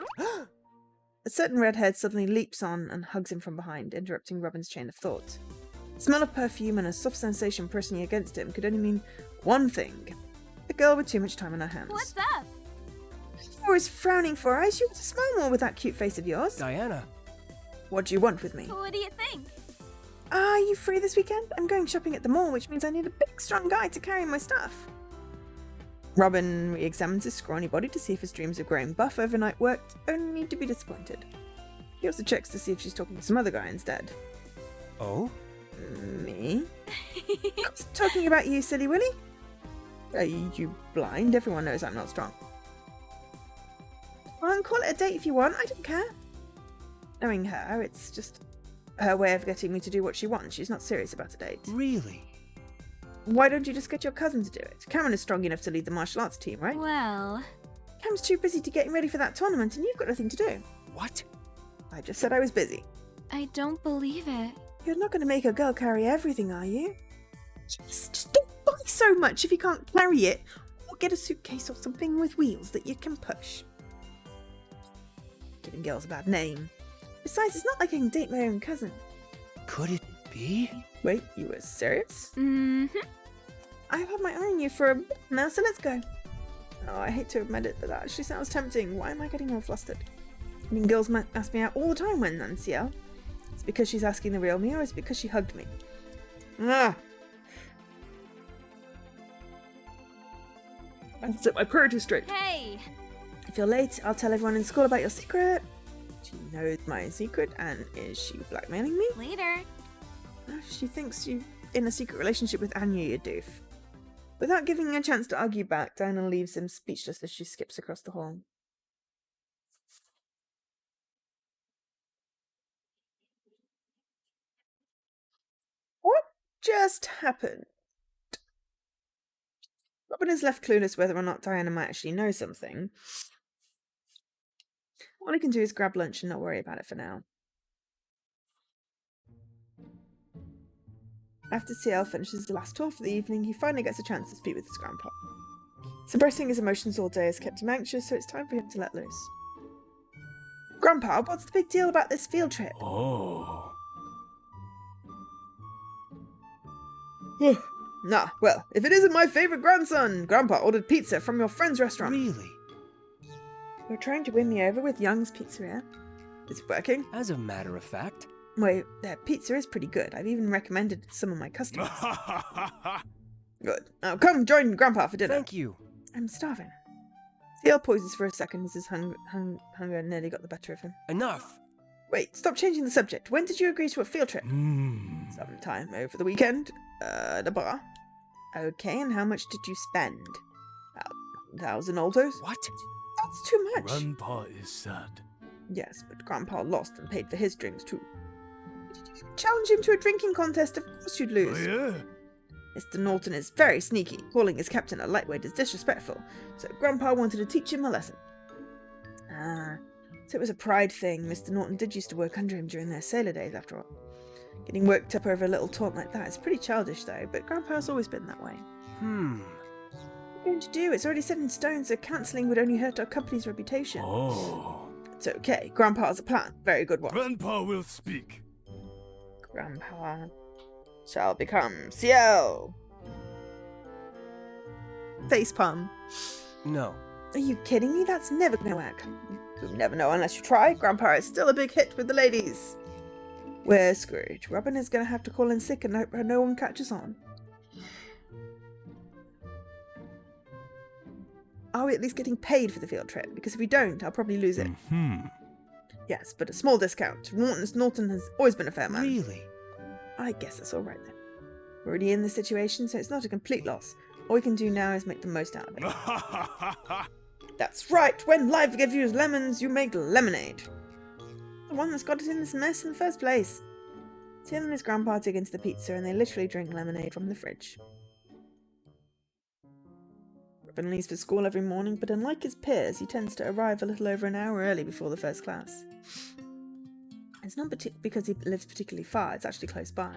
A certain redhead suddenly leaps on and hugs him from behind, interrupting Robin's chain of thought. The smell of perfume and a soft sensation pressing against him could only mean one thing. A girl with too much time on her hands.
What's up?
You're always frowning for eyes. You ought to smile more with that cute face of yours.
Diana.
What do you want with me?
What do you think?
Are you free this weekend? I'm going shopping at the mall, which means I need a big, strong guy to carry my stuff. Robin re-examines his scrawny body to see if his dreams of growing buff overnight worked, only to be disappointed. He also checks to see if she's talking to some other guy instead.
Oh?
Me? I was talking about you, silly Willy. Are you blind? Everyone knows I'm not strong. Well, call it a date if you want. I don't care. Knowing her, it's just her way of getting me to do what she wants. She's not serious about a date.
Really?
Why don't you just get your cousin to do it? Cameron is strong enough to lead the martial arts team, right?
Well,
Cam's too busy to getting ready for that tournament, and you've got nothing to do.
What?
I just said I was busy.
I don't believe it.
You're not going to make a girl carry everything, are you? Just don't buy so much if you can't carry it, or get a suitcase or something with wheels that you can push. Giving girls a bad name. Besides, it's not like I can date my own cousin.
Could it be?
Wait, you were serious?
Mm-hmm.
I've had my eye on you for a bit now, so let's go. Oh, I hate to admit it, but that actually sounds tempting. Why am I getting all flustered? I mean, girls ask me out all the time when I'm CL. It's because she's asking the real me, or it's because she hugged me. Ah! I have to set my priorities straight.
Hey!
If you're late, I'll tell everyone in school about your secret. She knows my secret, and is she blackmailing me?
Later.
She thinks you're in a secret relationship with Anya, you doof. Without giving him a chance to argue back, Diana leaves him speechless as she skips across the hall. What just happened? Robin is left clueless whether or not Diana might actually know something. All he can do is grab lunch and not worry about it for now. After CL finishes the last tour for the evening, he finally gets a chance to speak with his grandpa. Suppressing his emotions all day has kept him anxious, so it's time for him to let loose. Grandpa, what's the big deal about this field trip?
Oh.
Nah, well, if it isn't my favourite grandson! Grandpa ordered pizza from your friend's restaurant.
Really?
You're trying to win me over with Young's Pizzeria? Is it working?
As a matter of fact.
Wait, their pizza is pretty good. I've even recommended it to some of my customers. Good. Now come join Grandpa for dinner.
Thank you.
I'm starving. CL pauses for a second as his hunger nearly got the better of him.
Enough.
Wait, stop changing the subject. When did you agree to a field trip? Sometime over the weekend. At a bar. Okay, and how much did you spend? 1,000 altos?
What?
That's too much.
Grandpa is sad.
Yes, but Grandpa lost and paid for his drinks too. Did you challenge him to a drinking contest? Of course you'd
Oh,
lose.
yeah?
Mr. Norton is very sneaky. Calling his captain a lightweight is disrespectful, so Grandpa wanted to teach him a lesson. Ah, so it was a pride thing. Mr. Norton did used to work under him during their sailor days, after all. Getting worked up over a little talk like that is pretty childish, though, but Grandpa's always been that way. What are you going to do? It's already set in stone, so cancelling would only hurt our company's reputation.
Oh.
It's okay. Grandpa has a plan. Very good one.
Grandpa will speak.
Grandpa shall become CL. Facepalm.
No.
Are you kidding me? That's never going to work. You'll never know unless you try. Grandpa is still a big hit with the ladies. We're screwed. Robin is going to have to call in sick and hope no one catches on. Are we at least getting paid for the field trip? Because if we don't, I'll probably lose it. Yes, but a small discount. Norton has always been a fair man.
Really?
I guess that's all right then. We're already in this situation, so it's not a complete loss. All we can do now is make the most out of it. That's right. When life gives you lemons, you make lemonade. The one that's got us in this mess in the first place. Tim and his grandpa dig into the pizza and they literally drink lemonade from the fridge. Robin leaves for school every morning, but unlike his peers, he tends to arrive a little over an hour early before the first class. It's not because he lives particularly far, it's actually close by.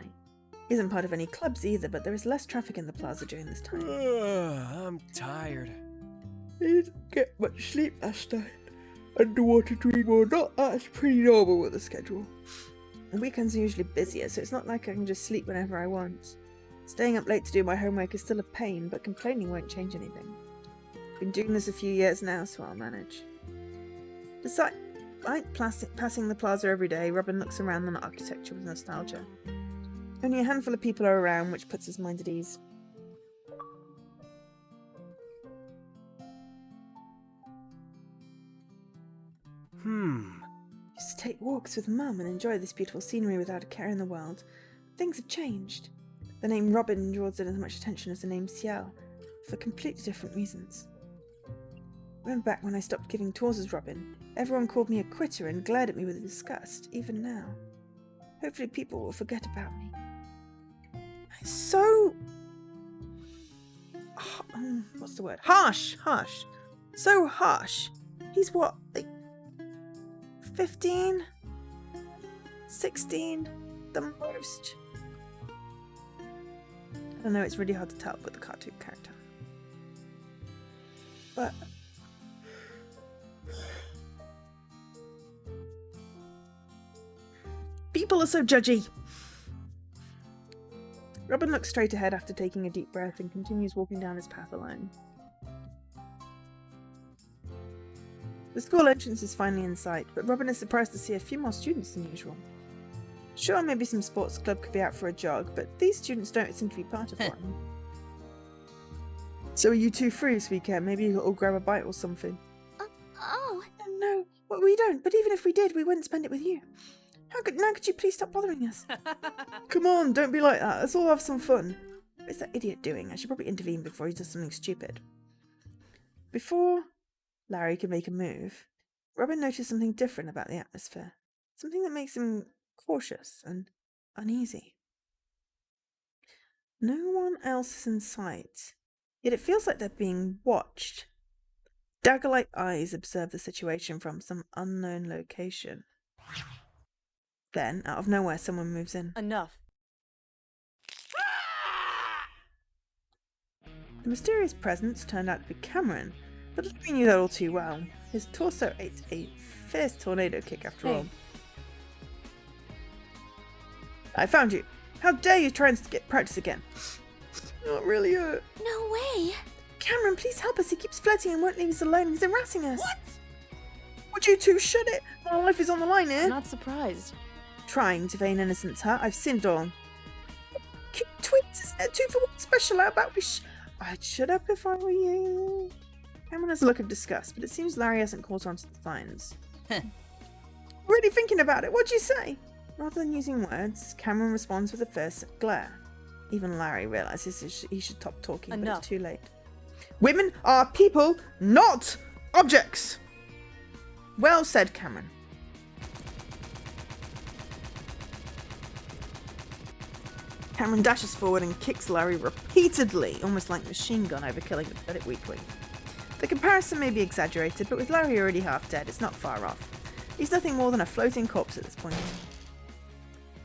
He isn't part of any clubs either, but there is less traffic in the plaza during this time.
I'm tired.
I didn't get much sleep last night. Underwater dream or not, that's pretty normal with the schedule. The weekends are usually busier, so it's not like I can just sleep whenever I want. Staying up late to do my homework is still a pain, but complaining won't change anything. I've been doing this a few years now, so I'll manage. Despite passing the plaza every day, Robin looks around on the architecture with nostalgia. Only a handful of people are around, which puts his mind at ease. Just take walks with Mum and enjoy this beautiful scenery without a care in the world. Things have changed. The name Robin draws in as much attention as the name Ciel, for completely different reasons. Remember back when I stopped giving tours as Robin, everyone called me a quitter and glared at me with disgust, even now. Hopefully people will forget about me. So... what's the word? Harsh! So harsh. He's what, like... 15? 16? The most? I don't know, it's really hard to tell with the cartoon character. But... people are so judgy! Robin looks straight ahead after taking a deep breath and continues walking down his path alone. The school entrance is finally in sight, but Robin is surprised to see a few more students than usual. Sure, maybe some sports club could be out for a jog, but these students don't seem to be part of one. So are you two free this weekend? Maybe you'll all grab a bite or something.
Oh.
No, well, we don't, but even if we did, we wouldn't spend it with you. Now could you please stop bothering us? Come on, don't be like that. Let's all have some fun. What is that idiot doing? I should probably intervene before he does something stupid. Before Larry can make a move, Robin noticed something different about the atmosphere. Something that makes him cautious and uneasy. No one else is in sight, yet it feels like they're being watched. Dagger-like eyes observe the situation from some unknown location. Then, out of nowhere, someone moves in.
Enough.
The mysterious presence turned out to be Cameron, but we knew that all too well. His torso ate a fierce tornado kick after all. I found you. How dare you try and get practice again? Not really hurt.
No way.
Cameron, please help us. He keeps flirting and won't leave us alone. He's harassing us. What? Would you two shut it? Our life is on the line here.
I'm not surprised.
Trying to feign innocence, huh? I've seen it all. Cute tweets, is there 2 for 1 special? How about we I'd shut up if I were you. Cameron has a look of disgust, but it seems Larry hasn't caught on to the signs. Really thinking about it, what'd you say? Rather than using words, Cameron responds with a fierce glare. Even Larry realizes he should stop talking, but it's too late. Women are people, not objects! Well said, Cameron. Cameron dashes forward and kicks Larry repeatedly, almost like Machine Gun overkilling the credit weekly. The comparison may be exaggerated, but with Larry already half dead, it's not far off. He's nothing more than a floating corpse at this point.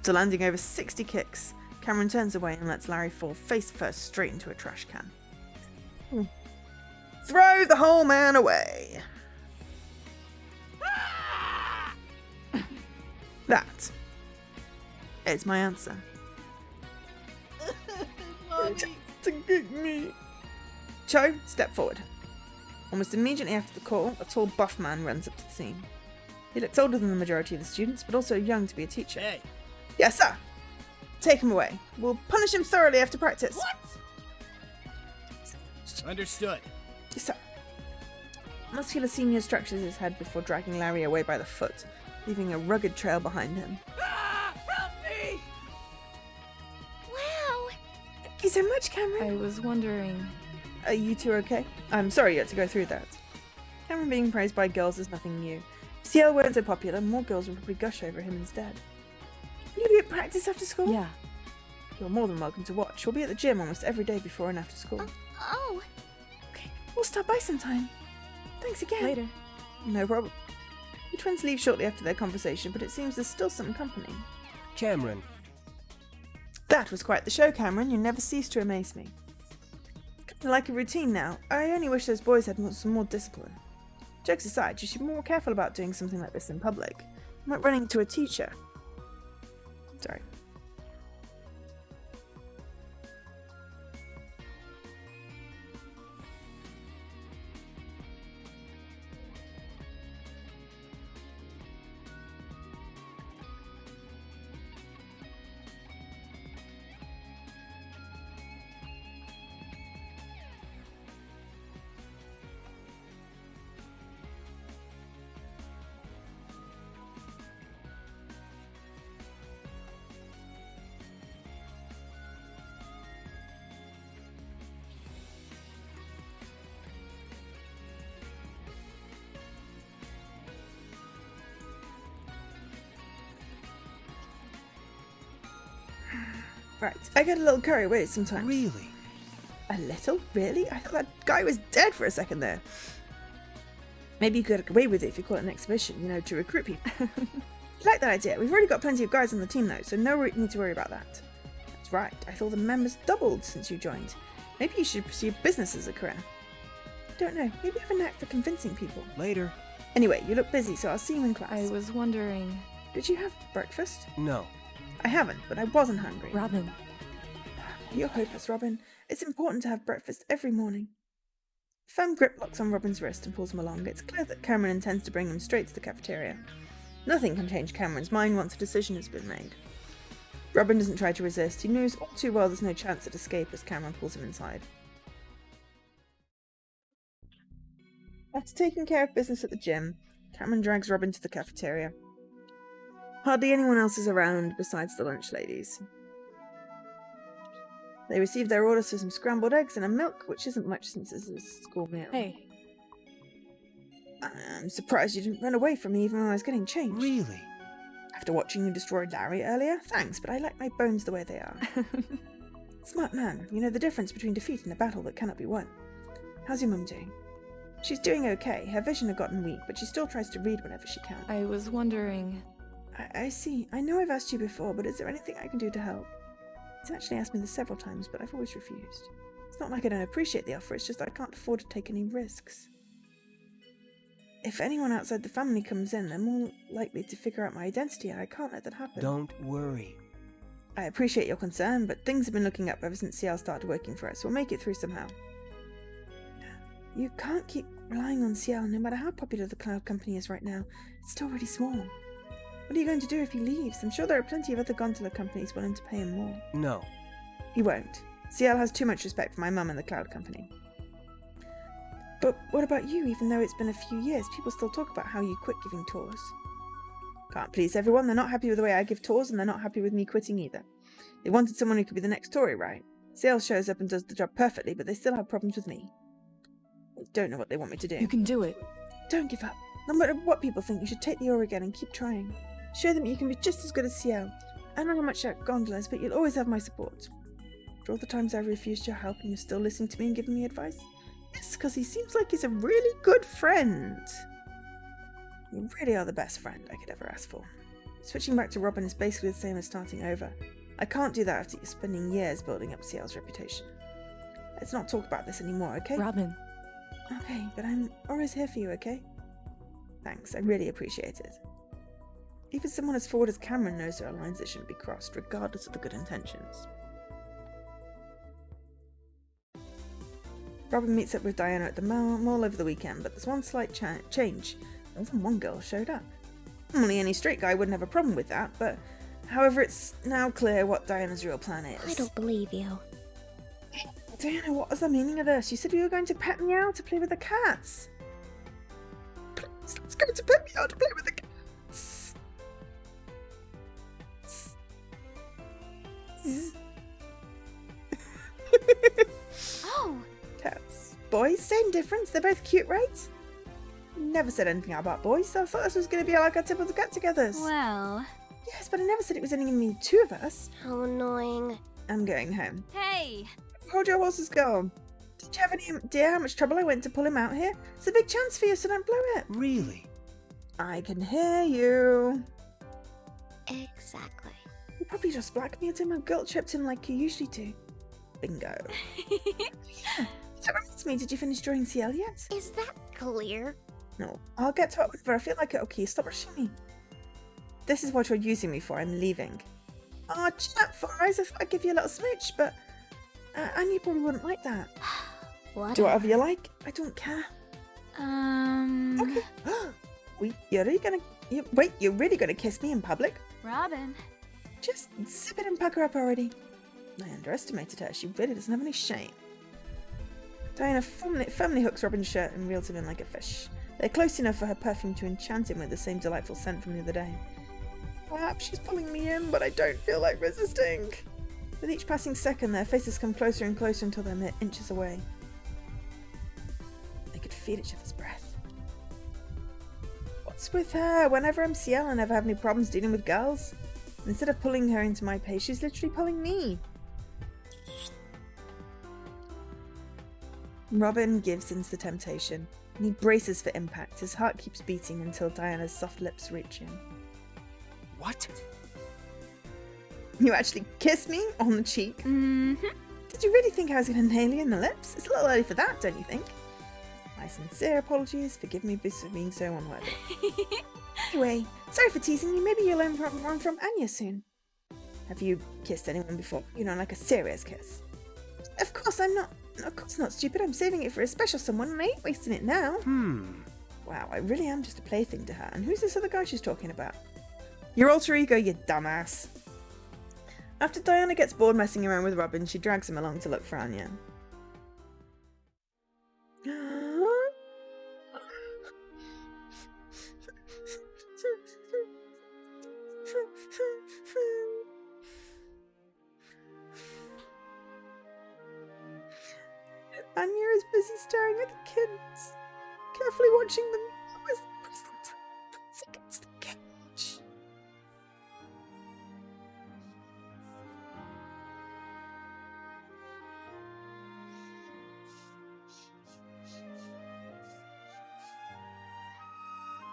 After landing over 60 kicks, Cameron turns away and lets Larry fall face first straight into a trash can. Throw the whole man away! That is my answer. To kick me. Cho, step forward. Almost immediately after the call, a tall buff man runs up to the scene. He looks older than the majority of the students, but also young to be a teacher.
Hey.
Yes, sir. Take him away. We'll punish him thoroughly after practice.
What? Understood.
Yes, sir. Muscular Senior stretches his head before dragging Larry away by the foot, leaving a rugged trail behind him.
Ah, help me!
Wow.
Thank you so much, Cameron.
I was wondering.
Are you two okay? I'm sorry you had to go through that. Cameron being praised by girls is nothing new. If CL weren't so popular, more girls would probably gush over him instead. You be at practice after school?
Yeah.
You're more than welcome to watch. We'll be at the gym almost every day before and after school.
Oh.
Okay, we'll stop by sometime. Thanks again.
Later.
No problem. The twins leave shortly after their conversation, but it seems there's still some company.
Cameron.
That was quite the show, Cameron. You never cease to amaze me. Kinda like a routine now. I only wish those boys had some more discipline. Jokes aside, you should be more careful about doing something like this in public. I'm not running to a teacher. Sorry. Right, I get a little carried away sometimes.
Really?
A little? Really? I thought that guy was dead for a second there. Maybe you could get away with it if you call it an exhibition, to recruit people. I like that idea. We've already got plenty of guys on the team though, so no need to worry about that. That's right, I thought the members doubled since you joined. Maybe you should pursue business as a career. Don't know, maybe you have a knack for convincing people.
Later.
Anyway, you look busy, so I'll see you in class.
I was wondering.
Did you have breakfast?
No.
I haven't, but I wasn't hungry.
Robin.
You're hopeless, Robin. It's important to have breakfast every morning. A firm grip locks on Robin's wrist and pulls him along. It's clear that Cameron intends to bring him straight to the cafeteria. Nothing can change Cameron's mind once a decision has been made. Robin doesn't try to resist. He knows all too well there's no chance at escape as Cameron pulls him inside. After taking care of business at the gym, Cameron drags Robin to the cafeteria. Hardly anyone else is around besides the lunch ladies. They receive their orders for some scrambled eggs and a milk, which isn't much since it's a school meal.
Hey.
I'm surprised you didn't run away from me even when I was getting changed.
Really?
After watching you destroy Larry earlier? Thanks, but I like my bones the way they are. Smart man. You know the difference between defeat and a battle that cannot be won. How's your mum doing? She's doing okay. Her vision had gotten weak, but she still tries to read whenever she can.
I was wondering.
I see. I know I've asked you before, but is there anything I can do to help? He's actually asked me this several times, but I've always refused. It's not like I don't appreciate the offer, it's just I can't afford to take any risks. If anyone outside the family comes in, they're more likely to figure out my identity, and I can't let that happen.
Don't worry.
I appreciate your concern, but things have been looking up ever since CL started working for us. We'll make it through somehow. You can't keep relying on CL, no matter how popular the cloud company is right now. It's still really small. What are you going to do if he leaves? I'm sure there are plenty of other gondola companies willing to pay him more.
No.
He won't. CL has too much respect for my mum and the cloud company. But what about you? Even though it's been a few years, people still talk about how you quit giving tours. Can't please everyone. They're not happy with the way I give tours, and they're not happy with me quitting either. They wanted someone who could be the next Tory, right? CL shows up and does the job perfectly, but they still have problems with me. I don't know what they want me to do.
You can do it.
Don't give up. No matter what people think, you should take the oar again and keep trying. Show them you can be just as good as CL. I don't know how much that gondolas, but you'll always have my support. For all the times I refused your help and you're still listening to me and giving me advice? Yes, because he seems like he's a really good friend. You really are the best friend I could ever ask for. Switching back to Robin is basically the same as starting over. I can't do that after spending years building up CL's reputation. Let's not talk about this anymore, okay?
Robin.
Okay, but I'm always here for you, okay? Thanks, I really appreciate it. Even someone as forward as Cameron knows there are lines that shouldn't be crossed, regardless of the good intentions. Robin meets up with Diana at the mall over the weekend, but there's one slight change. More than one girl showed up. Normally any straight guy wouldn't have a problem with that, but However, it's now clear what Diana's real plan is.
I don't believe you.
Diana, what was the meaning of this? You said we were going to Pet Meow to play with the cats. Please, let's go to Pet Meow to play with the cats.
Oh,
Cats. Boys, same difference. They're both cute, right? Never said anything about boys, so I thought this was going to be like our typical get-togethers.
well.
Yes, but I never said it was only going to be two of us.
How annoying.
I'm going home.
Hey!
Hold your horses, girl. Did you have any idea how much trouble I went to pull him out here? It's a big chance for you, so don't blow it.
Really?
I can hear you.
Exactly.
You probably just blackmailed him and guilt-tripped him like you usually do. Bingo. Yeah, that reminds me, did you finish drawing CL yet?
Is that clear?
No. I'll get to it whenever I feel like it, okay? Stop rushing me. This is what you're using me for. I'm leaving. Aw, chat, Four Eyes. I thought I'd give you a little smooch, but Anya probably wouldn't like that.
What?
Do whatever you like. I don't care.
Okay.
Wait, you're really gonna kiss me in public?
Robin.
Just zip it and pack her up already. I underestimated her. She really doesn't have any shame. Diana firmly hooks Robin's shirt and reels him in like a fish. They're close enough for her perfume to enchant him with the same delightful scent from the other day. Perhaps she's pulling me in, but I don't feel like resisting. With each passing second, their faces come closer and closer until they're mere inches away. They could feel each other's breath. What's with her? Whenever I'm CL, I never have any problems dealing with girls. And instead of pulling her into my pace, she's literally pulling me. Robin gives in to the temptation, and he braces for impact. His heart keeps beating until Diana's soft lips reach him.
What?
You actually kissed me on the cheek?
Mm-hmm.
Did you really think I was going to nail you in the lips? It's a little early for that, don't you think? My sincere apologies. Forgive me for being so unworthy. Anyway, sorry for teasing you. Maybe you'll learn one from Anya soon. Have you kissed anyone before? You know, like a serious kiss? Of course I'm not. Of course not, stupid. I'm saving it for a special someone and I ain't wasting it now. Wow, I really am just a plaything to her. And who's this other guy she's talking about? Your alter ego, you dumbass. After Diana gets bored messing around with Robin, she drags him along to look for Anya. Anya is busy staring at the kittens, carefully watching them as they press their tongues against the cage.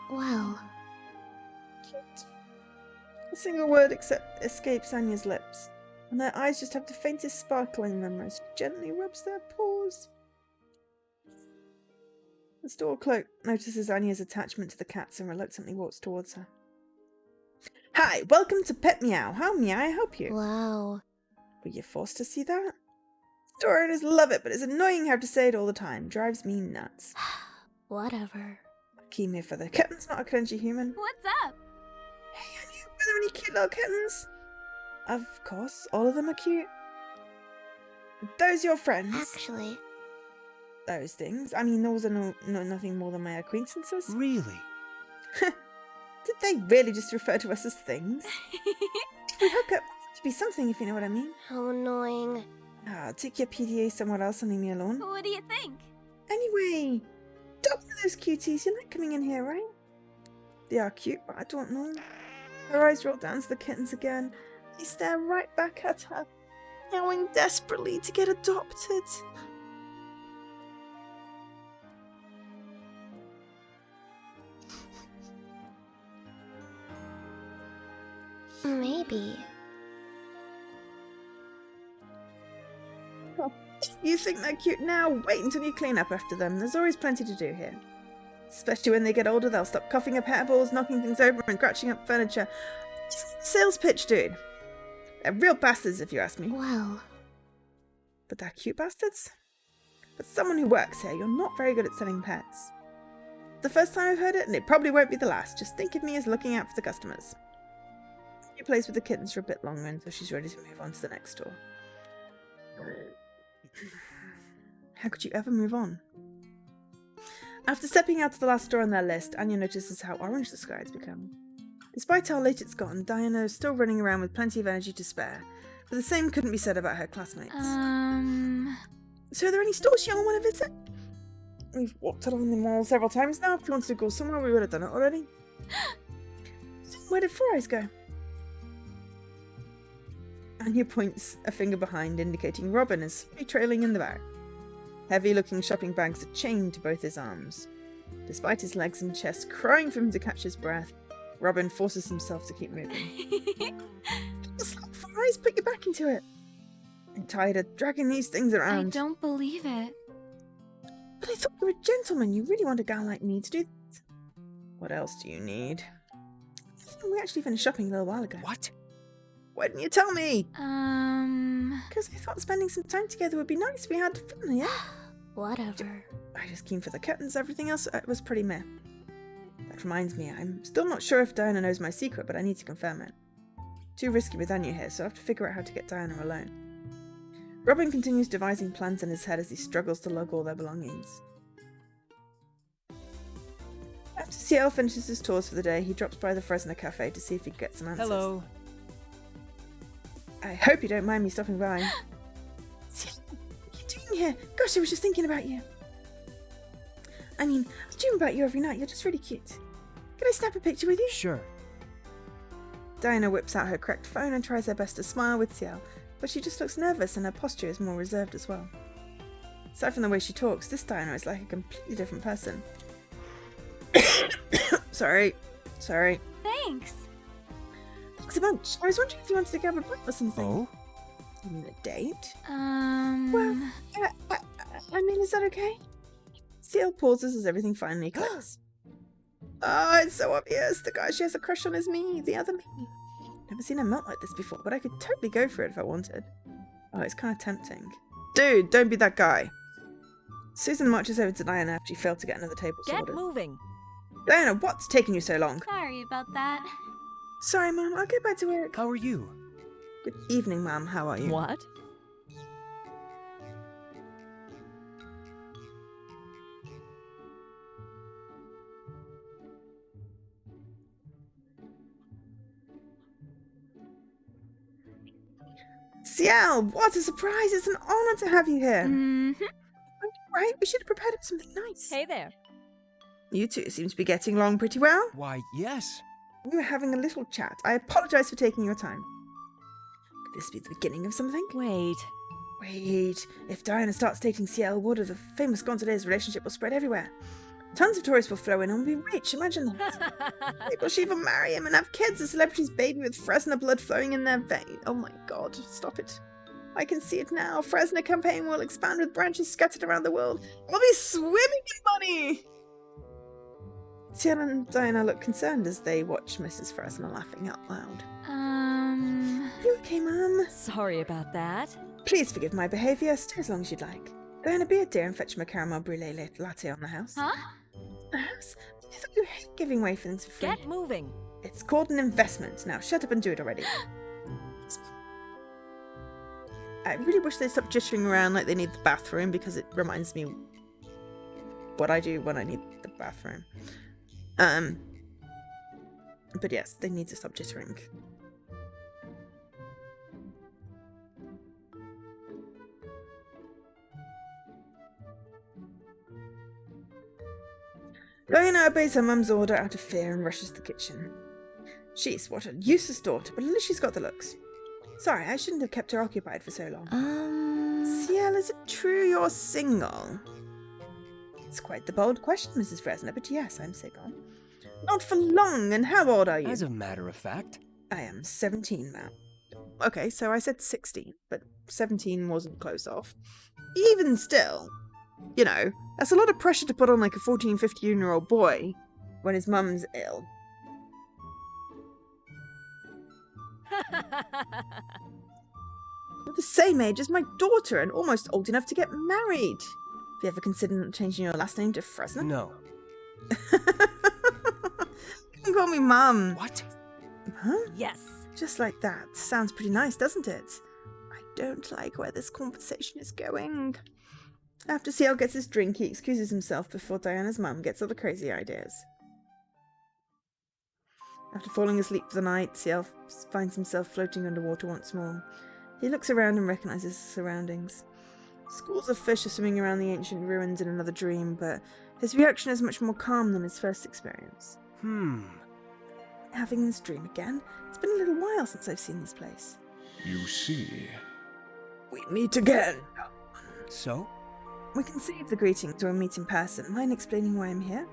Well.
Cute. A single word escapes Anya's lips, and their eyes just have the faintest sparkle in them as she gently rubs their paws. The store clerk notices Anya's attachment to the cats and reluctantly walks towards her. Hi, welcome to Pet Meow. How may I help you?
Wow.
Were you forced to see that? Store owners love it, but it's annoying how to say it all the time. Drives me nuts.
Whatever.
I came here for the kittens, not a cringy human.
What's up?
Hey, Anya, were there any cute little kittens? Of course, all of them are cute. Are those your friends?
Actually.
Those things? I mean, those are nothing more than my acquaintances.
Really?
Did they really just refer to us as things? If we hook up, it should be something, if you know what I mean.
How annoying.
Take your PDA somewhere else and leave me alone.
What do you think?
Anyway, don't one of those cuties. You like coming in here, right? They are cute, but I don't know. Her eyes roll down to the kittens again. They stare right back at her, meowing desperately to get adopted.
Maybe.
Oh, you think they're cute now? Wait until you clean up after them. There's always plenty to do here. Especially when they get older, they'll stop coughing up hairballs, knocking things over, and scratching up furniture. Just like a sales pitch, dude. They're real bastards, if you ask me.
Well.
But they're cute bastards? But someone who works here, you're not very good at selling pets. The first time I've heard it, and it probably won't be the last. Just think of me as looking out for the customers. She plays with the kittens for a bit longer until she's ready to move on to the next door. How could you ever move on? After stepping out to the last door on their list, Anya notices how orange the sky has become. Despite how late it's gotten, Diana is still running around with plenty of energy to spare, but the same couldn't be said about her classmates. So are there any stores y'all want to visit? We've walked along the mall several times now. If you wanted to go somewhere, we would have done it already. So where did Four Eyes go? Anya points a finger behind, indicating Robin is trailing in the back. Heavy-looking shopping bags are chained to both his arms. Despite his legs and chest crying for him to catch his breath, Robin forces himself to keep moving. Slap Four Eyes, put your back into it. I'm tired of dragging these things around.
I don't believe it.
But I thought you were a gentleman. You really want a gal like me to do that? What else do you need? We actually finished shopping a little while ago.
What?
Why didn't you tell me? Because I thought spending some time together would be nice. We had fun, yeah?
Whatever.
I just came for the curtains. Everything else was pretty meh. That reminds me, I'm still not sure if Diana knows my secret, but I need to confirm it. Too risky with Anya here, so I have to figure out how to get Diana alone. Robin continues devising plans in his head as he struggles to lug all their belongings. After Ciel finishes his tours for the day, he drops by the Fresno Cafe to see if he can get some answers.
Hello.
I hope you don't mind me stopping by. Ciel, what are you doing here? Gosh, I was just thinking about you. I mean, I dream about you every night. You're just really cute. Can I snap a picture with you?
Sure.
Diana whips out her cracked phone and tries her best to smile with Ciel, but she just looks nervous and her posture is more reserved as well. Aside from the way she talks, this Diana is like a completely different person. Sorry.
Thanks.
Thanks a bunch. I was wondering if you wanted to grab a bite or something.
Oh?
You mean a date?
Well,
I mean, is that okay? Ciel pauses as everything finally clicks. Oh, it's so obvious. The guy she has a crush on is me, the other me. Never seen her melt like this before, but I could totally go for it if I wanted. Oh, it's kind of tempting. Dude, don't be that guy. Susan marches over to Diana after she failed to get another table sorted.
Get moving.
Diana, what's taking you so long?
Sorry about that.
Sorry, Mum. I'll get back to work.
How are you?
Good evening, Mum. How are you?
What?
Ciel, what a surprise. It's an honor to have you here.
mm-hmm.
Right? We should have prepared him something nice.
Hey there.
You two seem to be getting along pretty well.
Why, yes.
We were having a little chat. I apologize for taking your time. Could this be the beginning of something?
Wait.
Wait. If Diana starts dating Ciel Wood, the famous Gonzalez relationship will spread everywhere. Tons of tourists will flow in and we'll be rich. Imagine that. Maybe she'll even marry him and have kids. A celebrity's baby with Fresno blood flowing in their vein. Oh my god, stop it. I can see it now. Fresno campaign will expand with branches scattered around the world. We'll be swimming in money! Ciel and Diana look concerned as they watch Mrs. Fresno laughing out loud. You okay, Mum?
Sorry about that.
Please forgive my behaviour. Stay as long as you'd like. Diana, be a dear and fetch me a caramel brulee latte on the house.
Huh?
The house? I thought you hate giving away things for free.
Get moving.
It's called an investment. Now shut up and do it already. I really wish they'd stop jittering around like they need the bathroom, because it reminds me what I do when I need the bathroom. But yes, they need to stop jittering. Diana obeys her mum's order out of fear and rushes to the kitchen. Jeez, what a useless daughter, but at least she's got the looks. Sorry, I shouldn't have kept her occupied for so long. Ciel, is it true you're single? It's quite the bold question, Mrs. Fresno, but yes, I'm single. Not for long, and how old are you?
As a matter of fact.
I am 17 now. Okay, so I said 16, but 17 wasn't close off. Even still, you know, that's a lot of pressure to put on like a 14, 15-year-old boy when his mum's ill. You're the same age as my daughter and almost old enough to get married. Have you ever considered changing your last name to Fresno?
No.
You can call me Mum.
What?
Huh?
Yes.
Just like that. Sounds pretty nice, doesn't it? I don't like where this conversation is going. After CL gets his drink, he excuses himself before Diana's mum gets all the crazy ideas. After falling asleep for the night, CL finds himself floating underwater once more. He looks around and recognises his surroundings. Schools of fish are swimming around the ancient ruins in another dream, but his reaction is much more calm than his first experience. Having this dream again? It's been a little while since I've seen this place.
You see.
We meet again.
So?
We can save the greetings when we meet in person. Mind explaining why I'm here?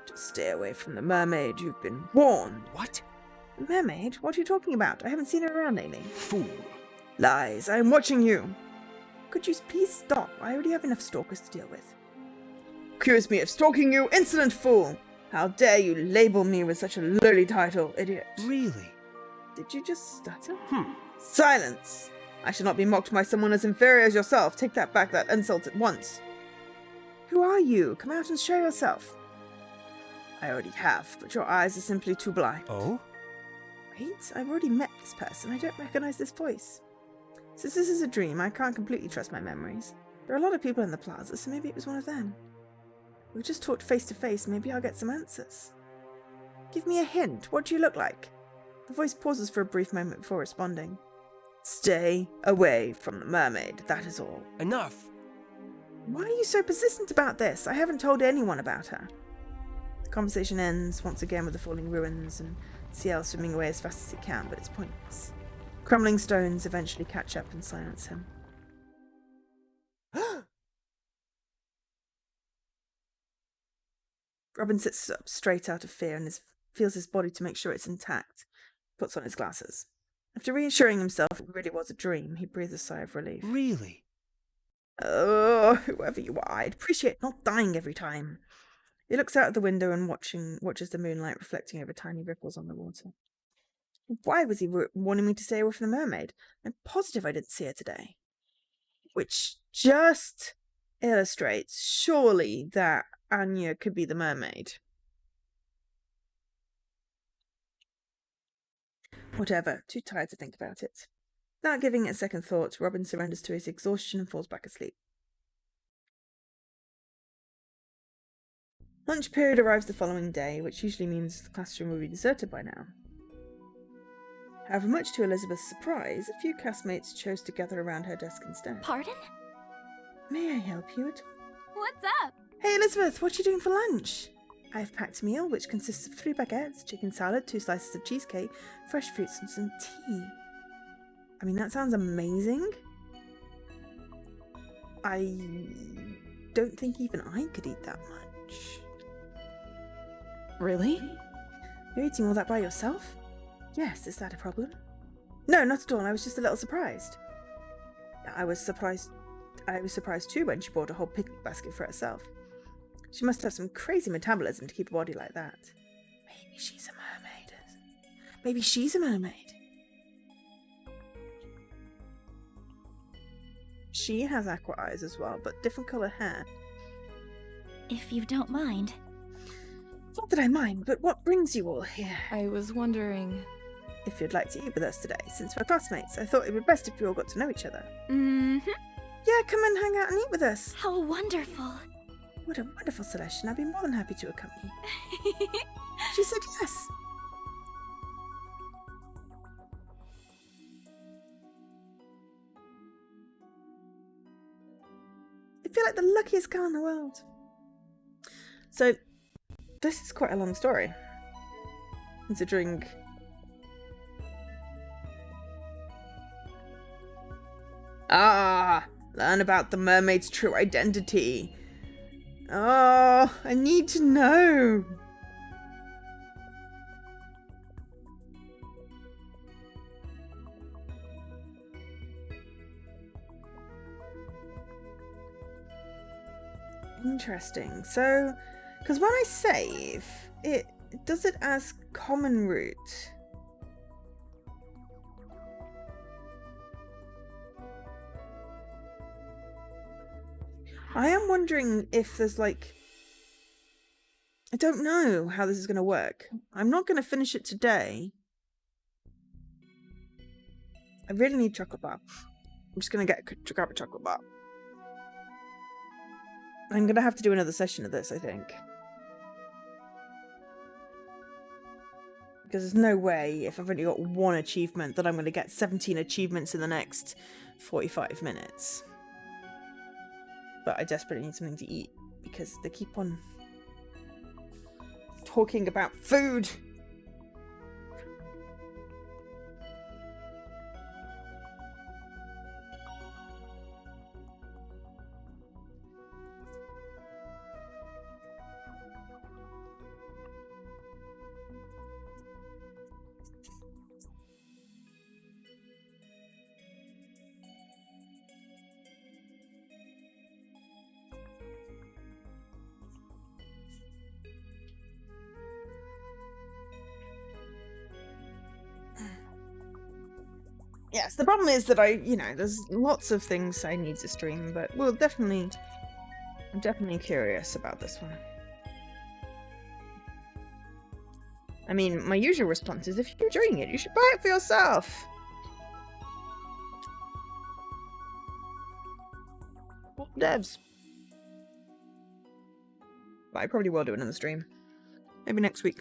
Just stay away from the mermaid. You've been warned.
What?
Mermaid? What are you talking about? I haven't seen her around lately.
Fool.
Lies. I'm watching you. Could you please stop? I already have enough stalkers to deal with. Accuse me of stalking you, insolent fool! How dare you label me with such a lowly title, idiot?
Really?
Did you just stutter? Silence! I shall not be mocked by someone as inferior as yourself. Take that back, that insult at once. Who are you? Come out and show yourself. I already have, but your eyes are simply too blind.
Oh?
Wait, I've already met this person. I don't recognize this voice. Since this is a dream, I can't completely trust my memories. There are a lot of people in the plaza, so maybe it was one of them. We just talked face to face, maybe I'll get some answers. Give me a hint. What do you look like? The voice pauses for a brief moment before responding. Stay away from the mermaid, that is all.
Enough!
Why are you so persistent about this? I haven't told anyone about her. The conversation ends, once again with the falling ruins, and CL swimming away as fast as he can, but it's pointless. Crumbling stones eventually catch up and silence him. Robin sits up straight out of fear and feels his body to make sure it's intact. Puts on his glasses. After reassuring himself it really was a dream, he breathes a sigh of relief.
Really?
Oh, whoever you are, I'd appreciate not dying every time. He looks out of the window and watches the moonlight reflecting over tiny ripples on the water. Why was he warning me to stay away from the mermaid? I'm positive I didn't see her today. Which just illustrates, surely, that Anya could be the mermaid. Whatever, too tired to think about it. Without giving it a second thought, Robin surrenders to his exhaustion and falls back asleep. Lunch period arrives the following day, which usually means the classroom will be deserted by now. However, much to Elizabeth's surprise, a few classmates chose to gather around her desk instead.
Pardon?
May I help you at...
What's up?
Hey Elizabeth, what are you doing for lunch? I've packed a meal which consists of 3 baguettes, chicken salad, 2 slices of cheesecake, fresh fruits and some tea. I mean, that sounds amazing. I don't think even I could eat that much.
Really?
You're eating all that by yourself? Yes, is that a problem? No, not at all. I was just a little surprised. I was surprised too when she bought a whole picnic basket for herself. She must have some crazy metabolism to keep a body like that. Maybe she's a mermaid. Maybe she's a mermaid. She has aqua eyes as well, but different colour hair.
If you don't mind.
Not that I mind, but what brings you all here?
I was wondering...
If you'd like to eat with us today, since we're classmates, I thought it would be best if you all got to know each other.
Mm-hmm.
Yeah, come and hang out and eat with us.
How wonderful.
What a wonderful selection. I'd be more than happy to accompany. She said yes. I feel like the luckiest girl in the world. So, this is quite a long story. Considering... learn about the mermaid's true identity. Oh, I need to know. Interesting. So, because when I save, does it ask common root? I am wondering if there's like... I don't know how this is going to work. I'm not going to finish it today. I really need chocolate bar. I'm just going to grab a chocolate bar. I'm going to have to do another session of this, I think. Because there's no way, if I've only got one achievement, that I'm going to get 17 achievements in the next 45 minutes. But I desperately need something to eat, because they keep on talking about food. Yes, the problem is that there's lots of things I need to stream, but I'm definitely curious about this one. I mean, my usual response is, if you're enjoying it, you should buy it for yourself. Devs. But I probably will do another stream. Maybe next week.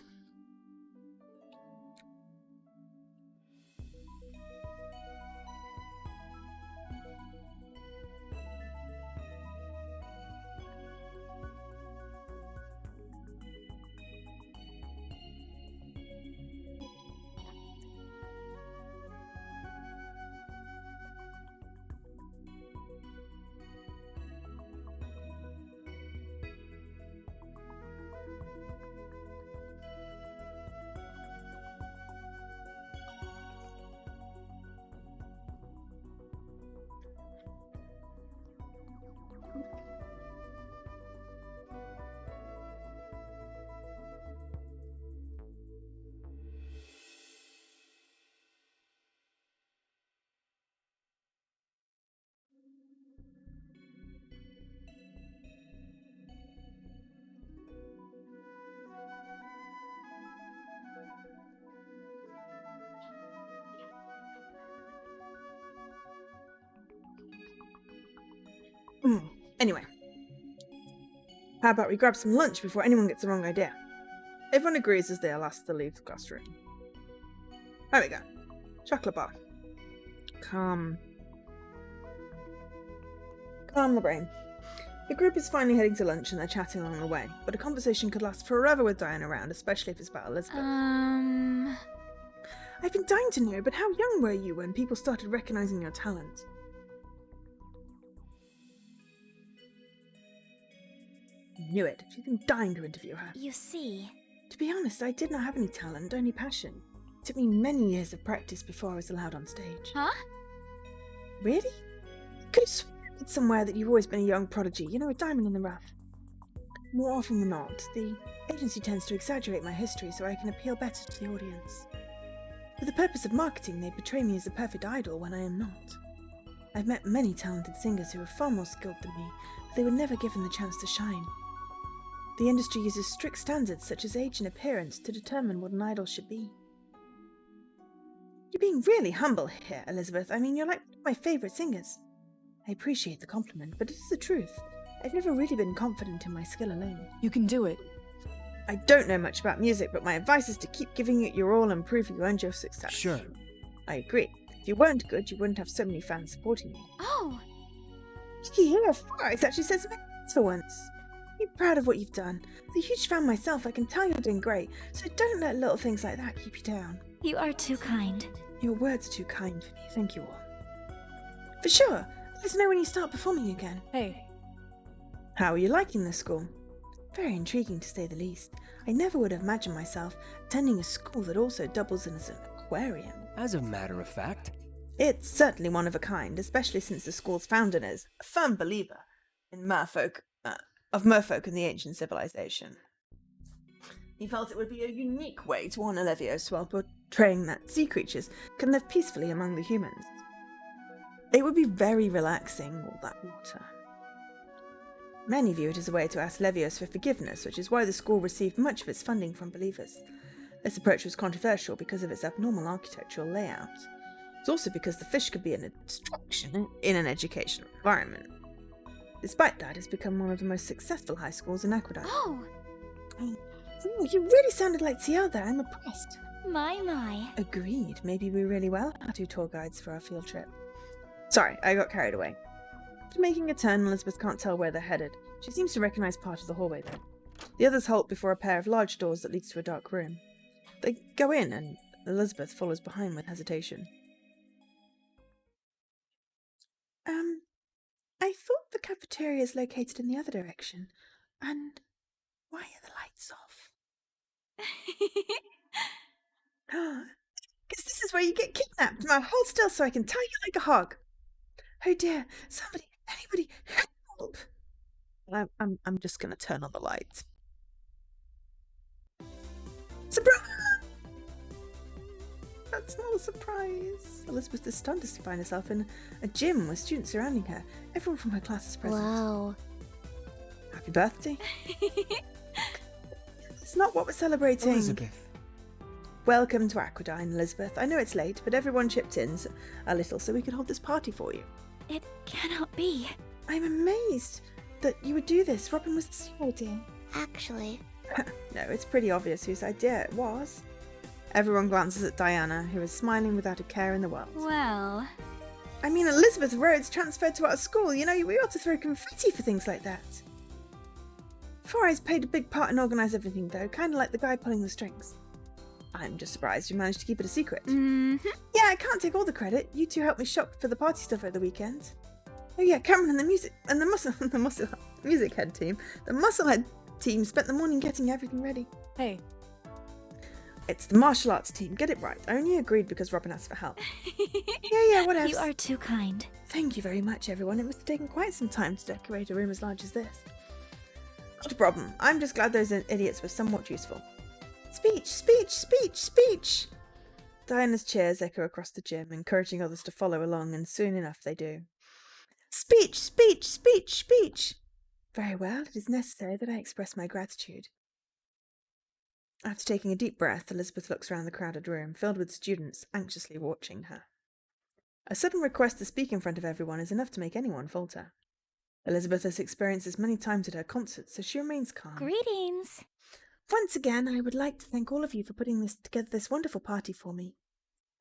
Anyway, how about we grab some lunch before anyone gets the wrong idea? Everyone agrees as they are last to leave the classroom. There we go. Chocolate bar. Calm the brain. The group is finally heading to lunch and they're chatting along the way, but a conversation could last forever with Diane around, especially if it's about Elizabeth. I've been dying to know, but how young were you when people started recognizing your talent? Knew it. She's been dying to interview her.
You see...
To be honest, I did not have any talent, only passion. It took me many years of practice before I was allowed on stage.
Huh?
Really? Could have sworn somewhere that you've always been a young prodigy, a diamond in the rough. More often than not, the agency tends to exaggerate my history so I can appeal better to the audience. For the purpose of marketing, they portray me as a perfect idol when I am not. I've met many talented singers who are far more skilled than me, but they were never given the chance to shine. The industry uses strict standards such as age and appearance to determine what an idol should be. You're being really humble here, Elizabeth. I mean, you're like one of my favourite singers. I appreciate the compliment, but it is the truth. I've never really been confident in my skill alone.
You can do it.
I don't know much about music, but my advice is to keep giving it your all and prove you earned your success.
Sure.
I agree. If you weren't good, you wouldn't have so many fans supporting you.
Oh!
Yeah, Fox actually said something nice for once. Be proud of what you've done. As a huge fan myself, I can tell you're doing great, so don't let little things like that keep you down.
You are too kind.
Your words are too kind for me, thank you all. For sure, let us know when you start performing again.
Hey.
How are you liking this school? Very intriguing to say the least. I never would have imagined myself attending a school that also doubles as an aquarium.
As a matter of fact.
It's certainly one of a kind, especially since the school's founder is a firm believer in merfolk and the ancient civilization. He felt it would be a unique way to honor Levios while portraying that sea creatures can live peacefully among the humans. It would be very relaxing, all that water. Many view it as a way to ask Levios for forgiveness, which is why the school received much of its funding from believers. This approach was controversial because of its abnormal architectural layout. It's also because the fish could be a distraction in an educational environment. Despite that, it's become one of the most successful high schools in Aquadine.
Oh,
Oh, you really sounded like Ciel there. I'm impressed.
my.
Agreed. Maybe we really will have 2 tour guides for our field trip. Sorry, I got carried away. After making a turn, Elizabeth can't tell where they're headed. She seems to recognize part of the hallway, though. The others halt before a pair of large doors that leads to a dark room. They go in, and Elizabeth follows behind with hesitation. I thought the cafeteria is located in the other direction. And why are the lights off? Guess this is where you get kidnapped. Now hold still so I can tie you like a hog. Oh dear, anybody, help! I'm just gonna turn on the lights. Surprise! That's not a surprise. Elizabeth is stunned to find herself in a gym with students surrounding her. Everyone from her class is present.
Wow.
Happy birthday. It's not what we're celebrating.
Elizabeth.
Welcome to Aquadine, Elizabeth. I know it's late, but everyone chipped in a little so we could hold this party for you.
It cannot be.
I'm amazed that you would do this. Robin was your idea.
Actually.
No, it's pretty obvious whose idea it was. Everyone glances at Diana, who is smiling without a care in the world.
Well,
I mean, Elizabeth Rhodes transferred to our school. You know, we ought to throw confetti for things like that. Four Eyes played a big part in organise everything, though, kind of like the guy pulling the strings. I'm just surprised you managed to keep it a secret.
mm-hmm.
Yeah, I can't take all the credit. You two helped me shop for the party stuff over the weekend. Oh yeah, Cameron and the music head team. The musclehead team spent the morning getting everything ready.
Hey.
It's the martial arts team. Get it right. I only agreed because Robin asked for help. Yeah, whatever.
You are too kind.
Thank you very much, everyone. It must have taken quite some time to decorate a room as large as this. Not a problem. I'm just glad those idiots were somewhat useful. Speech! Diana's cheers echo across the gym, encouraging others to follow along, and soon enough they do. Speech! Very well, it is necessary that I express my gratitude. After taking a deep breath, Elizabeth looks around the crowded room, filled with students anxiously watching her. A sudden request to speak in front of everyone is enough to make anyone falter. Elizabeth has experienced this many times at her concerts, so she remains calm.
Greetings.
Once again, I would like to thank all of you for putting together this wonderful party for me.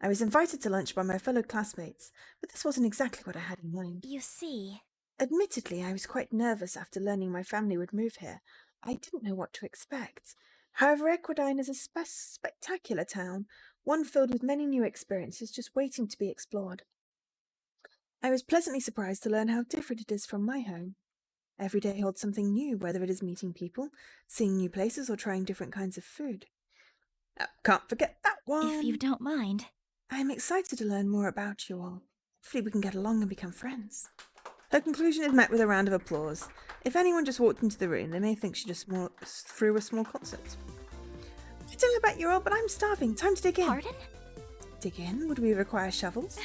I was invited to lunch by my fellow classmates, but this wasn't exactly what I had in mind.
You see.
Admittedly, I was quite nervous after learning my family would move here. I didn't know what to expect. However, Aquadine is a spectacular town, one filled with many new experiences just waiting to be explored. I was pleasantly surprised to learn how different it is from my home. Every day holds something new, whether it is meeting people, seeing new places, or trying different kinds of food. Can't forget that one.
If you don't mind.
I am excited to learn more about you all. Hopefully we can get along and become friends. Her conclusion is met with a round of applause. If anyone just walked into the room, they may think she just threw a small concert. I don't know about you all, but I'm starving. Time to dig in.
Pardon?
Dig in? Would we require shovels?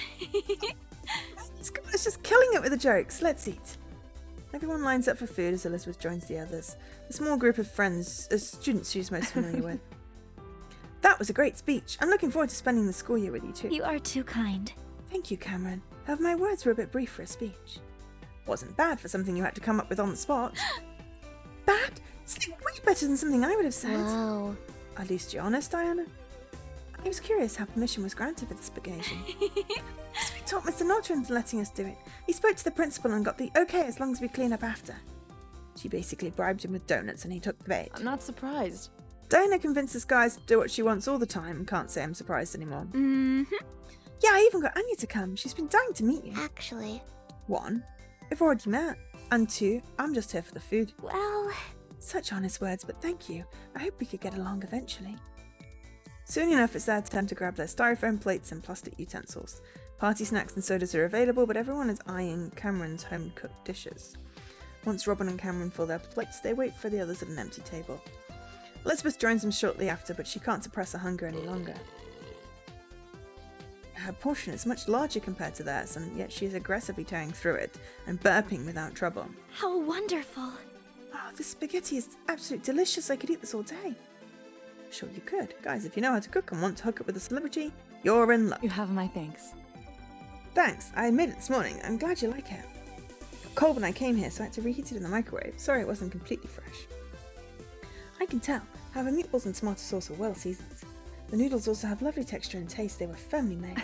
This girl is just killing it with the jokes. Let's eat. Everyone lines up for food as Elizabeth joins the others. A small group of students she's most familiar with. That was a great speech. I'm looking forward to spending the school year with you too.
You are too kind.
Thank you, Cameron. However, my words were a bit brief for a speech. Wasn't bad for something you had to come up with on the spot. Bad? It's way better than something I would have said.
Wow.
At least you're honest, Diana. I was curious how permission was granted for this occasion. Yes, we taught Mr. Norton into letting us do it. He spoke to the principal and got the okay as long as we clean up after. She basically bribed him with donuts and he took the bait.
I'm not surprised.
Diana convinces guys to do what she wants all the time and can't say I'm surprised anymore.
Mm-hmm.
Yeah, I even got Anya to come. She's been dying to meet you.
Actually.
1, we've already met. And 2, I'm just here for the food.
Well.
Such honest words, but thank you. I hope we could get along eventually. Soon enough, it's their turn to grab their styrofoam plates and plastic utensils. Party snacks and sodas are available, but everyone is eyeing Cameron's home-cooked dishes. Once Robin and Cameron fill their plates, they wait for the others at an empty table. Elizabeth joins them shortly after, but she can't suppress her hunger any longer. Her portion is much larger compared to theirs, and yet she is aggressively tearing through it and burping without trouble.
How wonderful.
Oh, this spaghetti is absolutely delicious. I could eat this all day. Sure you could. Guys, if you know how to cook and want to hook up with a celebrity, you're in luck.
You have my thanks.
Thanks, I made it this morning. I'm glad you like it. Got cold when I came here, so I had to reheat it in the microwave. Sorry it wasn't completely fresh. I can tell. However, meatballs and tomato sauce are well seasoned. The noodles also have lovely texture and taste. They were firmly made.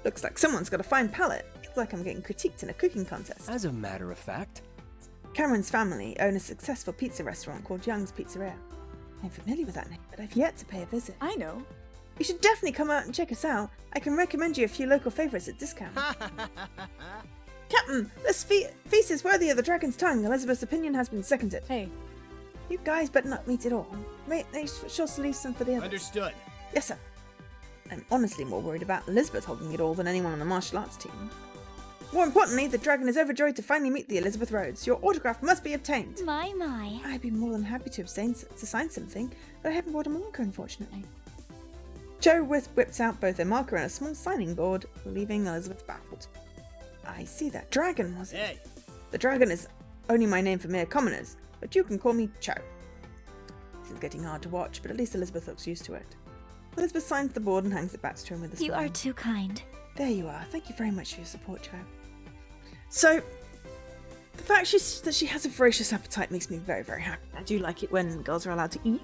Looks like someone's got a fine palate. It's like I'm getting critiqued in a cooking contest.
As a matter of fact.
Cameron's family own a successful pizza restaurant called Young's Pizzeria. I'm familiar with that name, but I've yet to pay a visit.
I know.
You should definitely come out and check us out. I can recommend you a few local favourites at discount. Captain, this feast is worthy of the dragon's tongue. Elizabeth's opinion has been seconded.
Hey.
You guys better not meet at all. Make sure to leave some for the others.
Understood.
Yes, sir. I'm honestly more worried about Elizabeth holding it all than anyone on the martial arts team. More importantly, the dragon is overjoyed to finally meet the Elizabeth Rhodes. Your autograph must be obtained.
My.
I'd be more than happy to sign something, but I haven't brought a marker, unfortunately. Joe whips out both a marker and a small signing board, leaving Elizabeth baffled. I see that dragon, was it?
Hey.
The dragon is only my name for mere commoners, but you can call me Cho. This is getting hard to watch, but at least Elizabeth looks used to it. Elizabeth signs the board and hangs it back to him with a smile.
You are too kind.
There you are. Thank you very much for your support, Joe. So, the fact that she has a voracious appetite makes me very, very happy. I do like it when girls are allowed to eat.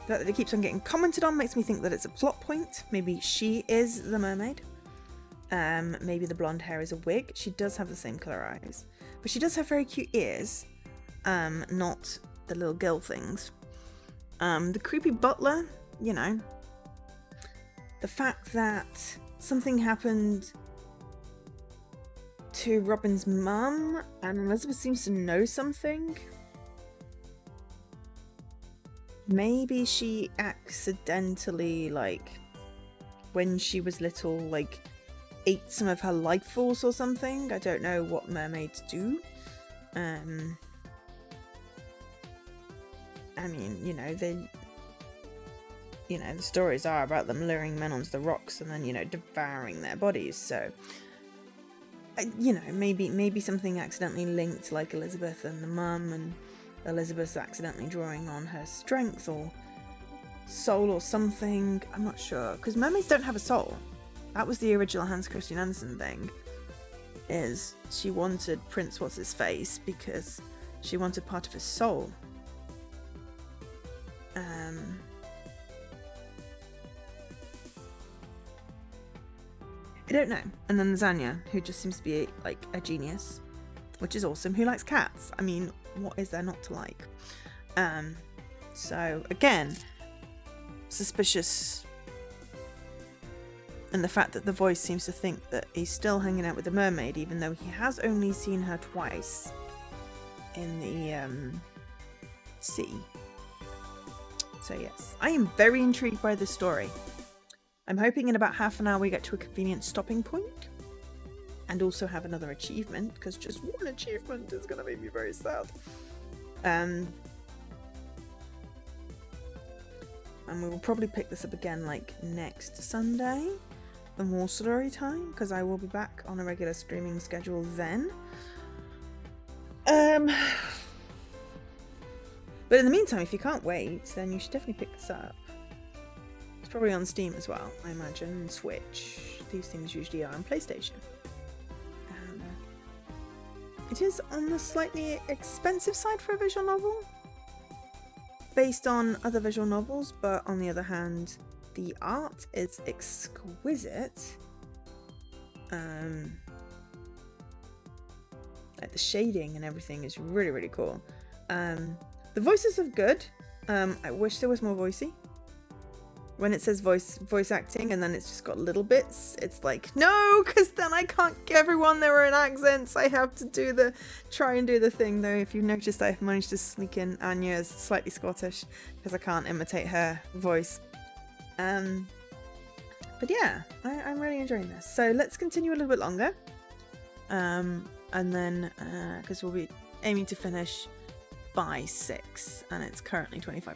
That it keeps on getting commented on makes me think that it's a plot point. Maybe she is the mermaid. Maybe the blonde hair is a wig. She does have the same colour eyes. But she does have very cute ears. Not the little gill things. The creepy butler, you know. The fact that something happened to Robin's mum and Elizabeth seems to know something. Maybe she accidentally, like, when she was little, like, ate some of her life force or something. I don't know what mermaids do. I mean, the stories are about them luring men onto the rocks and then, devouring their bodies. So, maybe something accidentally linked, like Elizabeth and the mum, and Elizabeth's accidentally drawing on her strength or soul or something. I'm not sure, because mermaids don't have a soul. That was the original Hans Christian Andersen thing, is she wanted Prince What's-His-Face because she wanted part of his soul. I don't know. And then there's Anya, who just seems to be like a genius, which is awesome, who likes cats. I mean, what is there not to like? So again, suspicious. And the fact that the voice seems to think that he's still hanging out with the mermaid, even though he has only seen her twice in the sea. So yes, I am very intrigued by this story. I'm hoping in about half an hour we get to a convenient stopping point and also have another achievement, because just one achievement is going to make me very sad. And we will probably pick this up again like next Sunday for more story time, because I will be back on a regular streaming schedule then. But in the meantime, if you can't wait, then you should definitely pick this up. It's probably on Steam as well, I imagine, Switch. These things usually are on PlayStation. It is on the slightly expensive side for a visual novel, based on other visual novels, but on the other hand, the art is exquisite. Like the shading and everything is really, really cool. The voices are good. I wish there was more voicey. When it says voice acting and then it's just got little bits, it's like, no, because then I can't give everyone their own accents. I have to try and do the thing, though. If you've noticed, I've managed to sneak in Anya as slightly Scottish because I can't imitate her voice. But yeah, I'm really enjoying this. So let's continue a little bit longer. And then, because we'll be aiming to finish by 6, and it's currently 25+5,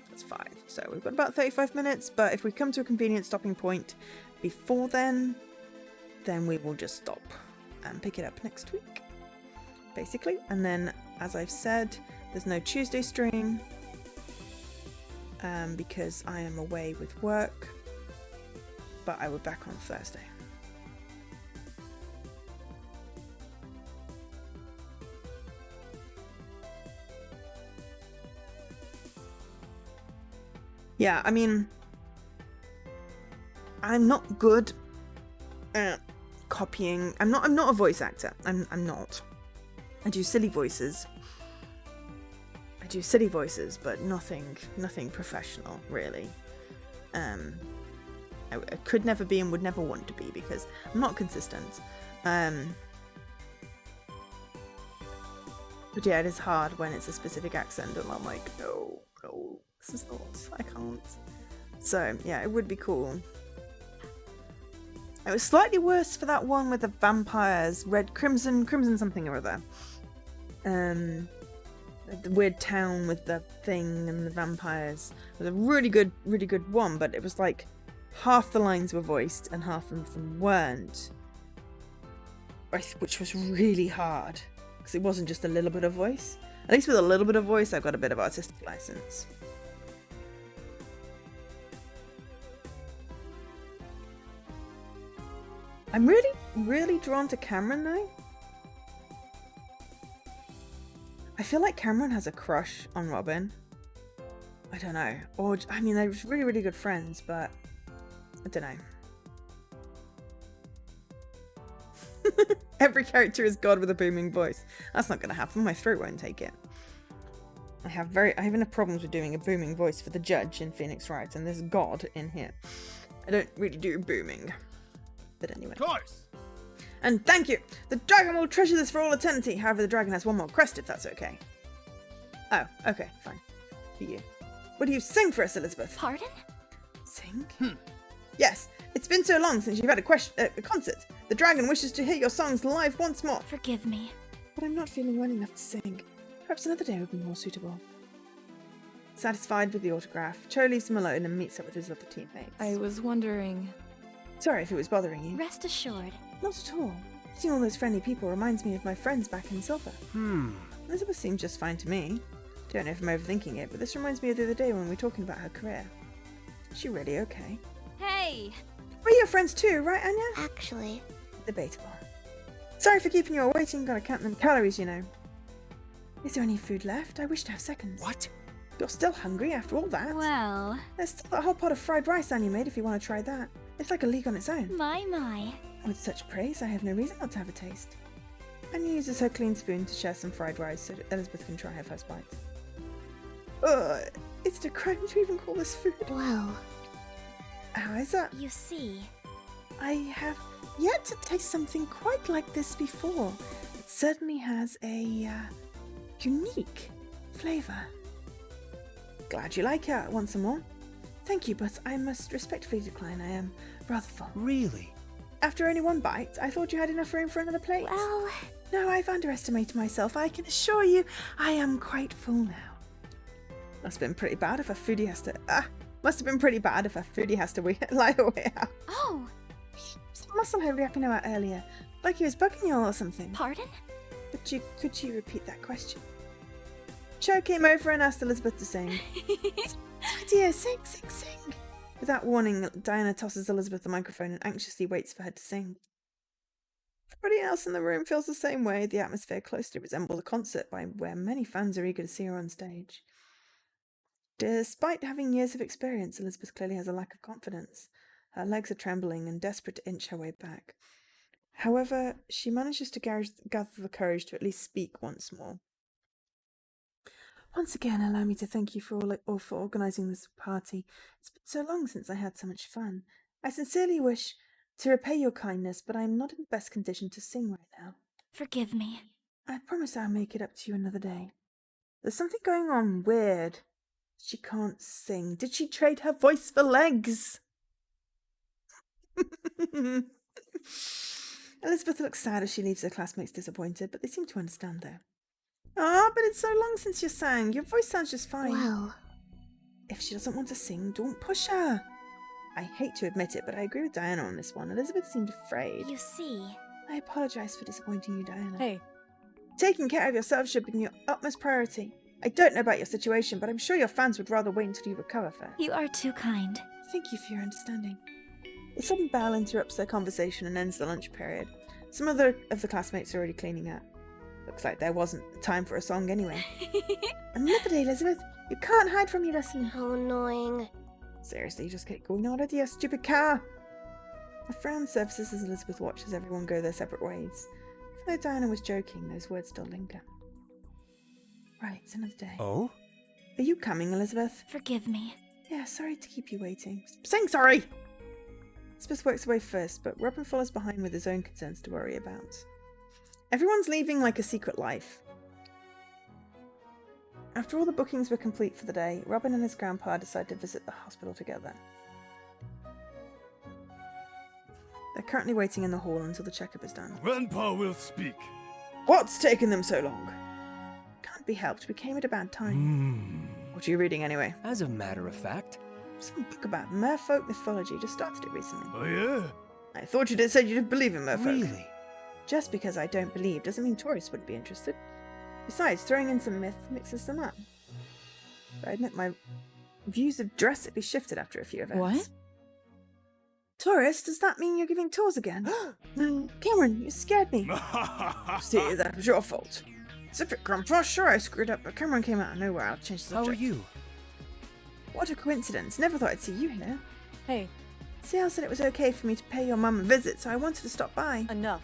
so we've got about 35 minutes, but if we come to a convenient stopping point before then we will just stop and pick it up next week, basically. And then, as I've said, there's no Tuesday stream because I am away with work, but I will be back on Thursday. Yeah, I mean, I'm not good at copying. I'm not a voice actor. I'm not. I do silly voices. But nothing professional, really. I could never be and would never want to be because I'm not consistent. But yeah, it is hard when it's a specific accent and I'm like, no, this is not, I can't. So yeah, it would be cool. It was slightly worse for that one with the vampires, crimson something or other. The weird town with the thing and the vampires. It was a really good one, but it was like half the lines were voiced and half of them weren't. Which was really hard, because it wasn't just a little bit of voice. At least with a little bit of voice, I've got a bit of artistic license. I'm really drawn to Cameron though. I feel like Cameron has a crush on Robin. I don't know. Or, I mean, they're really good friends, but I don't know. Every character is God with a booming voice. That's not going to happen. My throat won't take it. I have enough problems with doing a booming voice for the judge in Phoenix Wright, and there's God in here. I don't really do booming. But anyway.
Of course.
And thank you! The dragon will treasure this for all eternity. However, the dragon has one more quest if that's okay. Oh, okay, fine. For you. What do you sing for us, Elizabeth?
Pardon?
Sing? Yes, it's been so long since you've had a concert. The dragon wishes to hear your songs live once more.
Forgive me.
But I'm not feeling well enough to sing. Perhaps another day would be more suitable. Satisfied with the autograph, Cho leaves him alone and meets up with his other teammates.
I was wondering...
Sorry if it was bothering you.
Rest assured.
Not at all. Seeing all those friendly people reminds me of my friends back in Silver. Elizabeth seemed just fine to me. Don't know if I'm overthinking it, but this reminds me of the other day when we were talking about her career. Is she really okay?
Hey!
We're your friends too, right, Anya?
Actually...
Debatable. Sorry for keeping you all waiting, gotta count them calories, you know. Is there any food left? I wish to have seconds.
What?
You're still hungry after all that?
Well...
There's still that whole pot of fried rice Anya made if you want to try that. It's like a league on its own.
My.
With such praise, I have no reason not to have a taste. Anya uses her clean spoon to share some fried rice so that Elizabeth can try her first bite. Ugh, it's a crime to even call this food.
Well...
How is that?
You see...
I have yet to taste something quite like this before. It certainly has a unique flavour. Glad you like it. Want some more? Thank you, but I must respectfully decline. I am rather full.
Really?
After only one bite, I thought you had enough room for another plate.
Well...
No, I've underestimated myself. I can assure you I am quite full now. Must have been pretty bad if a foodie has to... must have been pretty bad if a foodie has to lie away out.
Oh!
Muscle had yapping about earlier, like he was bugging you or something.
Pardon?
But could you repeat that question? Cho came over and asked Elizabeth to sing. Dear, sing. Without warning, Diana tosses Elizabeth the microphone and anxiously waits for her to sing. Everybody else in the room feels the same way. The atmosphere closely resembles a concert where many fans are eager to see her on stage. Despite having years of experience, Elizabeth clearly has a lack of confidence. Her legs are trembling and desperate to inch her way back. However, she manages to gather the courage to at least speak once more. Once again, allow me to thank you for organising this party. It's been so long since I had so much fun. I sincerely wish to repay your kindness, but I am not in the best condition to sing right now.
Forgive me.
I promise I'll make it up to you another day. There's something going on weird. She can't sing. Did she trade her voice for legs? Elizabeth looks sad as she leaves her classmates disappointed, but they seem to understand though. But it's so long since you sang. Your voice sounds just fine.
Well...
If she doesn't want to sing, don't push her. I hate to admit it, but I agree with Diana on this one. Elizabeth seemed afraid.
You see...
I apologise for disappointing you, Diana.
Hey.
Taking care of yourself should be your utmost priority. I don't know about your situation, but I'm sure your fans would rather wait until you recover first.
You are too kind.
Thank you for your understanding. A sudden bell interrupts their conversation and ends the lunch period. Some other of the classmates are already cleaning up. Looks like there wasn't time for a song anyway. Another day, Elizabeth. You can't hide from your destiny.
How annoying.
Seriously, just get going already, you stupid car! A frown surfaces as Elizabeth watches everyone go their separate ways. Even though Diana was joking, those words still linger. Right, it's another day.
Oh?
Are you coming, Elizabeth?
Forgive me.
Yeah, sorry to keep you waiting. Stop saying sorry! Elizabeth works away first, but Robin follows behind with his own concerns to worry about. Everyone's leaving like a secret life. After all the bookings were complete for the day, Robin and his grandpa decide to visit the hospital together. They're currently waiting in the hall until the checkup is done.
Grandpa will speak.
What's taken them so long? Can't be helped. We came at a bad time. What are you reading anyway?
As a matter of fact.
Some book about merfolk mythology. Just started it recently.
Oh, yeah?
I thought you said you didn't believe in merfolk.
Really?
Just because I don't believe doesn't mean tourists wouldn't be interested. Besides, throwing in some myth mixes them up. But I admit my views have drastically shifted after a few events.
What?
Tourists? Does that mean you're giving tours again? Cameron, you scared me. See, that was your fault. Subject, Grandpa. Sure, I screwed up, but Cameron came out of nowhere. I'll change the
How
subject.
are you?
What a coincidence. Never thought I'd see you here.
Hey,
Ciel said it was okay for me to pay your mum a visit, so I wanted to stop by.
enough.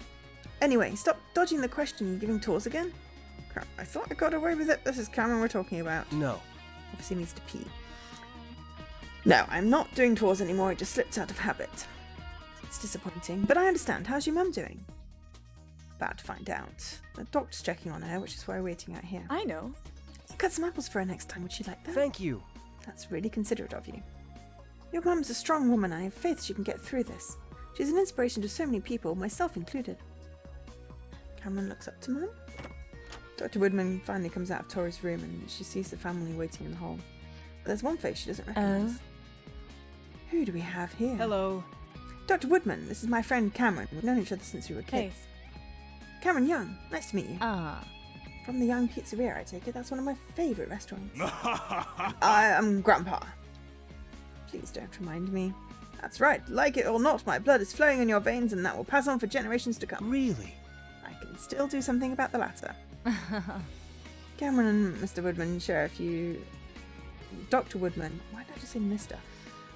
Anyway, stop dodging the question. You giving tours again? Crap, I thought I got away with it. This is Cameron we're talking about.
No.
Obviously needs to pee. No, I'm not doing tours anymore. It just slipped out of habit. It's disappointing, but I understand. How's your mum doing? About to find out. The doctor's checking on her, which is why we're waiting out here.
I know.
I'll cut some apples for her next time. Would she like that?
Thank you.
That's really considerate of you. Your mum's a strong woman. I have faith she can get through this. She's an inspiration to so many people, myself included. Cameron looks up to Mum. Dr. Woodman finally comes out of Tori's room and she sees the family waiting in the hall. But there's one face she doesn't recognise. Who do we have here?
Hello.
Dr. Woodman, this is my friend Cameron. We've known each other since we were
Hey.
kids. Cameron Young, nice to meet you.
Ah.
From the Young Pizzeria, I take it. That's one of my favourite restaurants. I am Grandpa. Please don't remind me. That's right. Like it or not, my blood is flowing in your veins and that will pass on for generations to come.
Really?
I can still do something about the latter. Cameron and Mr. Woodman share a few... Dr. Woodman... Why did I just say Mr.?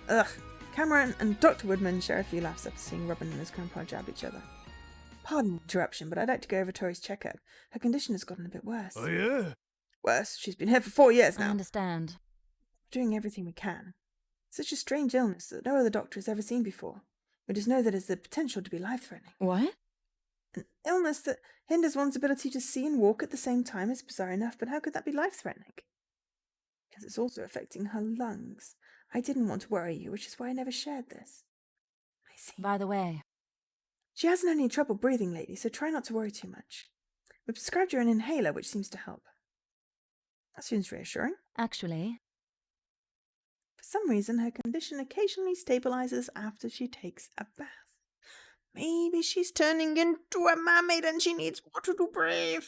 Ugh. Cameron and Dr. Woodman share a few laughs after seeing Robin and his grandpa jab each other. Pardon the interruption, but I'd like to go over Tori's checkup. Her condition has gotten a bit worse.
Oh, yeah?
Worse? She's been here for 4 years
I
now.
understand.
We're doing everything we can. Such a strange illness that no other doctor has ever seen before. We just know that it has the potential to be life-threatening.
What?
An illness that hinders one's ability to see and walk at the same time is bizarre enough, but how could that be life-threatening? Because it's also affecting her lungs. I didn't want to worry you, which is why I never shared this. I see.
By the way,
She hasn't had any trouble breathing lately, so try not to worry too much. We prescribed her an inhaler, which seems to help. That seems reassuring.
actually,
For some reason, her condition occasionally stabilizes after she takes a bath. Maybe she's turning into a mermaid and she needs water to breathe.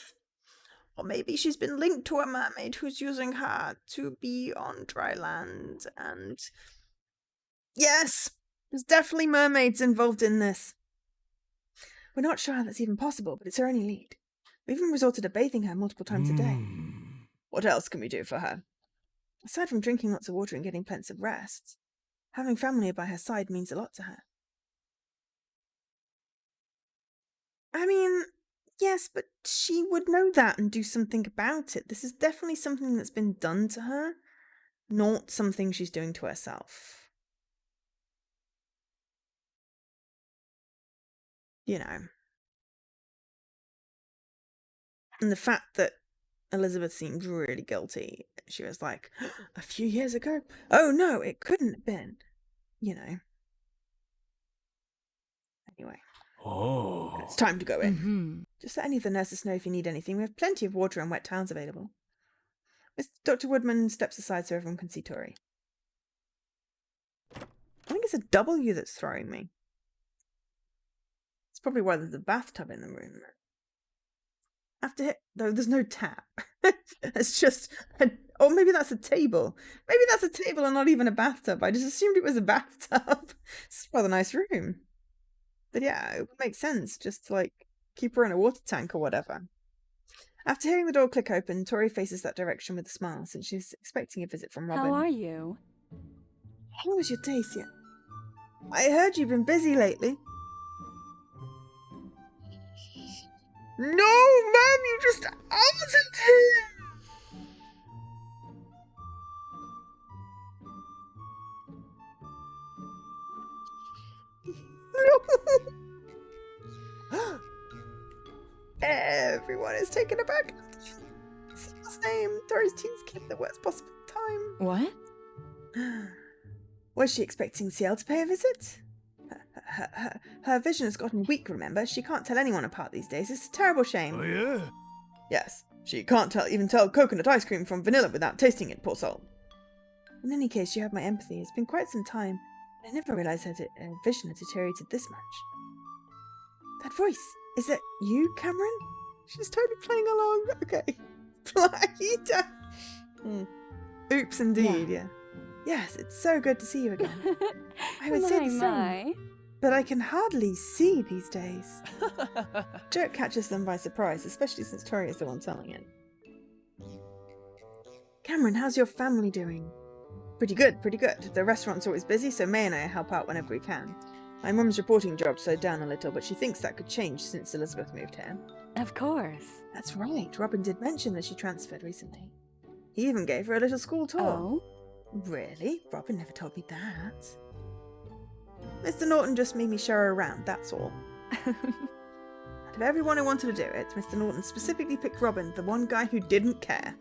Or maybe she's been linked to a mermaid who's using her to be on dry land and... Yes! There's definitely mermaids involved in this. We're not sure how that's even possible, but it's her only lead. We even resorted to bathing her multiple times a day. What else can we do for her? Aside from drinking lots of water and getting plenty of rest, having family by her side means a lot to her. I mean, yes, but she would know that and do something about it. This is definitely something that's been done to her, not something she's doing to herself. You know. And the fact that Elizabeth seemed really guilty. She was like, a few years ago? Oh no, it couldn't have been. You know. Anyway,
Oh.
it's time to go in.
mm-hmm.
Just let any of the nurses know if you need anything. We have plenty of water and wet towels available. Dr. Woodman steps aside so everyone can see Tori. I think it's a W that's throwing me. It's probably why there's a bathtub in the room. Though there's no tap. It's just... Or maybe that's a table. Maybe that's a table and not even a bathtub. I just assumed it was a bathtub. It's a rather nice room. But yeah, it would make sense. Just to, like, keep her in a water tank or whatever. After hearing the door click open, Tori faces that direction with a smile, since she's expecting a visit from Robin.
How are you?
How was your day, Sia? I heard you've been busy lately. No, Mum, you just outed him! Everyone is taken aback. His name, Tori's teens kid at the worst possible time.
What?
Was she expecting Ciel to pay a visit? Her vision has gotten weak, remember? She can't tell anyone apart these days. It's a terrible shame.
Oh, yeah?
Yes, she can't even tell coconut ice cream from vanilla without tasting it, poor soul. In any case, you have my empathy. It's been quite some time. I never realised her vision had deteriorated this much. That voice, is that you, Cameron? She's totally playing along. Okay. Oops, indeed, yeah. Yes, it's so good to see you again. I would say the same. But I can hardly see these days. Joke catches them by surprise, especially since Tori is the one telling it. Cameron, how's your family doing? Pretty good, pretty good. The restaurant's always busy, so May and I help out whenever we can. My mum's reporting job slowed down a little, but she thinks that could change since Elizabeth moved here.
Of course.
That's right. Robin did mention that she transferred recently. He even gave her a little school tour.
Oh?
Really? Robin never told me that. Mr. Norton just made me show her around, that's all. Out of everyone who wanted to do it, Mr. Norton specifically picked Robin, the one guy who didn't care.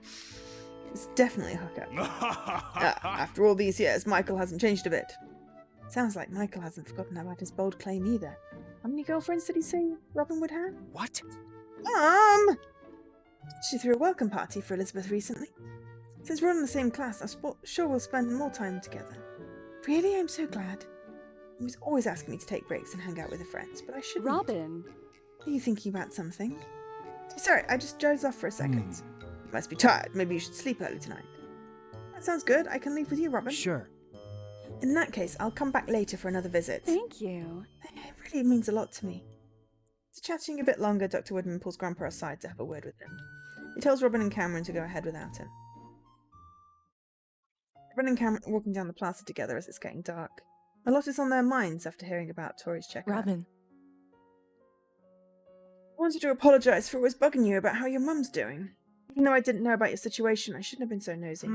It was definitely a hookup. After all these years, Michael hasn't changed a bit. Sounds like Michael hasn't forgotten about his bold claim either. How many girlfriends did he say Robin would have?
What?
She threw a welcome party for Elizabeth recently. Since we're in the same class, I'm sure we'll spend more time together. Really? I'm so glad. He was always asking me to take breaks and hang out with her friends, but I shouldn't.
Robin.
Are you thinking about something? Sorry, I just dozed off for a second. You must be tired. Maybe you should sleep early tonight. That sounds good. I can leave with you, Robin.
Sure.
In that case, I'll come back later for another visit.
Thank you.
It really means a lot to me. After chatting a bit longer, Dr. Woodman pulls Grandpa aside to have a word with him. He tells Robin and Cameron to go ahead without him. Robin and Cameron are walking down the plaza together as it's getting dark. A lot is on their minds after hearing about Tori's checkup.
Robin.
I wanted to apologise for always bugging you about how your mum's doing. Even though I didn't know about your situation, I shouldn't have been so nosy.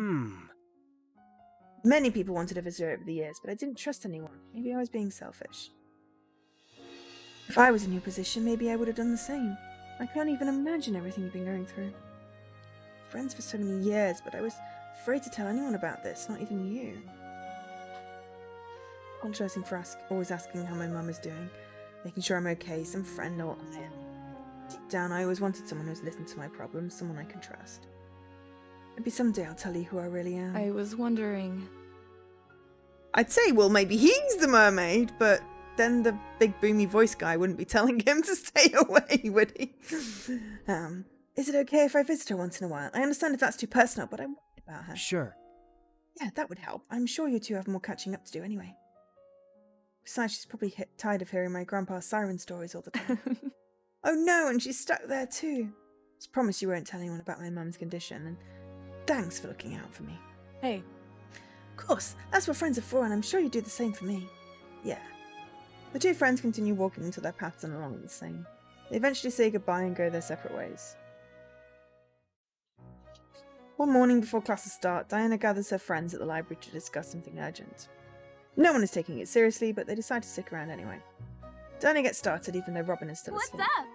Many people wanted to visit her over the years, but I didn't trust anyone. Maybe I was being selfish. If I was in your position, maybe I would have done the same. I can't even imagine everything you've been going through. Friends for so many years, but I was afraid to tell anyone about this, not even you. Apologising for always asking how my mum is doing, making sure I'm okay, some friend or iron. Deep down, I always wanted someone who's listened to my problems, someone I can trust. Maybe someday I'll tell you who I really am.
I was wondering...
I'd say, well, maybe he's the mermaid, but then the big boomy voice guy wouldn't be telling him to stay away, would he? Is it okay if I visit her once in a while? I understand if that's too personal, but I'm worried about her.
Sure.
Yeah, that would help. I'm sure you two have more catching up to do anyway. Besides, she's probably tired of hearing my grandpa's siren stories all the time. Oh no, and she's stuck there too. Just promise you won't tell anyone about my mum's condition, and thanks for looking out for me.
Hey.
Of course, that's what friends are for, and I'm sure you do the same for me. Yeah. The two friends continue walking until their paths are along the same. They eventually say goodbye and go their separate ways. One morning before classes start, Diana gathers her friends at the library to discuss something urgent. No one is taking it seriously, but they decide to stick around anyway. Diana gets started even though Robin is still asleep.
What's up?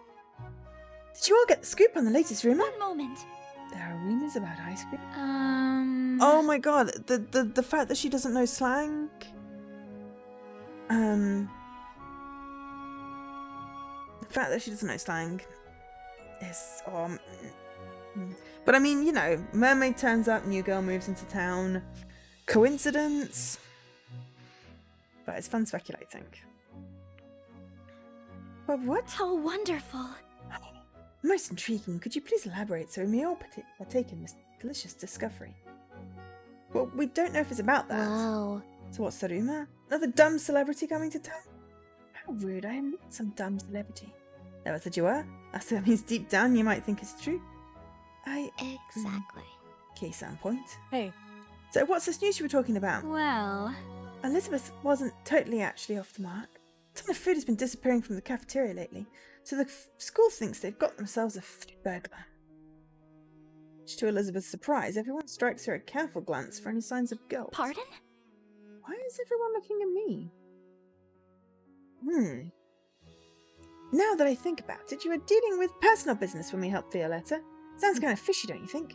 Did you all get the scoop on the latest rumour?
One moment.
There are rumours about ice cream.
Oh
Oh my god, the fact that she doesn't know slang. The fact that she doesn't know slang is but I mean, you know, mermaid turns up, new girl moves into town. Coincidence? But it's fun speculating. But what?
How wonderful.
Most intriguing. Could you please elaborate so we may all partake in this delicious discovery? Well, we don't know if it's about that.
Wow.
So what's the rumour? Another dumb celebrity coming to town? How rude, I am not some dumb celebrity. Never said you were. That means deep down you might think it's true.
Exactly.
Case on point.
Hey.
So what's this news you were talking about?
Well,
Elizabeth wasn't totally actually off the mark. A ton of food has been disappearing from the cafeteria lately, so the school thinks they've got themselves a food burglar. Much to Elizabeth's surprise, everyone strikes her a careful glance for any signs of guilt.
Pardon?
Why is everyone looking at me? Now that I think about it, you were dealing with personal business when we helped Violetta. Sounds kind of fishy, don't you think?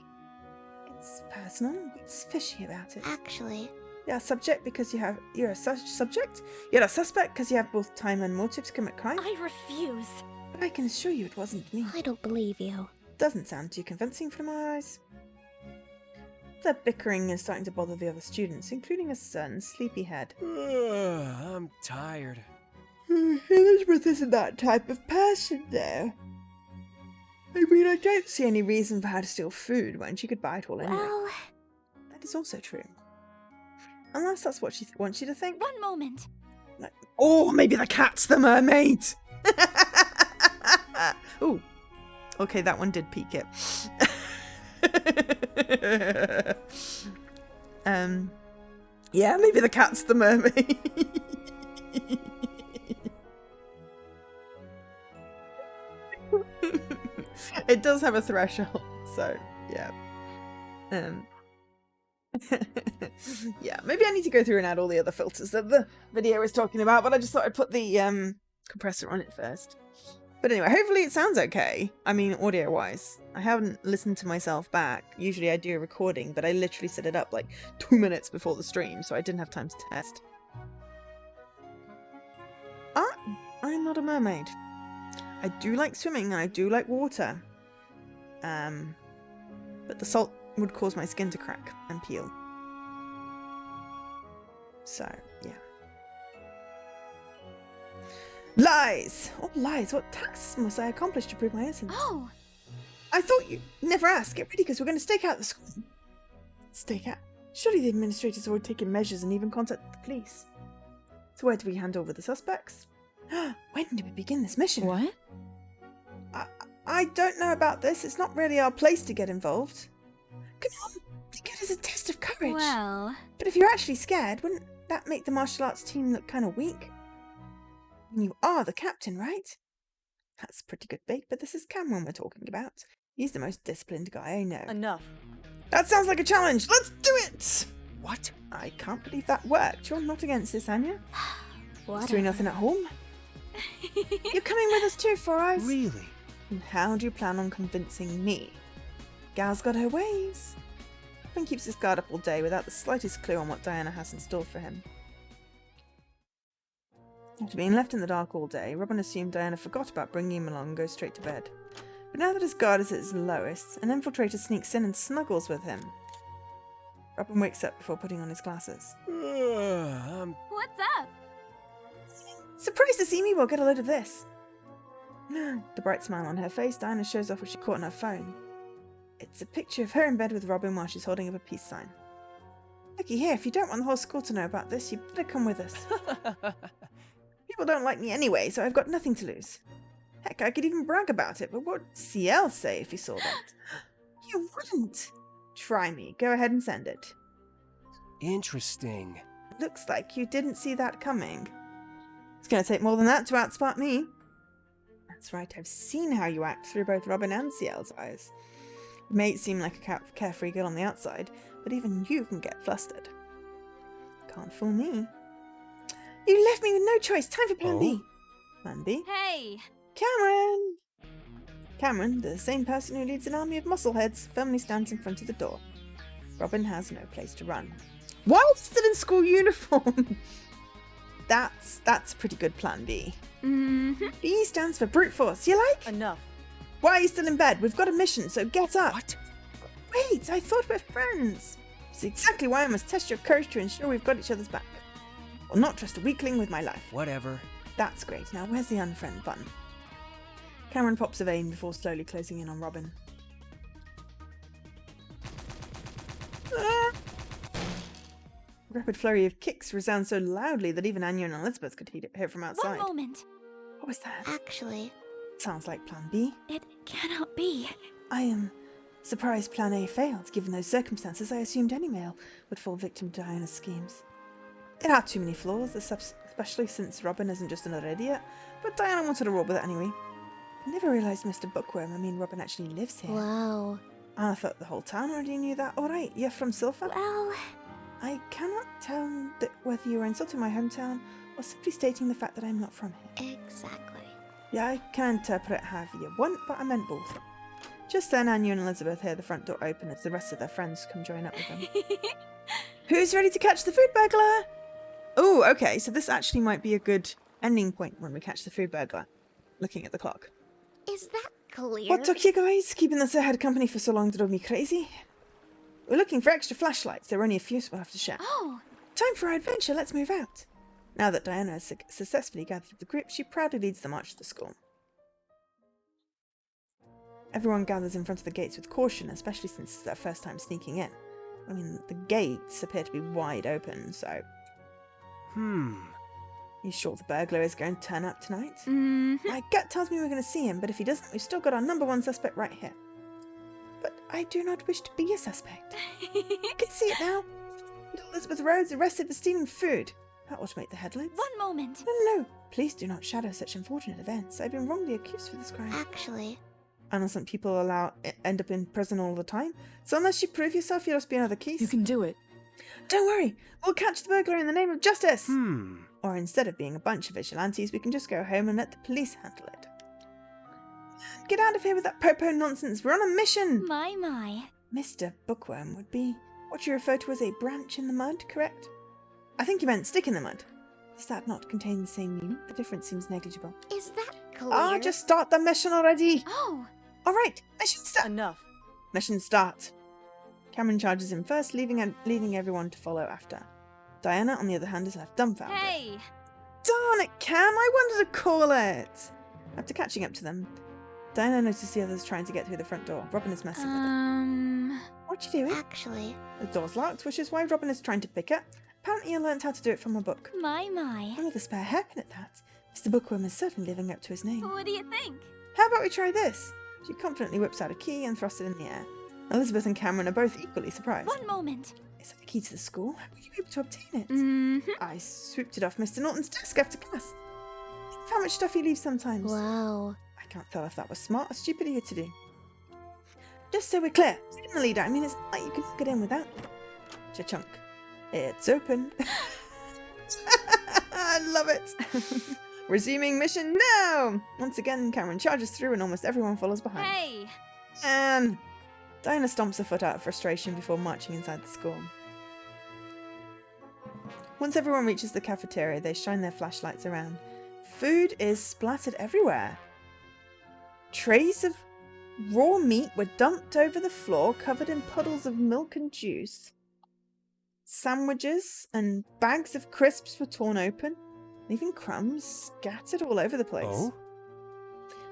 It's personal. What's fishy about it?
Actually,
You're a subject because you're a subject? You're a suspect because you have both time and motive to commit crime?
I refuse.
But I can assure you it wasn't me.
I don't believe you.
Doesn't sound too convincing from my eyes. The bickering is starting to bother the other students, including a certain sleepyhead.
I'm tired.
Elizabeth isn't that type of person, though. I mean, I don't see any reason for her to steal food when she could buy it all anyway.
Well,
That is also true. Unless that's what she wants you to think.
one moment.
Like, oh, maybe the cat's the mermaid! Ooh. Okay, that one did peak it. Yeah, maybe the cat's the mermaid. It does have a threshold, so yeah. Yeah, maybe I need to go through and add all the other filters that the video is talking about, but I just thought I'd put the compressor on it first. But anyway, hopefully it sounds okay. I mean, audio-wise. I haven't listened to myself back. Usually I do a recording, but I literally set it up like 2 minutes before the stream, so I didn't have time to test. I'm not a mermaid. I do like swimming and I do like water. But the salt would cause my skin to crack and peel. So, yeah. Lies! Oh, lies. What tasks must I accomplish to prove my innocence?
Oh,
I thought you'd never ask. Get ready, because we're going to stake out the school. Stake out? Surely the administrators have already taken measures and even contacted the police. So where do we hand over the suspects? When do we begin this mission?
What?
I don't know about this. It's not really our place to get involved. Come on, think of it as a test of courage.
well.
But if you're actually scared, wouldn't that make the martial arts team look kind of weak? And you are the captain, right? That's pretty good bait, but this is Cameron we're talking about. He's the most disciplined guy I know.
Enough.
That sounds like a challenge. Let's do it!
What?
I can't believe that worked. You're not against this, Anya?
What?
Doing nothing at home? You're coming with us too, Four Eyes?
Really?
And how do you plan on convincing me? Gal's got her ways. Robin keeps his guard up all day without the slightest clue on what Diana has in store for him. After being left in the dark all day, Robin assumed Diana forgot about bringing him along and goes straight to bed. But now that his guard is at its lowest, an infiltrator sneaks in and snuggles with him. Robin wakes up before putting on his glasses.
What's up?
Surprised to see me? Well, get a load of this. The bright smile on her face, Diana shows off what she caught on her phone. It's a picture of her in bed with Robin while she's holding up a peace sign. Looky here, if you don't want the whole school to know about this, you better come with us. People don't like me anyway, so I've got nothing to lose. Heck, I could even brag about it, but what'd CL say if he saw that? You wouldn't. Try me. Go ahead and send it.
Interesting.
Looks like you didn't see that coming. It's going to take more than that to outsmart me. That's right, I've seen how you act through both Robin and CL's eyes. You may seem like a carefree girl on the outside, but even you can get flustered. Can't fool me. You left me with no choice. Time for Plan B. Plan B?
Hey!
Cameron! Cameron, the same person who leads an army of muscleheads, firmly stands in front of the door. Robin has no place to run. Why are you still in school uniform? That's a pretty good Plan B.
Mm-hmm.
B stands for brute force. You like?
Enough.
Why are you still in bed? We've got a mission, so get up.
What?
Wait, I thought we're friends. It's exactly why I must test your courage to ensure we've got each other's back. I'll not trust a weakling with my life.
Whatever.
That's great. Now, where's the unfriend button? Cameron pops a vein before slowly closing in on Robin. Ah! A rapid flurry of kicks resounds so loudly that even Anya and Elizabeth could hear from outside.
One moment.
What was that?
Actually,
Sounds like Plan B.
it cannot be.
I am surprised Plan A failed. Given those circumstances, I assumed any male would fall victim to Diana's schemes. It had too many flaws, especially since Robin isn't just another idiot, but Diana wanted to roll with it anyway. I never realised Mr. Bookworm, Robin actually lives here.
Wow.
I thought the whole town already knew that. Alright, you're from Silver?
Well,
I cannot tell whether you are insulting my hometown or simply stating the fact that I'm not from here.
exactly.
Yeah, I can interpret it however you want, but I meant both. Just then, Anya and Elizabeth hear the front door open as the rest of their friends come join up with them. Who's ready to catch the food burglar? Oh, okay, so this actually might be a good ending point when we catch the food burglar. Looking at the clock.
Is that clear?
What took you guys? Keeping us ahead company for so long drove me crazy. We're looking for extra flashlights. There are only a few, so we'll have to share.
Oh,
Time for our adventure. Let's move out. Now that Diana has successfully gathered the group, she proudly leads the march to the school. Everyone gathers in front of the gates with caution, especially since it's their first time sneaking in. The gates appear to be wide open, so... You sure the burglar is going to turn up tonight? My gut tells me we're going to see him, but if he doesn't, we've still got our number one suspect right here. But I do not wish to be a suspect. I can see it now. Elizabeth Rhodes arrested for stealing food. That ought to make the headlines.
one moment.
No. Please do not shadow such unfortunate events. I've been wrongly accused for this crime.
Actually,
Innocent people end up in prison all the time, so unless you prove yourself, you'll just be another case.
You can do it.
Don't worry, we'll catch the burglar in the name of justice! Or instead of being a bunch of vigilantes, we can just go home and let the police handle it. Get out of here with that popo nonsense, we're on a mission!
my.
Mr. Bookworm would be what you refer to as a branch in the mud, correct? I think you meant stick in the mud. Does that not contain the same meaning? The difference seems negligible.
Is that clear?
Ah, just start the mission already!
Oh,
Alright, mission start!
Enough.
Mission start. Cameron charges in first, leaving everyone to follow after. Diana, on the other hand, is left dumbfounded.
hey.
Darn it, Cam! I wanted to call it! After catching up to them, Diana notices the others trying to get through the front door. Robin is messing with it. What you doing?
Actually,
The door's locked, which is why Robin is trying to pick it. Apparently you learnt how to do it from a book.
my.
And with a spare hairpin at that, Mr. Bookworm is certainly living up to his name.
What do you think?
How about we try this? She confidently whips out a key and thrusts it in the air. Elizabeth and Cameron are both equally surprised.
One moment.
Is that the key to the school? How were you able to obtain it? I swooped it off Mr. Norton's desk after class. Think of how much stuff he leaves sometimes.
Wow.
I can't tell if that was smart or stupid of you to do. Just so we're clear, you're in the leader. It's not like you can get in without. Cha-chunk. It's open. I love it. Resuming mission now! Once again, Cameron charges through and almost everyone follows behind.
Hey.
And Diana stomps her foot out of frustration before marching inside the school. Once everyone reaches the cafeteria, they shine their flashlights around. Food is splattered everywhere. Trays of raw meat were dumped over the floor, covered in puddles of milk and juice. Sandwiches and bags of crisps were torn open, leaving crumbs scattered all over the place.
Oh?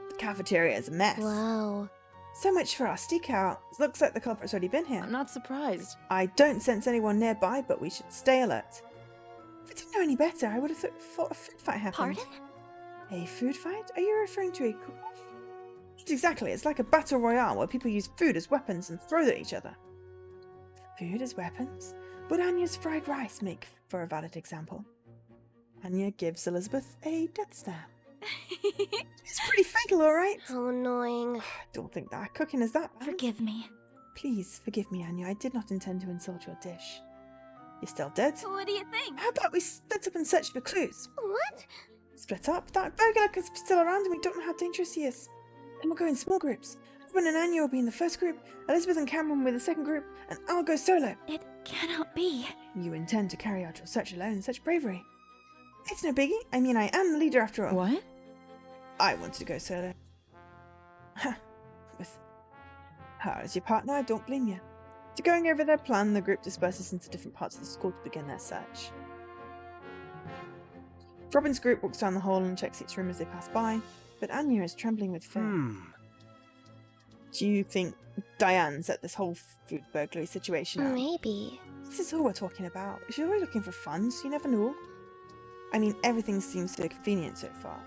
The cafeteria is a mess.
Wow.
So much for our sneak out. Looks like the culprit's already been here.
I'm not surprised.
I don't sense anyone nearby, but we should stay alert. If I didn't know any better, I would have thought a food fight happened.
Pardon?
A food fight? Are you referring to a cook-off? Not exactly. It's like a battle royale where people use food as weapons and throw at each other. Food as weapons? Would Anya's fried rice make for a valid example? Anya gives Elizabeth a death stare. It's pretty fatal, alright?
How annoying.
I don't think that cooking is that bad.
Forgive me.
Please forgive me, Anya. I did not intend to insult your dish. You're still dead?
What do you think?
How about we split up and search for clues?
What?
Split up? That burglar is still around and we don't know how dangerous he is. Then we'll go in small groups. Robin and Anya will be in the first group, Elizabeth and Cameron will be the second group, and I'll go solo.
It cannot be.
You intend to carry out your search alone, such bravery. It's no biggie. I mean, I am the leader after all.
What?
I wanted to go solo. With her as your partner, I don't blame you. After going over their plan, the group disperses into different parts of the school to begin their search. Robin's group walks down the hall and checks each room as they pass by, but Anya is trembling with fear. Do you think Diane set this whole food burglary situation up?
Maybe.
This is all we're talking about. She's always looking for fun, so you never know. I mean, everything seems so convenient so far.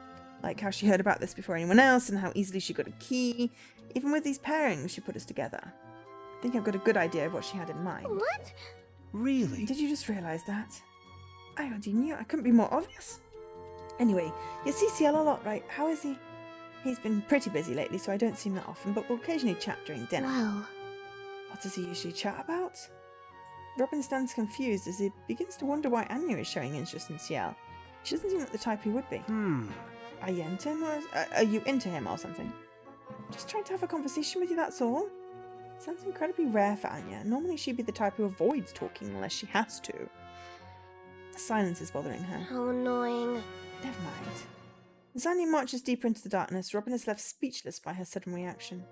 Like how she heard about this before anyone else, and how easily she got a key. Even with these pairings she put us together. I think I've got a good idea of what she had in mind.
What?
Really?
Did you just realise that? I already knew. I couldn't be more obvious. Anyway, you see CL a lot, right? How is he? He's been pretty busy lately, so I don't see him that often, but we'll occasionally chat during dinner.
Well,
What does he usually chat about? Robin stands confused as he begins to wonder why Anya is showing interest in CL. She doesn't seem like the type he would be. Are you into him, or are you into him or something? Just trying to have a conversation with you, that's all. Sounds incredibly rare for Anya. Normally she'd be the type who avoids talking unless she has to. The silence is bothering her.
how annoying.
Never mind. As Anya marches deeper into the darkness, Robin is left speechless by her sudden reaction.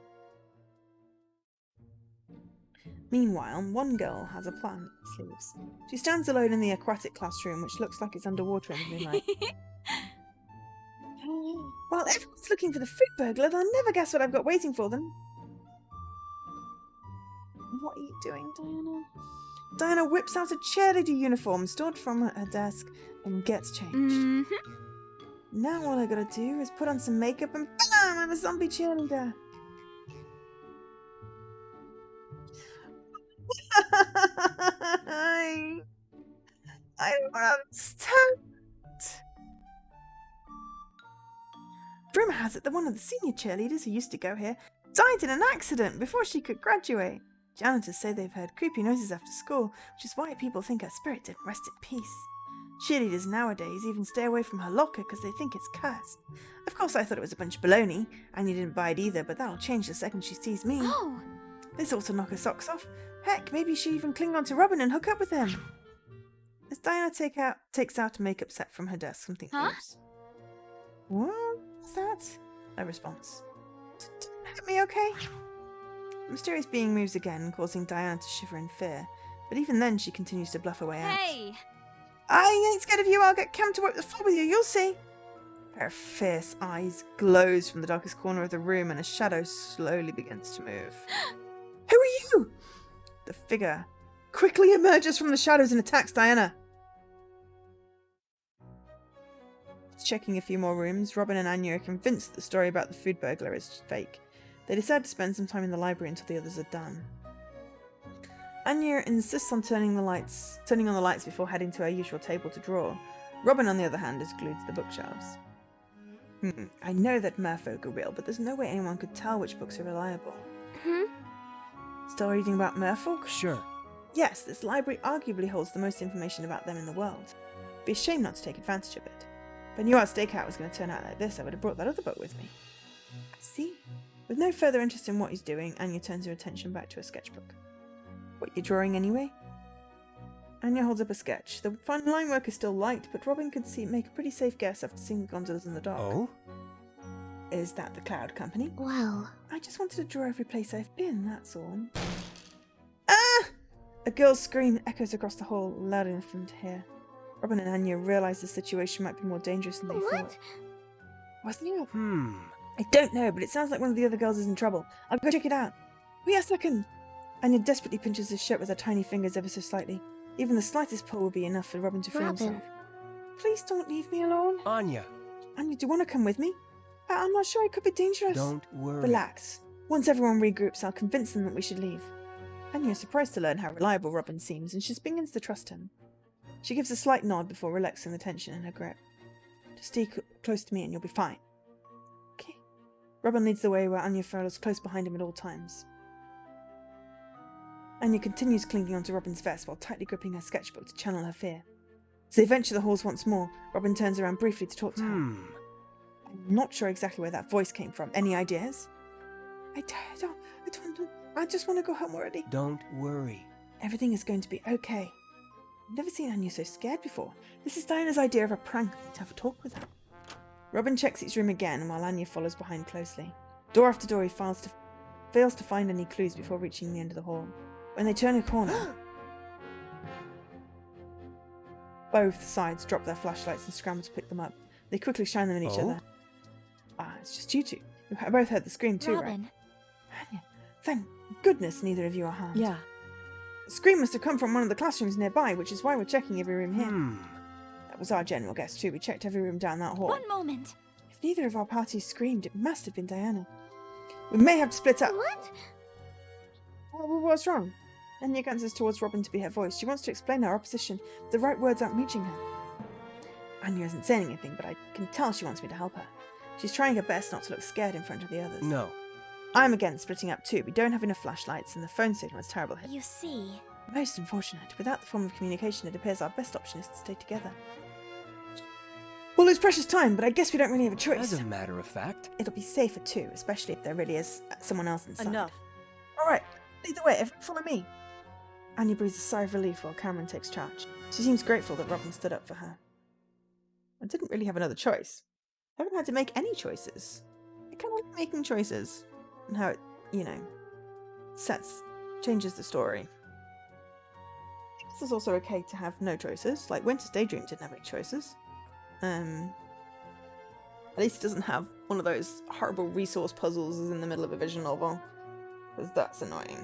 Meanwhile, one girl has a plan up her sleeves. She stands alone in the aquatic classroom, which looks like it's underwater in the moonlight. While everyone's looking for the fruit burglar, they'll never guess what I've got waiting for them. What are you doing, Diana? Diana whips out a cheerleader uniform stored from her desk and gets changed. Now all I gotta do is put on some makeup and bam! I'm a zombie cheerleader. I don't understand. Rumour has it that one of the senior cheerleaders who used to go here died in an accident before she could graduate. Janitors say they've heard creepy noises after school, which is why people think her spirit didn't rest in peace. Cheerleaders nowadays even stay away from her locker because they think it's cursed. Of course I thought it was a bunch of baloney, and you didn't buy it either, but that'll change the second she sees me.
Oh,
This ought to knock her socks off. Heck, maybe she even cling on to Robin and hook up with him. As Diana takes out a makeup set from her desk, something moves. What's that? No response. Hit me okay? The mysterious being moves again, causing Diana to shiver in fear, but even then she continues to bluff her way out.
hey.
I ain't scared of you, I'll get Cam to wipe the floor with you, you'll see. A pair of fierce eyes glows from the darkest corner of the room and a shadow slowly begins to move. Who are you? The figure quickly emerges from the shadows and attacks Diana. Checking a few more rooms, Robin and Anya are convinced that the story about the food burglar is fake. They decide to spend some time in the library until the others are done. Anya insists on turning on the lights before heading to her usual table to draw. Robin, on the other hand, is glued to the bookshelves. I know that merfolk are real, but there's no way anyone could tell which books are reliable. Still reading about merfolk?
Sure.
Yes, this library arguably holds the most information about them in the world. It'd be a shame not to take advantage of it. If I knew our stakeout was going to turn out like this, I would have brought that other book with me. I see. With no further interest in what he's doing, Anya turns her attention back to her sketchbook. What, you're drawing anyway? Anya holds up a sketch. The fine line work is still light, but Robin could make a pretty safe guess after seeing the gondolas in the dark.
Oh?
Is that the Cloud Company?
Well,
I just wanted to draw every place I've been, that's all. Ah! A girl's scream echoes across the hall, loud enough for them to hear. Robin and Anya realise the situation might be more dangerous than they thought. Wasn't he? I don't know, but it sounds like one of the other girls is in trouble. I'll go check it out. Wait a second. Anya desperately pinches his shirt with her tiny fingers ever so slightly. Even the slightest pull will be enough for Robin to free himself. Please don't leave me alone.
Anya,
Anya, do you want to come with me? I'm not sure, it could be dangerous.
don't worry.
Relax. Once everyone regroups, I'll convince them that we should leave. Anya is surprised to learn how reliable Robin seems, and she begins to trust him. She gives a slight nod before relaxing the tension in her grip. Just stay close to me and you'll be fine. Okay. Robin leads the way where Anya follows close behind him at all times. Anya continues clinging onto Robin's vest while tightly gripping her sketchbook to channel her fear. As they venture the halls once more, Robin turns around briefly to talk to her. I'm not sure exactly where that voice came from. Any ideas? I don't. I just want to go home already.
Don't worry.
Everything is going to be okay. I've never seen Anya so scared before. This is Diana's idea of a prank. I need to have a talk with her. Robin checks each room again while Anya follows behind closely. Door after door, he fails to find any clues before reaching the end of the hall. When they turn a corner, both sides drop their flashlights and scramble to pick them up. They quickly shine them at each other. It's just you two. You both heard the scream too,
Robin.
right? Anya, thank goodness neither of you are harmed.
Yeah.
The scream must have come from one of the classrooms nearby, which is why we're checking every room here. That was our general guess too. We checked every room down that hall.
One moment.
If neither of our parties screamed, it must have been Diana. We may have to split up.
What?
What's wrong? Anya glances towards Robin to be her voice. She wants to explain her opposition, but the right words aren't reaching her. Anya isn't saying anything, but I can tell she wants me to help her. She's trying her best not to look scared in front of the others.
No.
I'm against splitting up too. We don't have enough flashlights, and the phone signal is terrible here.
You see.
Most unfortunate. Without the form of communication, it appears our best option is to stay together. We'll lose precious time, but I guess we don't really have a choice.
As a matter of fact.
It'll be safer too, especially if there really is someone else inside.
Enough.
Alright, either way, everyone follow me. Anya breathes a sigh of relief while Cameron takes charge. She seems grateful that Robin stood up for her. I didn't really have another choice. I haven't had to make any choices. I kind of like making choices. And how it, changes the story. I guess it's also okay to have no choices. Like Winter's Daydream didn't have any choices. At least it doesn't have one of those horrible resource puzzles as in the middle of a visual novel. Because that's annoying.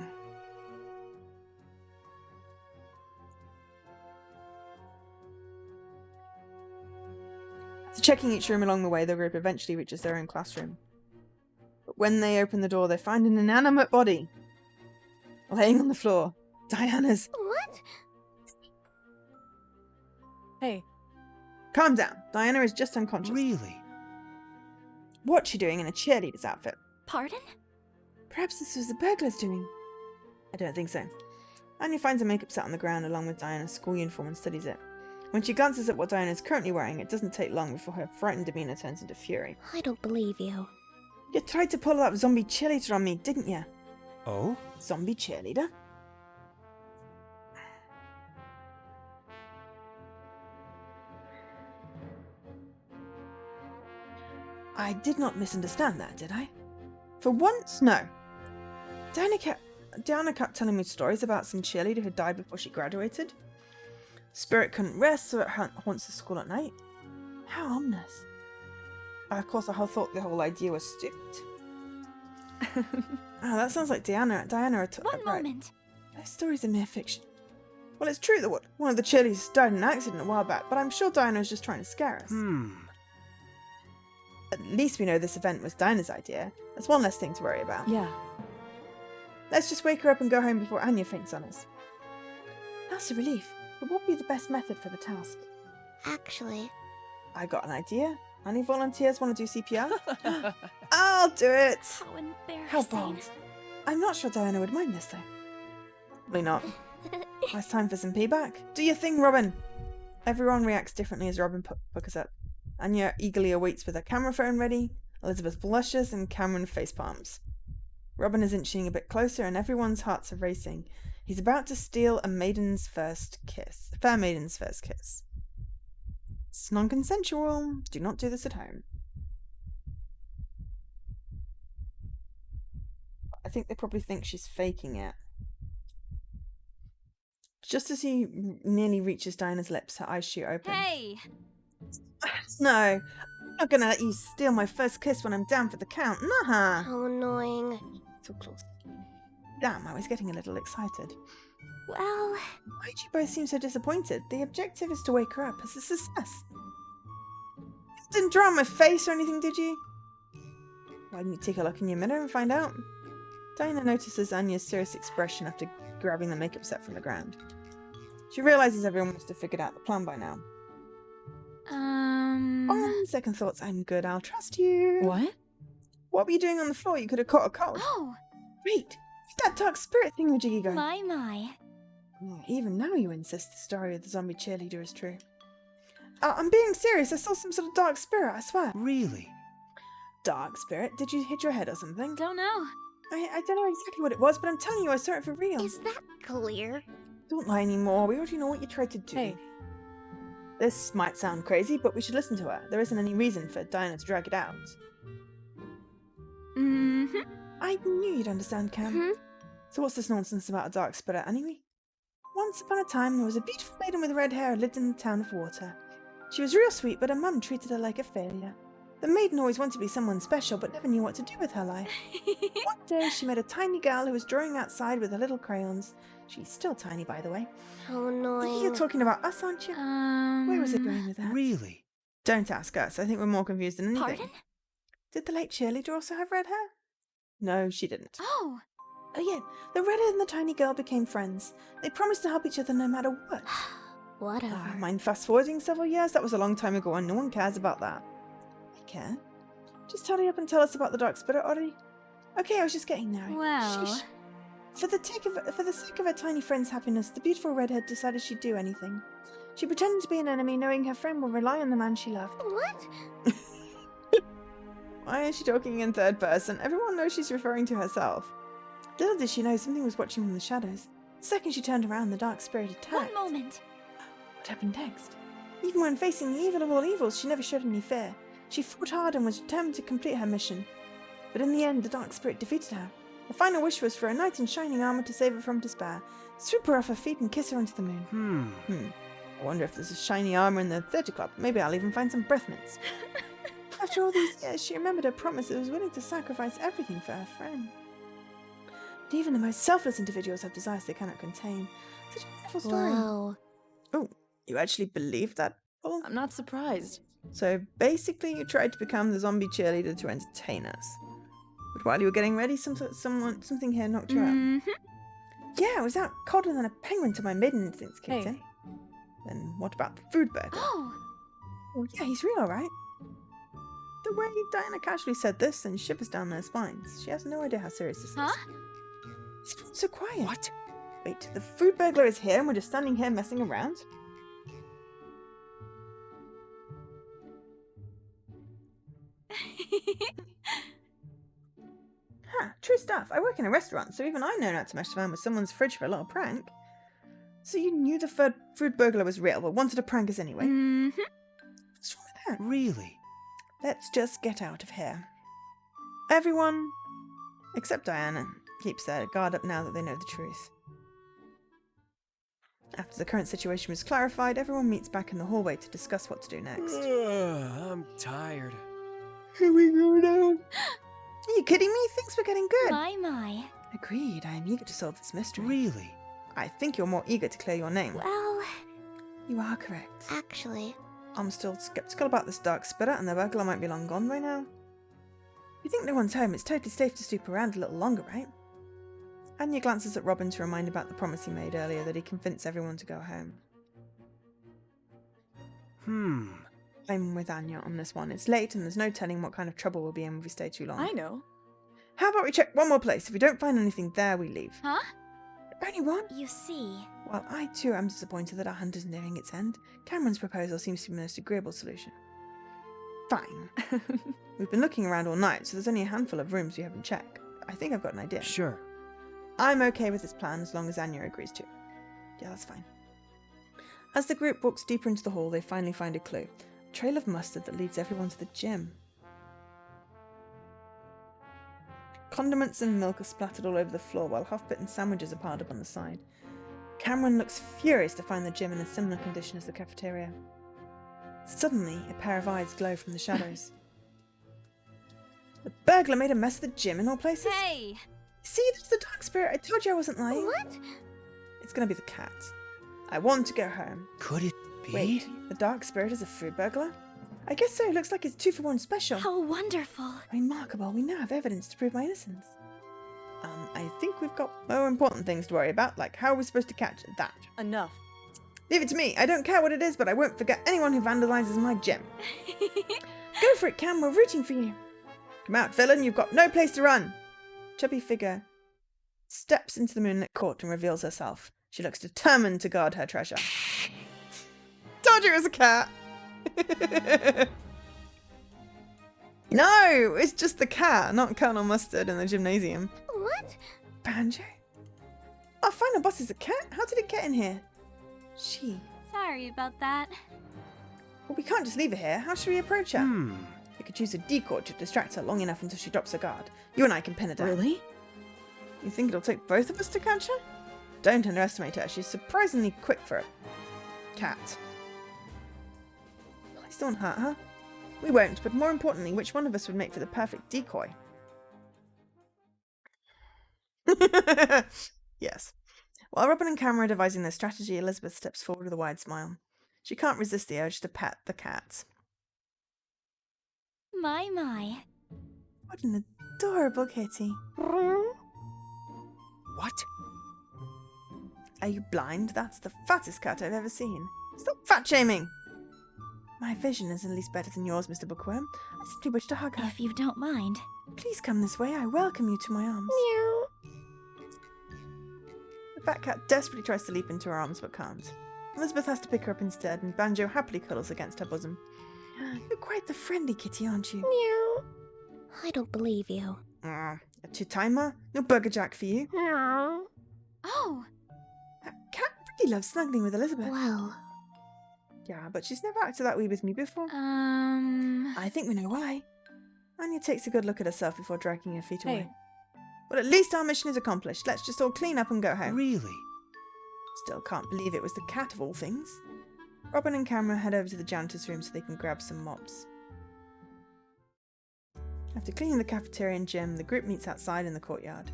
After checking each room along the way, the group eventually reaches their own classroom. But when they open the door, they find an inanimate body laying on the floor. Diana's.
What?
Hey,
Calm down. Diana is just unconscious.
Really?
What's she doing in a cheerleader's outfit?
Pardon?
Perhaps this was the burglar's doing. I don't think so. Anya finds a makeup set on the ground along with Diana's school uniform and studies it. When she glances at what Diana is currently wearing, it doesn't take long before her frightened demeanour turns into fury.
I don't believe you.
You tried to pull that zombie cheerleader on me, didn't you?
Oh?
Zombie cheerleader? I did not misunderstand that, did I? For once, no. Diana kept telling me stories about some cheerleader who died before she graduated. Spirit couldn't rest, so it haunts the school at night. How ominous. Of course, I thought the whole idea was stupid. That sounds like Diana.
One
right.
moment.
Those stories are mere fiction. Well, it's true that one of the cheerleaders died in an accident a while back, but I'm sure Diana was just trying to scare us. At least we know this event was Diana's idea. That's one less thing to worry about.
yeah.
Let's just wake her up and go home before Anya faints on us. That's a relief, but what would be the best method for the task?
Actually,
I got an idea. Any volunteers want to do CPR? I'll do it!
how embarrassing.
How bold. I'm not sure Diana would mind this though. Probably not. Now it's time for some payback. Do your thing, Robin! Everyone reacts differently as Robin puckers up. Anya eagerly awaits with her camera phone ready, Elizabeth blushes, and Cameron facepalms. Robin is inching a bit closer, and everyone's hearts are racing. He's about to steal a maiden's first kiss. A fair maiden's first kiss. It's non-consensual. Do not do this at home. I think they probably think she's faking it. Just as he nearly reaches Diana's lips, her eyes shoot open.
Hey!
No, I'm not gonna let you steal my first kiss when I'm down for the count. Nah.
How annoying.
So close. Damn, I was getting a little excited.
Well,
Why do you both seem so disappointed? The objective is to wake her up. It's a success. You didn't draw on my face or anything, did you? Why didn't you take a look in your mirror and find out? Diana notices Anya's serious expression after grabbing the makeup set from the ground. She realizes everyone must have figured out the plan by now. On second thoughts, I'm good. I'll trust you.
What?
What were you doing on the floor? You could have caught a cold.
oh,
Wait, that dark spirit thingamajiggy guy.
my.
Even now you insist the story of the zombie cheerleader is true. I'm being serious. I saw some sort of dark spirit, I swear.
Really?
Dark spirit? Did you hit your head or something?
Don't know.
I don't know exactly what it was, but I'm telling you I saw it for real.
Is that clear?
Don't lie anymore. We already know what you tried to do.
Hey.
This might sound crazy, but we should listen to her. There isn't any reason for Diana to drag it out.
Mm-hmm.
I knew you'd understand, Cam.
Mhm.
So what's this nonsense about a dark spirit anyway? Once upon a time, there was a beautiful maiden with red hair who lived in the town of Water. She was real sweet, but her mum treated her like a failure. The maiden always wanted to be someone special, but never knew what to do with her life. One day, she met a tiny girl who was drawing outside with her little crayons. She's still tiny, by the way.
How annoying.
You're talking about us, aren't you? Where was it going with that?
Really?
Don't ask us. I think we're more confused than anything.
Pardon?
Did the late cheerleader also have red hair? No, she didn't.
Oh,
Oh yeah, the redhead and the tiny girl became friends. They promised to help each other no matter what.
Whatever.
Mind fast forwarding several years? That was a long time ago and no one cares about that. I care. Just hurry up and tell us about the dark spirit already. Okay, I was just getting there.
Well.
Sheesh. For the sake of her tiny friend's happiness, the beautiful redhead decided she'd do anything. She pretended to be an enemy, knowing her friend will rely on the man she loved.
What?
Why is she talking in third person? Everyone knows she's referring to herself. Little did she know something was watching from the shadows. The second she turned around, the dark spirit attacked.
One moment.
What happened next? Even when facing the evil of all evils, she never showed any fear. She fought hard and was determined to complete her mission. But in the end, the dark spirit defeated her. The final wish was for a knight in shining armor to save her from despair, swoop her off her feet and kiss her onto the moon. I wonder if there's a shiny armor in the theatre club. Maybe I'll even find some breath mints. After all these years, she remembered her promise and was willing to sacrifice everything for her friend. But even the most selfless individuals have desires they cannot contain. Such a wonderful story.
Wow.
Oh, you actually believe that? Paul?
I'm not surprised.
So basically you tried to become the zombie cheerleader to entertain us. But while you were getting ready, something here knocked you out. Yeah, I was out colder than a penguin to my maiden instincts, Kitty.
Hey.
Then what about the food burglar?
Oh,
Well, yeah, he's real, right? The way Diana casually said this sends shivers down their spines. She has no idea how serious this
huh?
is. It's so quiet.
What?
Wait, the food burglar is here and we're just standing here messing around? Huh, true stuff. I work in a restaurant, so even I know not to mess around with someone's fridge for a little prank. So you knew the food burglar was real, but wanted to prank us anyway? What's wrong with that?
Really?
Let's just get out of here. Everyone, except Diana, keeps their guard up now that they know the truth. After the current situation was clarified, everyone meets back in the hallway to discuss what to do next.
I'm tired.
Here we go now. Are you kidding me? Things were getting good.
My.
Agreed, I am eager to solve this mystery.
Really?
I think you're more eager to clear your name.
Well,
You are correct.
actually,
I'm still skeptical about this dark spirit, and the burglar might be long gone by now. If you think no one's home, it's totally safe to snoop around a little longer, right? Anya glances at Robin to remind about the promise he made earlier that he'd convince everyone to go home. I'm with Anya on this one. It's late and there's no telling what kind of trouble we'll be in if we stay too long.
I know.
How about we check one more place? If we don't find anything there, we leave.
Huh?
Only one?
you see.
Well, I too am disappointed that our hunt is nearing its end. Cameron's proposal seems to be the most agreeable solution. Fine. We've been looking around all night, so there's only a handful of rooms we haven't checked. I think I've got an idea.
Sure.
I'm okay with this plan as long as Anya agrees to. Yeah, that's fine. As the group walks deeper into the hall, they finally find a clue. A trail of mustard that leads everyone to the gym. Condiments and milk are splattered all over the floor, while half-bitten sandwiches are piled up on the side. Cameron looks furious to find the gym in a similar condition as the cafeteria. Suddenly, a pair of eyes glow from the shadows. The burglar made a mess of the gym in all places?
Hey!
See, that's the dark spirit. I told you I wasn't lying.
What?
It's gonna be the cat. I want to go home.
Could it be?
Wait, the dark spirit is a food burglar? I guess so. Looks like it's 2-for-1 special.
How wonderful.
Remarkable. We now have evidence to prove my innocence. I think we've got more important things to worry about, like how we're supposed to catch that.
Enough.
Leave it to me. I don't care what it is, but I won't forget anyone who vandalizes my gym. Go for it, Cam. We're rooting for you. Come out, villain. You've got no place to run. Chubby figure steps into the moonlit court and reveals herself. She looks determined to guard her treasure. Told you it was a cat. No, it's just the cat, not Colonel Mustard in the gymnasium.
What?
Banjo? Our final boss is a cat? How did it get in here? She.
Sorry about that.
Well, we can't just leave her here. How should we approach her? We could use a decoy to distract her long enough until she drops her guard. You and I can pin her down.
Really?
You think it'll take both of us to catch her? Don't underestimate her. She's surprisingly quick for a cat. Please don't hurt her. We won't, but more importantly, which one of us would make for the perfect decoy? Yes. While Robin and Cameron are devising their strategy, Elizabeth steps forward with a wide smile. She can't resist the urge to pet the cat.
My.
What an adorable kitty.
What?
Are you blind? That's the fattest cat I've ever seen. Stop fat-shaming! My vision is at least better than yours, Mr. Bookworm. I simply wish to hug her.
If you don't mind.
Please come this way. I welcome you to my arms.
Meow.
The fat cat desperately tries to leap into her arms but can't. Elizabeth has to pick her up instead, and Banjo happily cuddles against her bosom. You're quite the friendly kitty, aren't you?
Meow. I don't believe you.
A two-timer? No burger jack for you.
Meow.
Oh,
That cat really loves snuggling with Elizabeth.
Well,
Yeah, but she's never acted that way with me before. I think we know why. Anya takes a good look at herself before dragging her feet away.
Hey.
Well, at least our mission is accomplished. Let's just all clean up and go home.
Really?
Still can't believe it was the cat of all things. Robin and Cameron head over to the janitor's room so they can grab some mops. After cleaning the cafeteria and gym, the group meets outside in the courtyard.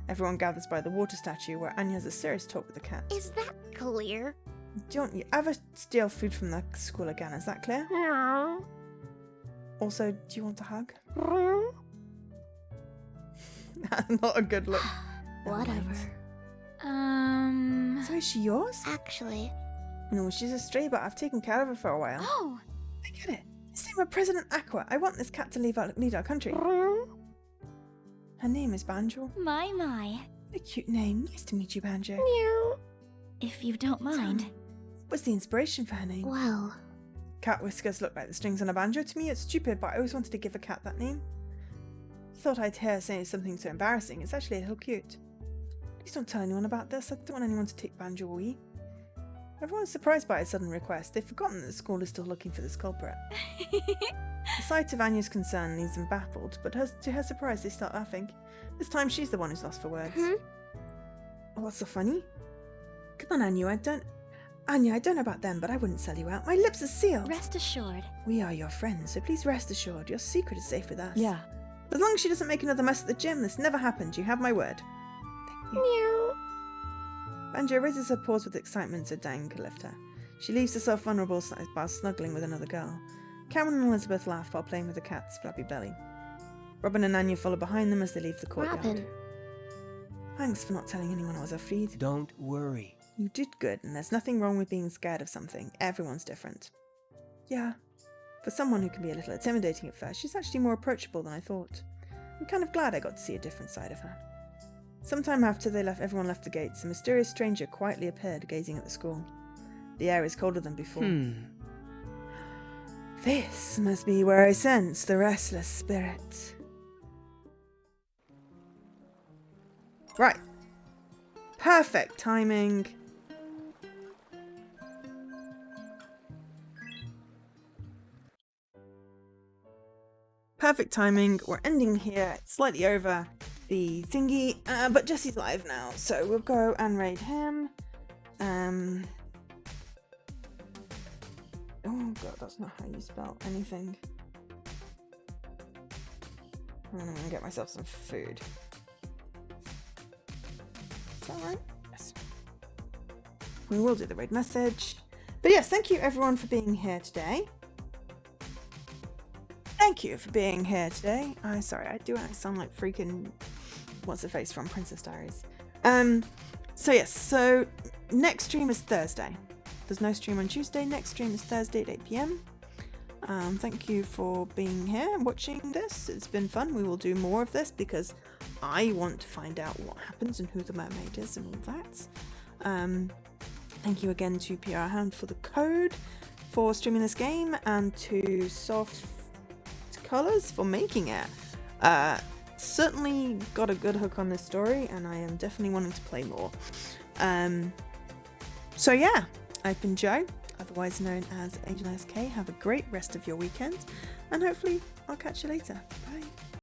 Everyone gathers by the water statue where Anya has a serious talk with the cat.
is that clear?
Don't you ever steal food from the school again, is that clear?
Meow.
Also, do you want a hug?
Meow.
Not a good look. Never
Whatever.
mind. So is she yours?
Actually,
No, she's a stray, but I've taken care of her for a while.
oh,
I get it. It's name of President Aqua. I want this cat to lead our country.
meow.
Her name is Banjo.
my.
What a cute name. Nice to meet you, Banjo.
Meow. If you don't mind.
What's the inspiration for her name?
Well,
Cat whiskers look like the strings on a banjo. To me, it's stupid, but I always wanted to give a cat that name. Thought I'd hear her saying something so embarrassing. It's actually a little cute. Please don't tell anyone about this. I don't want anyone to take Banjo away. Everyone's surprised by a sudden request. They've forgotten that the school is still looking for this culprit. The sight of Anya's concern leaves them baffled, but to her surprise, they start laughing. This time, she's the one who's lost for words. What's so funny? Come on, Anya, I don't know about them, but I wouldn't sell you out. My lips are sealed.
rest assured.
We are your friends, so please rest assured your secret is safe with us.
Yeah.
As long as she doesn't make another mess at the gym, this never happened. You have my word. Thank you.
Meow.
Banjo raises her paws with excitement so Dan can lift her. She leaves herself vulnerable by snuggling with another girl. Cameron and Elizabeth laugh while playing with the cat's flappy belly. Robin and Anya follow behind them as they leave the courtyard.
Robin.
Thanks for not telling anyone I was afraid.
Don't worry.
You did good, and there's nothing wrong with being scared of something. Everyone's different. Yeah. For someone who can be a little intimidating at first, she's actually more approachable than I thought. I'm kind of glad I got to see a different side of her. Sometime after everyone left the gates, a mysterious stranger quietly appeared, gazing at the school. The air is colder than before. This must be where I sense the restless spirit. Right. Perfect timing. Perfect timing. We're ending here. It's slightly over the thingy, but Jesse's live now, so we'll go and raid him. Oh god, that's not how you spell anything. And I'm gonna get myself some food. Is that right? Yes. We will do the raid message. But yes, thank you everyone for being here today. Thank you for being here today. Sorry, I sound like freaking what's her face from Princess Diaries. So next stream is Thursday. There's no stream on Tuesday. Next stream is Thursday at 8 p.m. Thank you for being here and watching this. It's been fun. We will do more of this because I want to find out what happens and who the mermaid is and all that. Thank you again to PR Hound for the code for streaming this game and to Soft Colors for making it. Certainly got a good hook on this story and I am definitely wanting to play more. So yeah, I've been Joe, otherwise known as Agent SK. Have a great rest of your weekend and hopefully I'll catch you later. Bye.